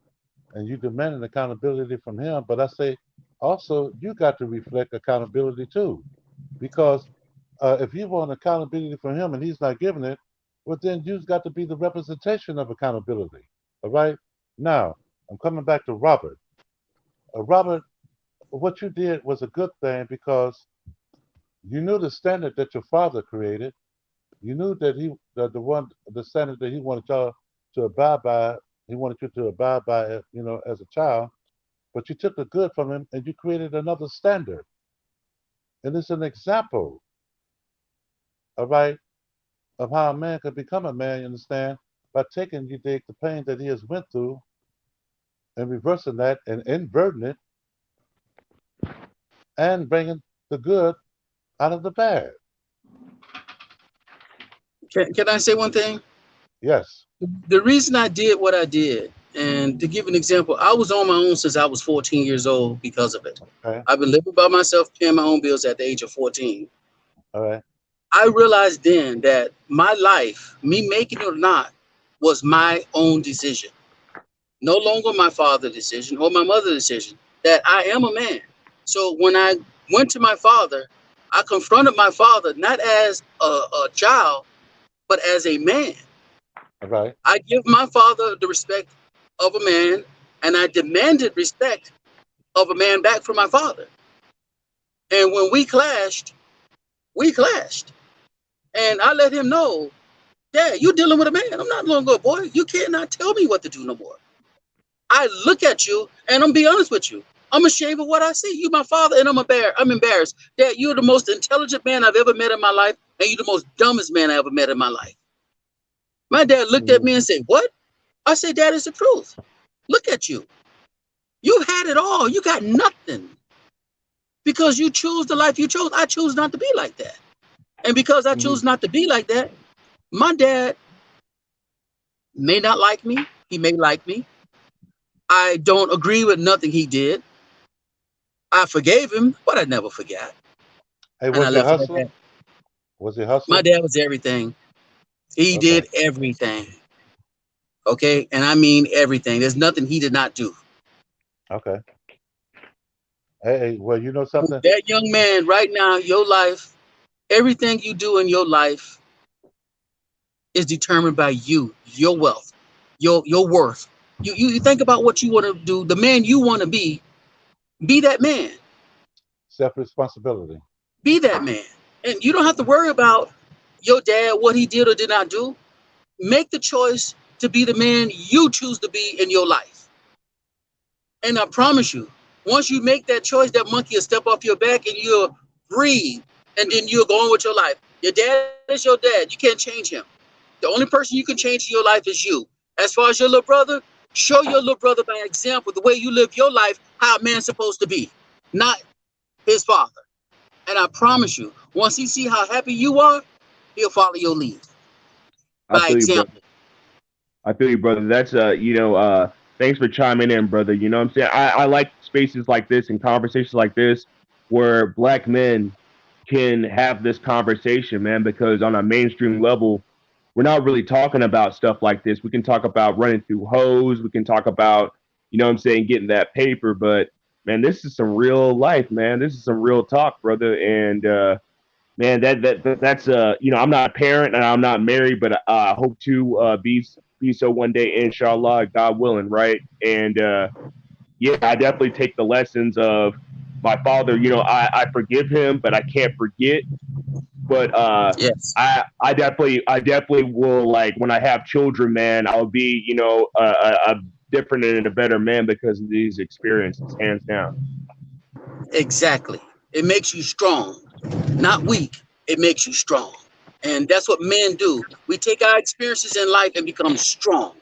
And you demanded accountability from him. But I say also you got to reflect accountability too, because if you want accountability from him and he's not giving it, well then you've got to be the representation of accountability. All right. Now I'm coming back to Robert. Robert, what you did was a good thing because you knew the standard that your father created. You knew that the standard that he wanted y'all to abide by. He wanted you to abide by it, as a child. But you took the good from him and you created another standard. And it's an example, all right, of how a man could become a man, you understand, by taking the pain that he has went through and reversing that and inverting it and bringing the good out of the bad. Can I say one thing? Yes. The reason I did what I did, and to give an example, I was on my own since I was 14 years old because of it. Okay. I've been living by myself, paying my own bills at the age of 14. All right. I realized then that my life, me making it or not, was my own decision. No longer my father's decision or my mother's decision, that I am a man. So when I went to my father, I confronted my father not as a child, but as a man. All right. I give my father the respect of a man, and I demanded respect of a man back from my father. And when we clashed, we clashed. And I let him know, Dad, you're dealing with a man. I'm not no longer a boy. You cannot tell me what to do no more. I look at you, and I'm be honest with you. I'm ashamed of what I see. You my father, and I'm embarrassed. Dad, you're the most intelligent man I've ever met in my life, and you're the most dumbest man I ever met in my life. My dad looked at me and said, what? I said, Dad, it's the truth. Look at you. You had it all. You got nothing. Because you choose the life you chose. I choose not to be like that. And because I choose not to be like that, my dad may not like me. He may like me. I don't agree with nothing he did. I forgave him, but I never forgot. Hey, and I was he left it at hustling? that. Was he My hustling? dad was everything. He Okay. did everything. Okay, and I mean everything. There's nothing he did not do. Okay. Hey, well, you know something? That young man, right now, your life, everything you do in your life is determined by you, your wealth, your worth. You think about what you want to do, the man you want to be that man. Self responsibility. Be that man. And you don't have to worry about your dad, what he did or did not do. Make the choice to be the man you choose to be in your life. And I promise you, once you make that choice, that monkey will step off your back and you'll breathe. And then you'll go on with your life. Your dad is your dad. You can't change him. The only person you can change in your life is you. As far as your little brother, show your little brother by example the way you live your life, how a man's supposed to be, not his father. And I promise you, once he see how happy you are, he'll follow your lead I by feel you, brother. example. I feel you, brother. That's thanks for chiming in, brother. You know what I'm saying? I like spaces like this and conversations like this where black men can have this conversation, man, because on a mainstream level, we're not really talking about stuff like this. We can talk about running through hoes, we can talk about, you know what I'm saying, getting that paper, but man, this is some real life, man. This is some real talk, brother. And man, that's I'm not a parent and I'm not married, but I hope to be so one day, inshallah, God willing, right? And yeah, I definitely take the lessons of my father. I forgive him, but I can't forget. But Yes, I definitely will, like, when I have children, man, I'll be a different and a better man because of these experiences, hands down. exactly. It makes you strong, not weak. It makes you strong. And that's what men do. We take our experiences in life and become strong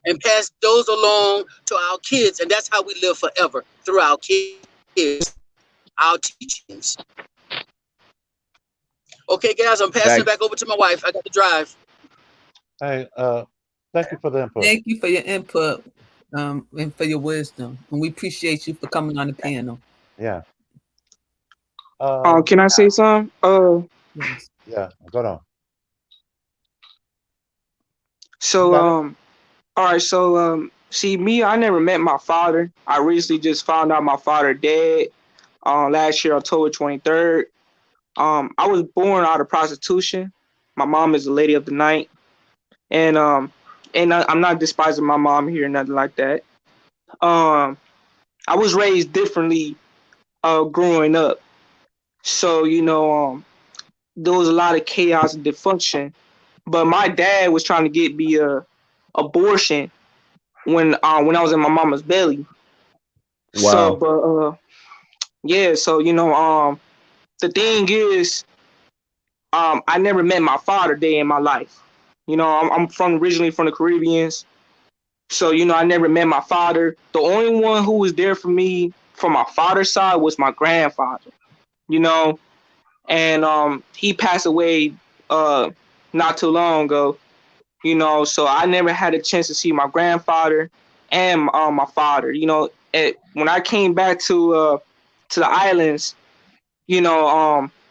and pass those along to our kids. And that's how we live forever through our kids, our teachings. Okay, guys, I'm passing it back over Facts. to my wife. I got to drive. Hey, thank you for the input. Thank you for your input, and for your wisdom. And we appreciate you for coming on the panel. Yeah. Can I say something? Yes. Yeah. Go on. You So got it. all right. So see me, I never met my father. I recently just found out my father dead. Last year, October 23rd. I was born out of prostitution. My mom is a lady of the night, and I'm not despising my mom here, nothing like that. Um, I was raised differently growing up, so there was a lot of chaos and dysfunction. But my dad was trying to get me a abortion when I was in my mama's belly. So, Wow. but yeah, so the thing is, I never met my father day in my life. I'm from originally from the Caribbeans, so I never met my father. The only one who was there for me from my father's side was my grandfather. You know, and he passed away uh not too long ago. So I never had a chance to see my grandfather and my father. When I came back to the islands,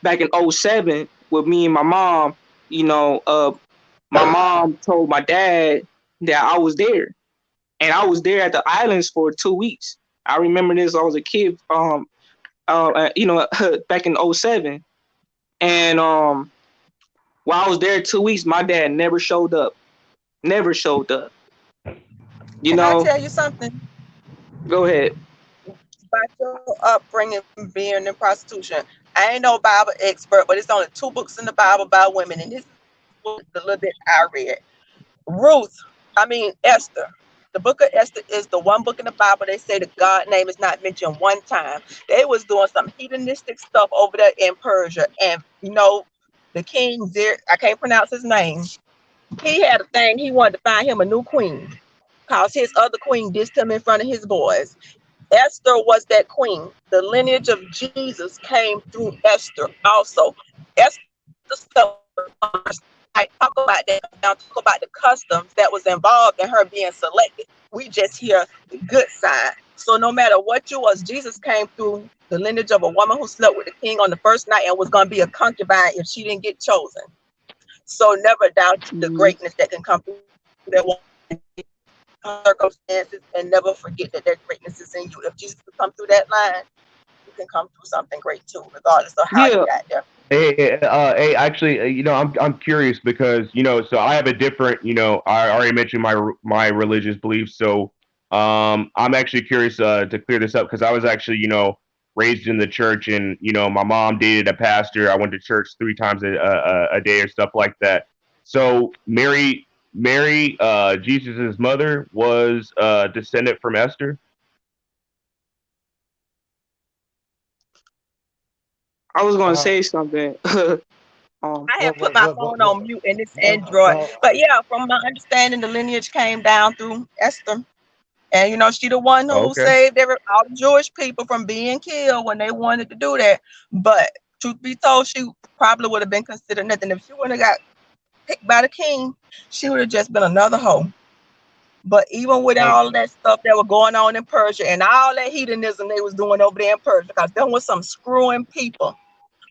back in '07 with me and my mom, you know, uh, my mom told my dad that I was there, and I was there at the islands for 2 weeks. I remember this. I was a kid, back in '07, and while I was there 2 weeks, my dad never showed up. Never showed up. You Can I know, tell you something go ahead. about your upbringing being in prostitution? I ain't no Bible expert, but it's only two books in the Bible about women, and this is what the little bit I read. Ruth, I mean Esther. The book of Esther is the one book in the Bible they say the God name is not mentioned one time. They was doing some heathenistic stuff over there in Persia, and the king there, I can't pronounce his name. He had a thing. He wanted to find him a new queen, cause his other queen dissed him in front of his boys. Esther was that queen. The lineage of Jesus came through Esther also. Esther suffered like talk about that. Now talk about the customs that was involved in her being selected. We just hear the good side. So no matter what you was, Jesus came through the lineage of a woman who slept with the king on the first night and was going to be a concubine if she didn't get chosen. So never doubt the Mhm. greatness that can come through that circumstances, and never forget that that greatness is in you. If Jesus could come through that line, you can come through something great too, regardless of how you Yeah. got there. Hey, actually, I'm curious because so I have a different, I already mentioned my religious beliefs, so I'm actually curious to clear this up because I was actually, raised in the church, and my mom dated a pastor. I went to church 3 times a day or stuff like that. So Mary, Jesus's mother, was descendant from Esther. I was gonna Uh, say something. I well, have put well, my well, well, phone well, on mute and it's well, Android. well, But yeah, from my understanding, the lineage came down through Esther. And she the one who Okay. saved all the Jewish people from being killed when they wanted to do that. But truth be told, she probably would have been considered nothing. If she would have got picked by the king, she would have just been another hoe. But even with well, all of that stuff that was going on in Persia and all that hedonism they was doing over there in Persia, because there was some screwing people,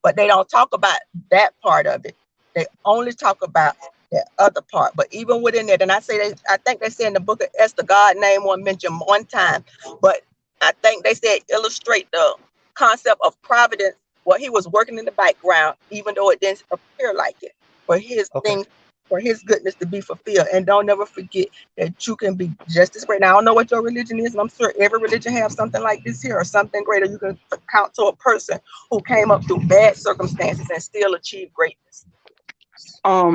but they don't talk about that part of it. They only talk about the other part. But even within it, and I think they say in the book of Esther, God name one mentioned one time, but I think they said illustrate the concept of providence. Well, he was working in the background, even though it didn't appear like it, for his okay. thing, for his goodness to be fulfilled. And don't never forget that you can be just as great. Now, I don't know what your religion is, and I'm sure every religion has something like this here or something greater. You can count to a person who came up through bad circumstances and still achieved greatness.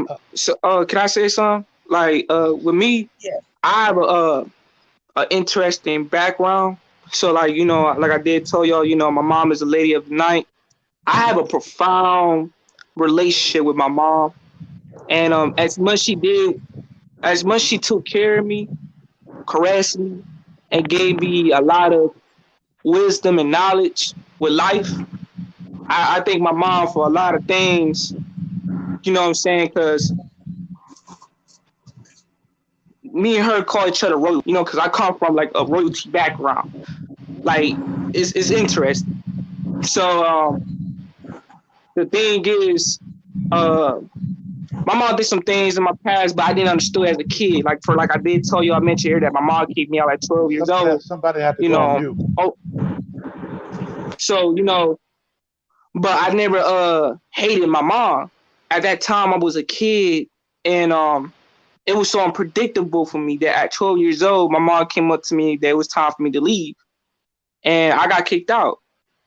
Uh, So can I say something? Like with me, Yes. I have a interesting background. So like like I did tell y'all, my mom is a lady of the night. I have a profound relationship with my mom, and as much she took care of me, caressed me, and gave me a lot of wisdom and knowledge with life. I thank my mom for a lot of things. You know what I'm saying? Because me and her call each other royal. Because I come from like a royalty background. Like it's interesting. So the thing is, uh, my mom did some things in my past, but I didn't understand as a kid. Like I did tell you, I mentioned here that my mom kicked me out at 12 years old. somebody had to You go on know, mute. oh, so but I never hated my mom. At that time, I was a kid, and it was so unpredictable for me that at 12 years old, my mom came up to me that it was time for me to leave, and I got kicked out.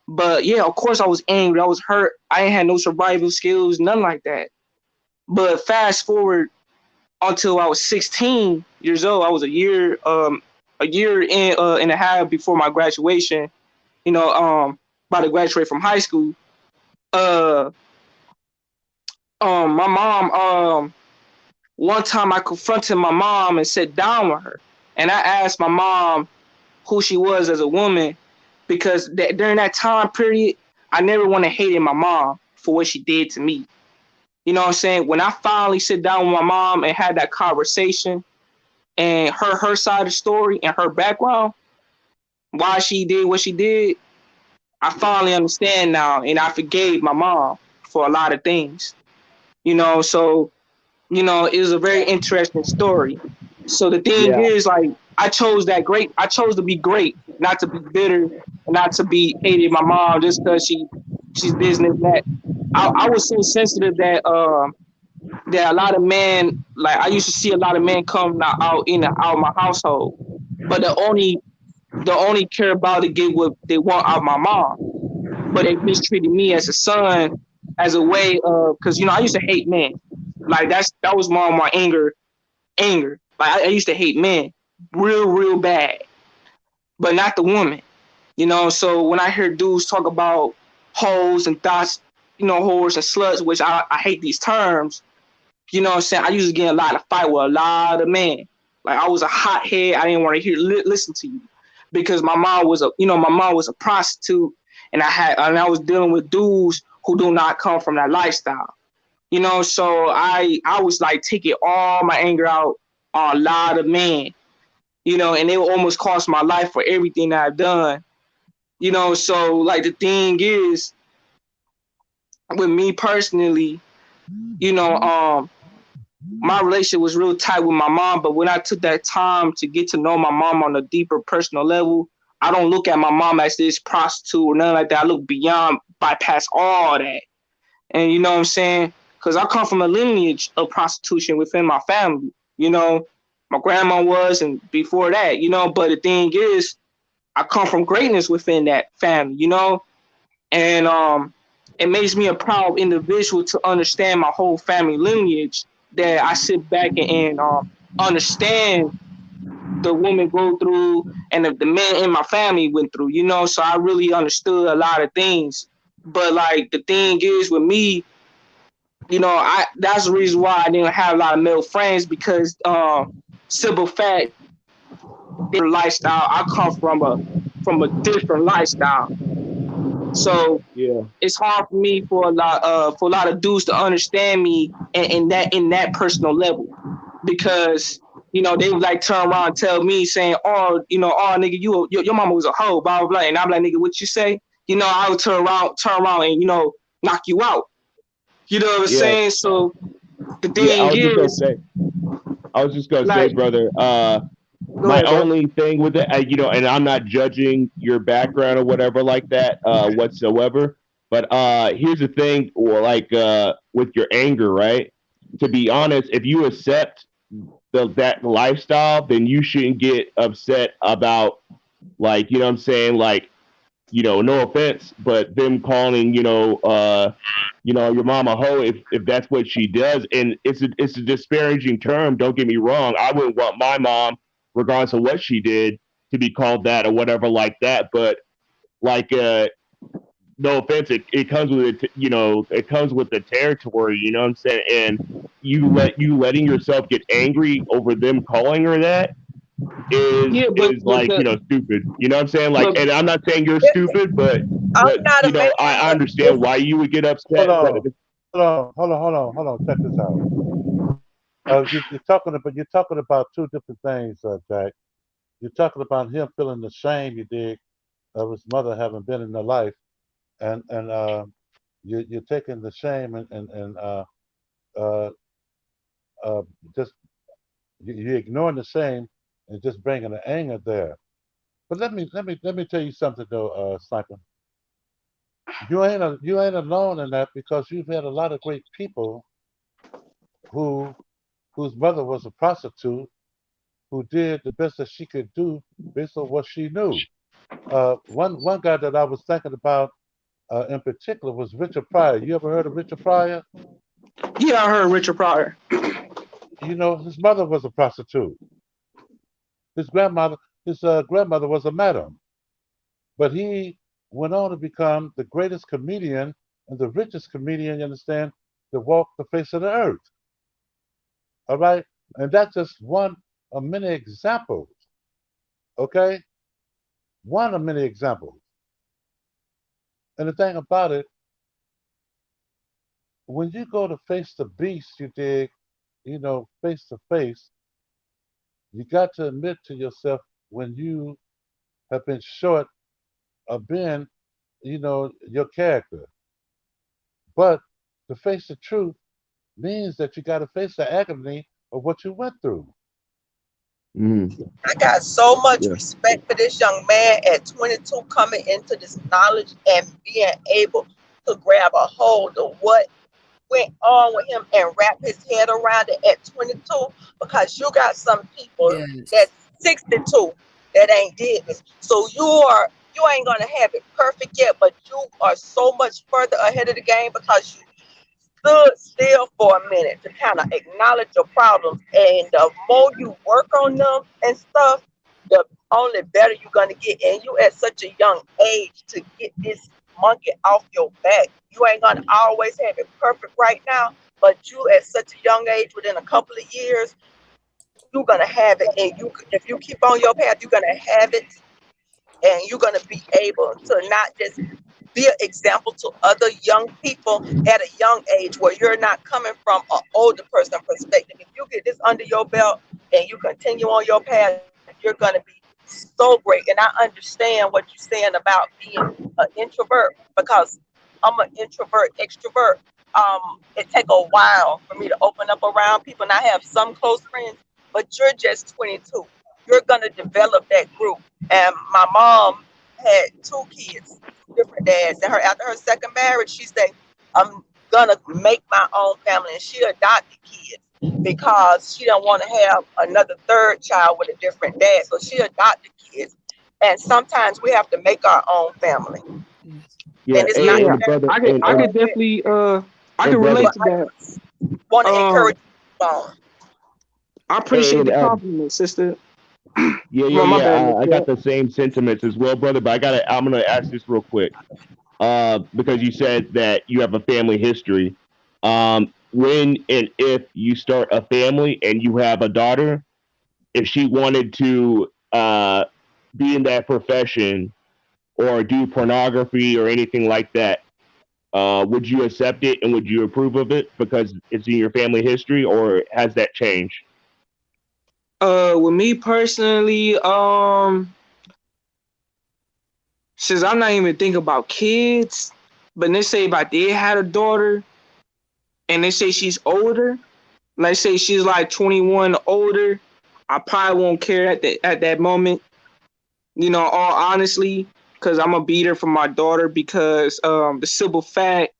But yeah, of course, I was angry. I was hurt. I ain't had no survival skills, nothing like that. But fast forward until I was 16 years old, I was a year and a half before my graduation. About to graduate from high school. Uh, my mom. One time I confronted my mom and sat down with her, and I asked my mom who she was as a woman, because during that time period, I never want to hate my mom for what she did to me. You know what I'm saying? When I finally sit down with my mom and had that conversation and her side of the story and her background, why she did what she did, I finally understand now, and I forgave my mom for a lot of things. So it was a very Yeah. interesting story. So the thing Yeah. is, like, I chose to be great, not to be bitter, not to be hated my mom just because she's business that. I was so sensitive that a lot of men, like, I used to see a lot of men come out in and out of my household, but the only care about to get what they want out of my mom, but they mistreated me as a son, as a way of, because I used to hate men, like that was my anger. Like I used to hate men real bad, but not the woman. So when I hear dudes talk about hoes and thoughts, whores and sluts, which I hate these terms. What I'm saying? I used to get a lot of fight with a lot of men. Like I was a hothead. I didn't want to listen to you, because my mom was a prostitute, and I was dealing with dudes who do not come from that lifestyle. You know, so I was like taking all my anger out on a lot of men, you know, and it almost cost my life for everything that I've done. You know, so like the thing is with me personally, you know, my relationship was real tight with my mom, but when I took that time to get to know my mom on a deeper personal level, I don't look at my mom as this prostitute or nothing like that. I look beyond, bypass all that. And you know what I'm saying? Because I come from a lineage of prostitution within my family. You know, my grandma was, and before that, you know, but the thing is, I come from greatness within that family, you know? And it makes me a proud individual to understand my whole family lineage, that I sit back and understand the woman go through and the men in my family went through, you know. So I really understood a lot of things. But like the thing is with me, you know, I that's the reason why I didn't have a lot of male friends, because simple fact, lifestyle. I come from a different lifestyle. So Yeah. it's hard for me for a lot of dudes to understand me in that personal level, because you know they would like turn around and tell me saying, oh, you know, oh nigga, your mama was a hoe, blah blah blah, and I'm like, nigga, what you say? You know, I would turn around and, you know, knock you out. You know what I'm Yeah. saying? So the Yeah. thing is, I was just gonna say, like, brother. go My ahead, bro. only thing with it, you know, and I'm not judging your background or whatever like that, whatsoever. But here's the thing, or like with your anger, right? To be honest, if you accept that lifestyle, then you shouldn't get upset about, like, you know what I'm saying, like, you know, no offense, but them calling, you know, your mom a hoe, if that's what she does, and it's a disparaging term. Don't get me wrong. I wouldn't want my mom, regardless of what she did, to be called that or whatever like that. But like, no offense, it comes with it. You know, it comes with the territory. You know what I'm saying? And you letting yourself get angry over them calling her that Yeah, is but like, you know, stupid. You know what I'm saying? Like, but and I'm not saying you're stupid, I'm but not a you know, I man. understand why you would get Hold upset. But on, hold on. Check this out. You're talking about two different things, Jack. You're talking about him feeling the shame, you dig, of his mother having been in their life, and you're taking the shame and uh, uh, just you're ignoring the shame and just bringing the anger there. But let me tell you something though, Sniper. You ain't alone in that, because you've had a lot of great people who whose mother was a prostitute, who did the best that she could do based on what she knew. One guy that I was thinking about in particular was Richard Pryor. You ever heard of Richard Pryor? yeah, I heard Richard Pryor. You know, his mother was a prostitute. His grandmother, his grandmother was a madam. But he went on to become the greatest comedian and the richest comedian, you understand, to walk the face of the earth. All right? And that's just one of many examples. Okay? One of many examples. And the thing about it, when you go to face the beast, you dig, you know, face to face, you got to admit to yourself when you have been short of being, you know, your character. But to face the truth means that you got to face the agony of what you went through. mm, I got so much yeah, respect for this young man at 22 coming into this knowledge and being able to grab a hold of what went on with him and wrap his head around it at 22, because you got some people Yes. that's 62 that ain't did this. So you ain't gonna have it perfect yet, but you are so much further ahead of the game because you stood still for a minute to kind of acknowledge your problems. And the more you work on them and stuff, the only better you're gonna get. And you at such a young age to get this monkey off your back. You ain't gonna always have it perfect right now, but you at such a young age, within a couple of years, you're gonna have it. And you, if you keep on your path, you're gonna have it. and you're going to be able to not just be an example to other young people at a young age where you're not coming from an older person perspective. If you get this under your belt and you continue on your path, you're going to be so great. And I understand what you're saying about being an introvert because I'm an introvert extrovert. It take a while for me to open up around people, and I have some close friends, but you're just 22. You're gonna develop that group. And my mom had two kids, two different dads, and her after her second marriage, she said, "I'm gonna make my own family," and she adopted kids because she didn't want to have another third child with a different dad. So she adopted kids, and sometimes we have to make our own family, Yeah, and it's not hey, Yeah, and brother, necessarily I and could always. definitely I and can brother, relate But to I that. just want to encourage Um, you on. I hey, appreciate and the compliment, sister. yeah, yeah, Well, my yeah. bad, Miss I got Black. the same sentiments as well, brother. But I'm gonna ask this real quick, because you said that you have a family history. When and if you start a family and you have a daughter, if she wanted to be in that profession or do pornography or anything like that, would you accept it and would you approve of it because it's in your family history, or has that changed? With me personally, since I'm not even thinking about kids, but let's say if I did have a daughter and they say she's older, let's say she's like 21 older, I probably won't care at that moment. You know, all honestly, because I'm gonna beat her for my daughter because the simple fact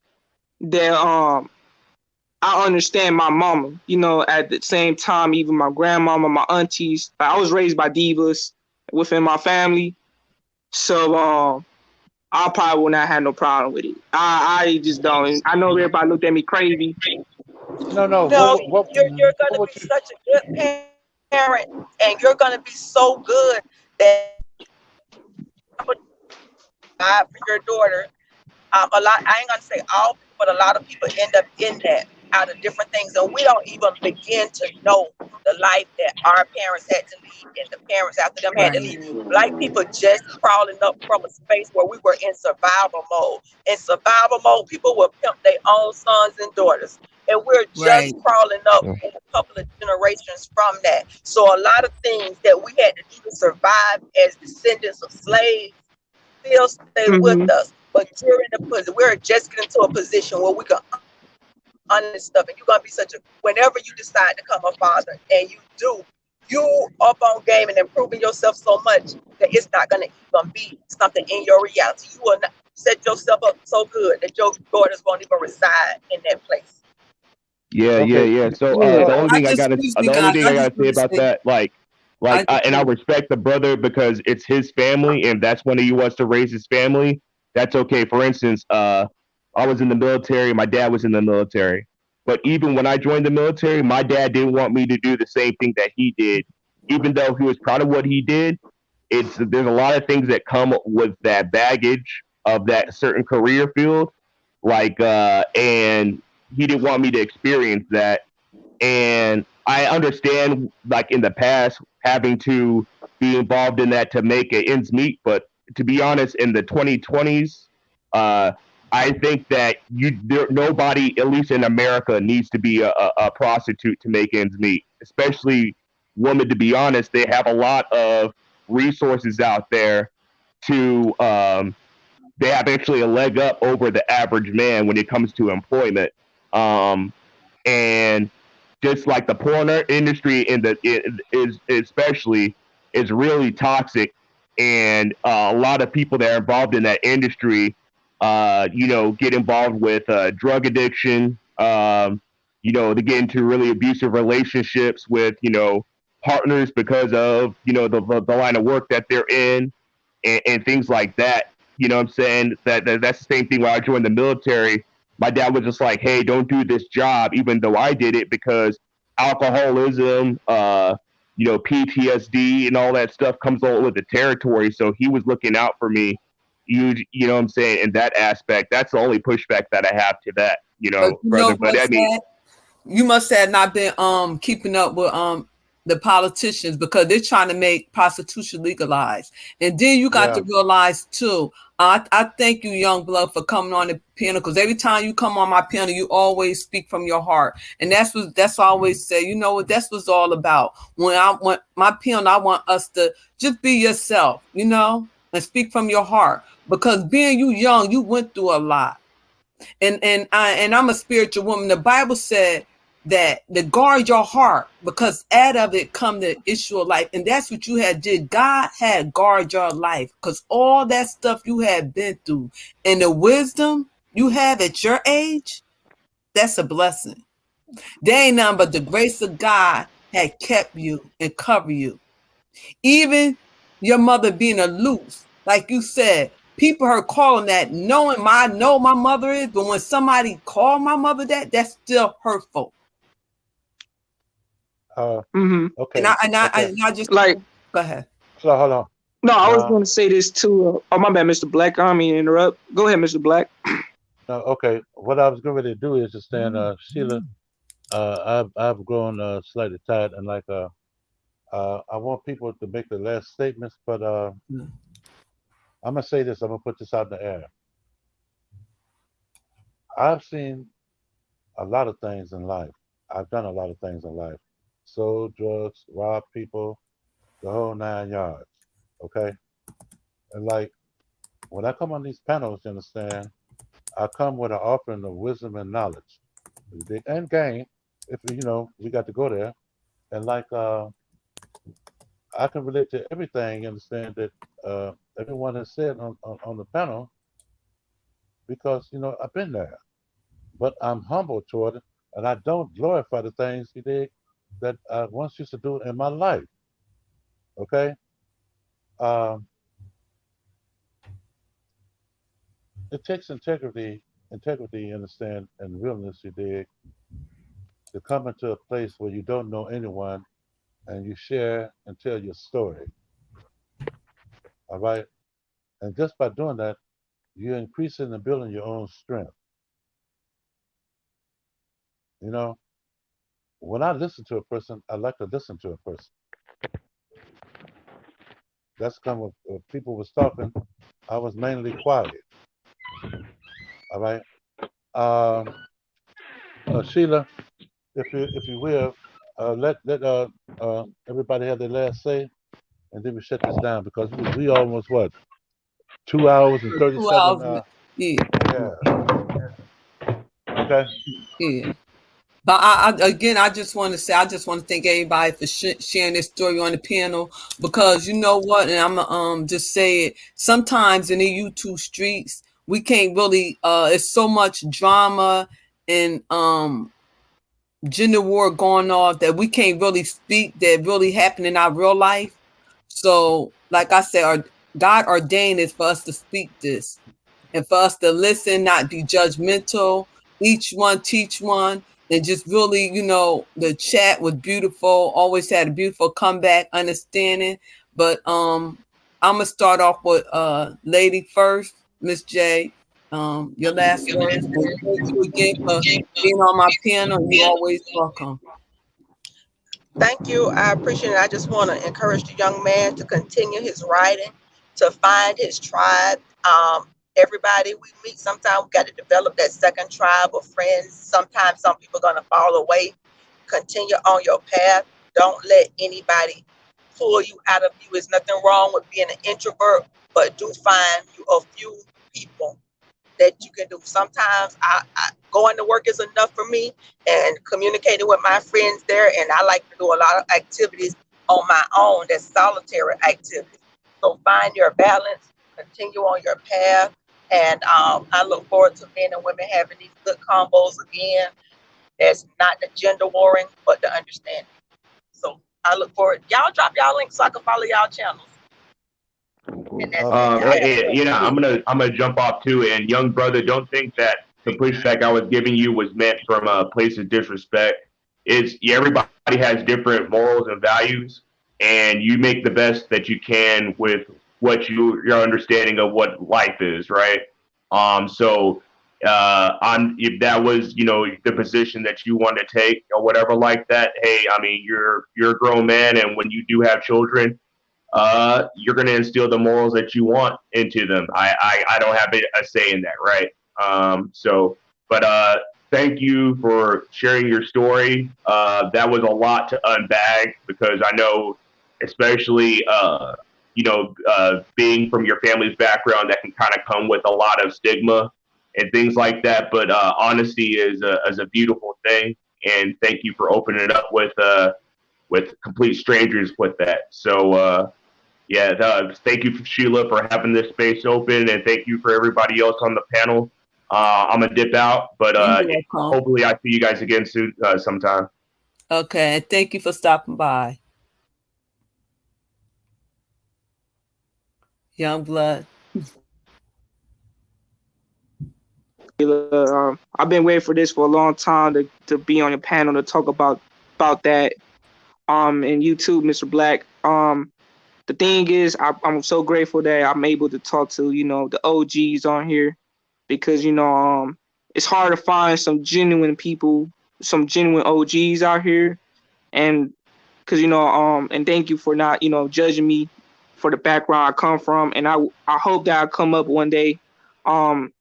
that I understand my mama. You know, at the same time, even my grandmama, my aunties. I was raised by divas within my family, so I probably will not have no problem with it. I just don't. I know everybody looked at me crazy. No, no. No, you're going What to would be you? such a good parent, and you're going to be so good that God for your daughter. A lot, I ain't gonna say all people, but a lot of people end up in that out of different things, and we don't even begin to know the life that our parents had to lead and the parents after them had to Right. lead. Black people just crawling up from a space where we were in survival mode. In survival mode, people will pimp their own sons and daughters, and we're Right. just crawling up a couple of generations from that. So a lot of things that we had to do to survive as descendants of slaves still stay with Hmm. us. But you're in a position, we're just getting to a position where we can understand stuff. And you're gonna be such a whenever you decide to become a father, and you do, you up on game and improving yourself so much that it's not gonna even be something in your reality. You will not set yourself up so good that your daughters won't even reside in that place. Yeah, yeah, Okay. yeah. So Yeah. I just, excuse me, the only guys. thing I I just gotta say want to about say, that, I just and I want, respect the brother because it's his family and that's when he wants to raise his family. That's okay. For instance, I was in the military. My dad was in the military, but even when I joined the military, my dad didn't want me to do the same thing that he did, even though he was proud of what he did. There's a lot of things that come with that baggage of that certain career field, and he didn't want me to experience that. And I understand, like in the past, having to be involved in that to make it ends meet. But to be honest, in the 2020s, uh, I think that nobody, at least in America, needs to be a prostitute to make ends meet. Especially women. To be honest, they have a lot of resources out there to. They have actually a leg up over the average man when it comes to employment. Um, and just like the porn industry in the is especially is really toxic, and a lot of people that are involved in that industry, get involved with drug addiction. They get into really abusive relationships with partners because of the line of work that they're in, and things like that. You know what I'm saying? That's the same thing when I joined the military. My dad was just like, "Hey, don't do this job," even though I did it because alcoholism, PTSD, and all that stuff comes all with the territory. So he was looking out for me. You know what I'm saying? In that aspect, that's the only pushback that I have to that, but you know brother. But what's I mean, that? You must have not been keeping up with the politicians, because they're trying to make prostitution legalized. And then you got Yeah. to realize too, I thank you, Young Blood, for coming on the panel, because every time you come on my panel, you always speak from your heart. And that's what I always say, you know what, that's what's all about. When I want my panel, I want us to just be yourself, you know, and speak from your heart. Because being you young, you went through a lot. And I'm a spiritual woman. The Bible said that to guard your heart, because out of it come the issue of life. And that's what you had did. God had guard your life, because all that stuff you had been through and the wisdom you have at your age, that's a blessing. There ain't nothing but the grace of God had kept you and covered you. Even your mother being aloof, like you said, people are calling that, knowing I know my mother is, but when somebody call my mother that, that's still hurtful. Mm-hmm. Okay. Okay. And I just Like, go ahead. So hold on. no, I was Now, going to say this too. Oh, my bad, Mr. Black. I don't mean to interrupt. Go ahead, Mr. Black. now, okay. What I was going to do is just stand, Sheila. I've grown slightly tired, and like I want people to make the last statements, but I'm gonna say this. I'm gonna put this out in the air. I've seen a lot of things in life. I've done a lot of things in life. Sold drugs, robbed people, the whole 9 yards. Okay, and like when I come on these panels, you understand, I come with an offering of wisdom and knowledge, and gain. If you know, we got to go there, and like I can relate to everything. You understand that everyone has said on the panel because you know I've been there, but I'm humble toward it, and I don't glorify the things he did that I once used to do in my life. Okay, um, it takes integrity, you understand, and realness, you dig, to come into a place where you don't know anyone and you share and tell your story. All right, and just by doing that, you're increasing and building your own strength. You know, when I listen to a person, I like to listen to a person. That's kind of when people was talking. I was mainly quiet. All right. Um, Sheila, if you will, let everybody have their last say, and then we shut this down because we almost what 2 hours and 37. 2 hours. Yeah, Yeah. Okay. yeah. But again, I just want to say, I just want to thank everybody for sharing this story on the panel, because you know what, and I'm just say it. Sometimes in the YouTube streets, we can't really. It's so much drama and gender war going on that we can't really speak that really happened in our real life. So, like I said, God ordained it for us to speak this, and for us to listen, not be judgmental. Each one teach one, and just really, you know, the chat was beautiful. Always had a beautiful comeback, understanding. But I'm gonna start off with lady first, Miss J. Your last words, and thank you again for being on my panel. You always welcome. Thank you. I appreciate it. I just want to encourage the young man to continue his writing, to find his tribe. Everybody we meet, sometimes we got to develop that second tribe of friends. Sometimes some people are going to fall away. Continue on your path. Don't let anybody pull you out of you. There's nothing wrong with being an introvert, but do find you a few people that you can do. Sometimes I going to work is enough for me, and communicating with my friends there. And I like to do a lot of activities on my own, that's solitary activities. So find your balance, continue on your path. And I look forward to men and women having these good combos again. That's not the gender warring, but the understanding. So I look forward. Y'all drop y'all links so I can follow y'all channels. And that's it. Y'all have a You blessed know, day. I'm gonna jump off too. And young brother, don't think that the pushback I was giving you was meant from a place of disrespect. It's yeah, everybody has different morals and values, and you make the best that you can with what your understanding of what life is, right? So on if that was the position that you want to take or whatever like that. Hey, I mean you're a grown man, and when you do have children, you're going to instill the morals that you want into them. I don't have a say in that, right? So, but thank you for sharing your story. That was a lot to unbag because I know, especially being from your family's background, that can kind of come with a lot of stigma and things like that. But honesty is a beautiful thing, and thank you for opening it up with complete strangers with that. So yeah, thank you, Sheila, for having this space open, and thank you for everybody else on the panel. I'm gonna dip out, but You're welcome. hopefully I see you guys again soon, sometime. Okay, and thank you for stopping by. Young blood. I've been waiting for this for a long time to be on your panel to talk about that. And you too, Mr. Black. The thing is, I'm so grateful that I'm able to talk to the OGs on here because it's hard to find some genuine people, some genuine OGs out here, and because and thank you for not judging me for the background I come from, and I hope that I come up one day.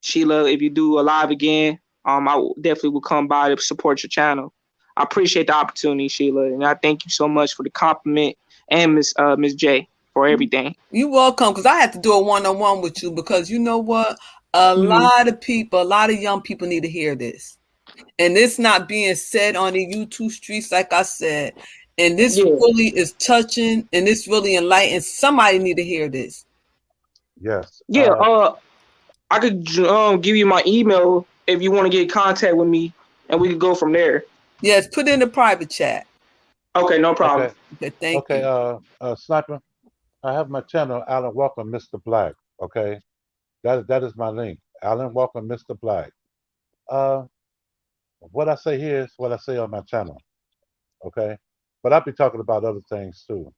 Sheila, if you do a live again, definitely will come by to support your channel. I appreciate the opportunity, Sheila, and I thank you so much for the compliment and Miss J for everything. You're welcome, because I had to do a one-on-one with you because you know what? A Mhm. lot of people, a lot of young people need to hear this. And it's not being said on the YouTube streets, like I said. And this Yeah, really is touching and this really enlightening. Somebody need to hear this. Yes. yeah. I could give you my email if you want to get in contact with me, and we could go from there. Yes, put it in the private chat. Okay, no problem. Okay. Okay, thank Okay. you. Sniper, I have my channel, Alan Walker, Mr. Black. Okay. That is my link. Alan Walker, Mr. Black. Uh, what I say here is what I say on my channel. Okay. But I'll be talking about other things too.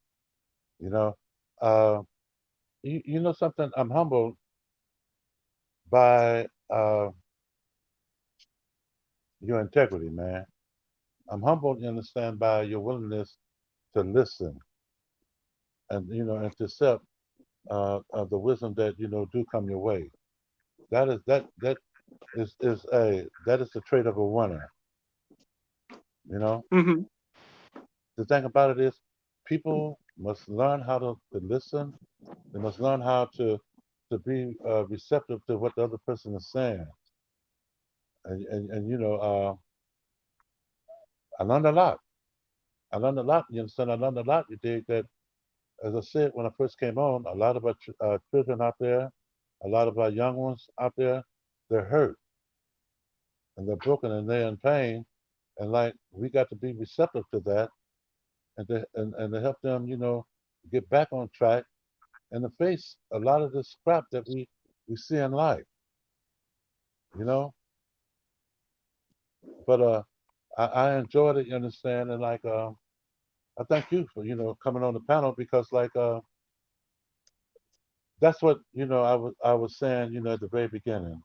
You know. Uh, you know something? I'm humbled by your integrity, man. I'm humbled, you understand, by your willingness to listen and and to accept the wisdom that do come your way. That is the trait of a winner. You know, Hmm. the thing about it is, people must learn how to listen. They must learn how to be receptive to what the other person is saying. And I learned a lot. I learned a lot. You understand? I learned a lot. You dig that? As I said when I first came on, a lot of our children out there, a lot of our young ones out there, they're hurt and they're broken and they're in pain. And like we got to be receptive to that and to help them, get back on track and to face a lot of this crap that we see in life, you know. But I enjoyed it, you understand, and like I thank you for coming on the panel because like that's what I was saying at the very beginning,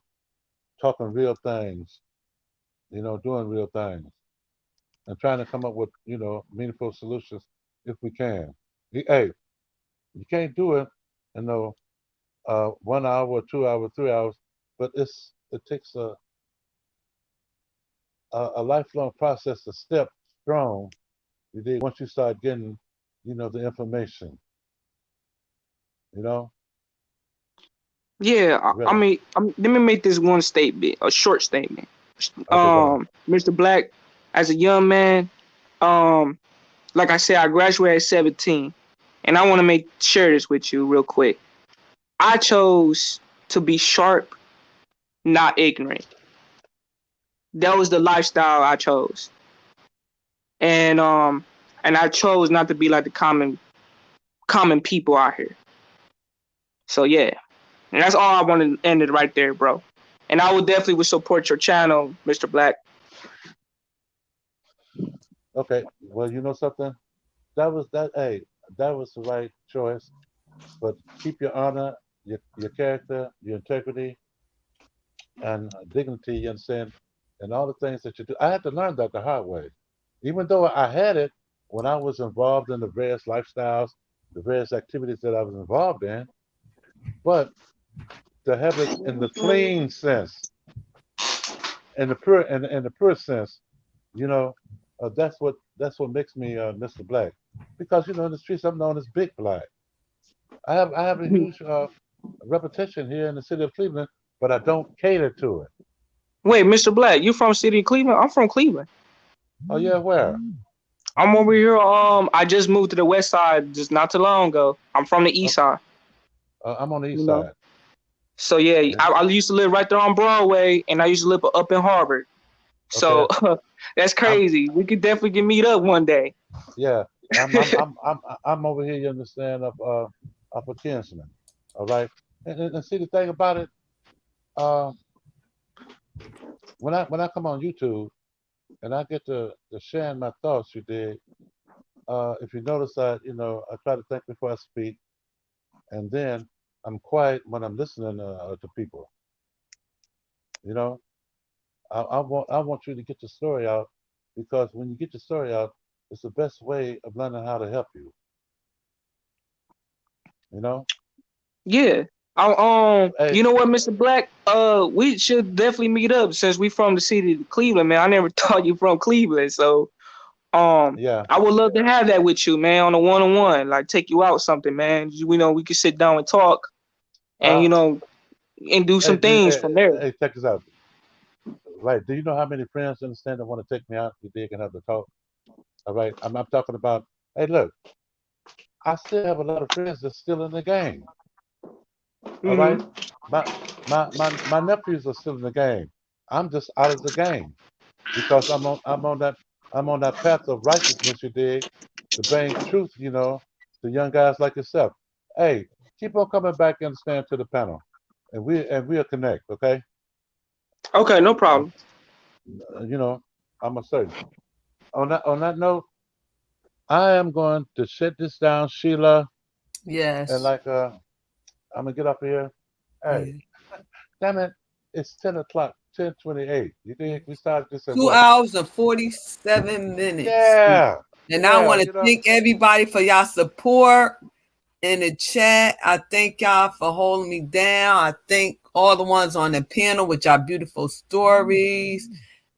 talking real things, doing real things, and trying to come up with meaningful solutions if we can. Hey, you can't do it, you know, 1 hour, 2 hours, 3 hours, but it takes a lifelong process to step strong. You dig? Once you start getting, the information, you know, Yeah, I really. mean, let me make this one statement, a short statement. Okay, go ahead. Mr. Black, as a young man, um, like I said, I graduated at 17, and I want to make share this with you real quick. I chose to be sharp, not ignorant. That was the lifestyle I chose, and I chose not to be like the common people out here. So yeah, and that's all I want to end it right there, bro. And I would definitely would support your channel, Mr. Black. Okay, well, you know something? That was that. Hey, that was the right choice. But keep your honor, your character, your integrity, and dignity, you understand, and all the things that you do. I had to learn that the hard way. Even though I had it when I was involved in the various lifestyles, the various activities that I was involved in, but to have it in the clean sense, in the pure sense, you know, that's what makes me Mr. Black, because in the streets I'm known as Big Black. I have a huge reputation here in the city of Cleveland, but I don't cater to it. Wait, Mr. Black, you from city of Cleveland? I'm from Cleveland. Oh yeah, where? I'm over here. I just moved to the west side just not too long ago. I'm from the east Okay, side, I'm on the you east know. side. So yeah, Yeah. I used to live right there on Broadway, and I used to live up in Harvard. Okay. So that's I'm crazy. We could definitely get meet up one day. Yeah. I'm over here. You understand? Of a kinsman. All right. And see the thing about it. Uh, when I come on YouTube and I get to sharing my thoughts, you did. If you notice that I try to think before I speak, and then I'm quiet when I'm listening to people. You know, I want you to get your story out, because when you get your story out, it's the best way of learning how to help you. You know. Yeah. Hey. You know what, Mr. Black? We should definitely meet up since we from the city of Cleveland, man. I never thought you from Cleveland, so Yeah. I would love to have that with you, man, on a one-on-one. Like take you out something, man. We know we could sit down and talk, and Uh. and do Hey, some things hey, from there. hey, check this out. Right. Do you know how many friends understand that want to take me out? You dig and have the talk. All right. I'm talking about. Hey, look. I still have a lot of friends that's still in the game. All right. Hmm. My nephews are still in the game. I'm just out of the game because I'm on that path of righteousness. You dig, to bring truth. To young guys like yourself. Hey, keep on coming back and stand to the panel, and we'll connect. Okay. Okay, no Uh, problem. I'm a certain. On that note, I am going to shut this down, Sheila, and Yes. like I'm gonna get up here. Hey, Yeah. damn it, it's 10 o'clock, 10:28. You think we started this at Two what? hours and 47 minutes. Yeah, And I yeah, want to thank everybody for y'all support in the chat. I thank y'all for holding me down. I thank all the ones on the panel with y'all beautiful stories.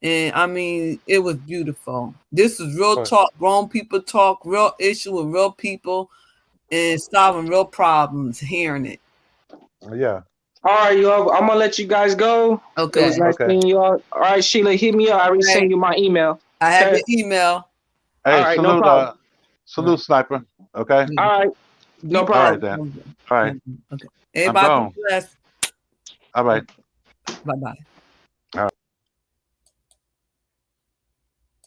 And I mean, it was beautiful. This is real but, talk, grown people talk, real issue with real people and solving real problems, hearing it. yeah. All right, y'all. I'm gonna let you guys go. It Okay. was nice Okay. seeing y'all. All right, Sheila, hit me up. I already Okay. send you my email. I have Okay. your email. All Hey, right, no salute, problem. All right. sniper. Okay. All right, no Be All right problem. then. All right. okay. I'm Everybody be gone. blessed. All right. Bye bye.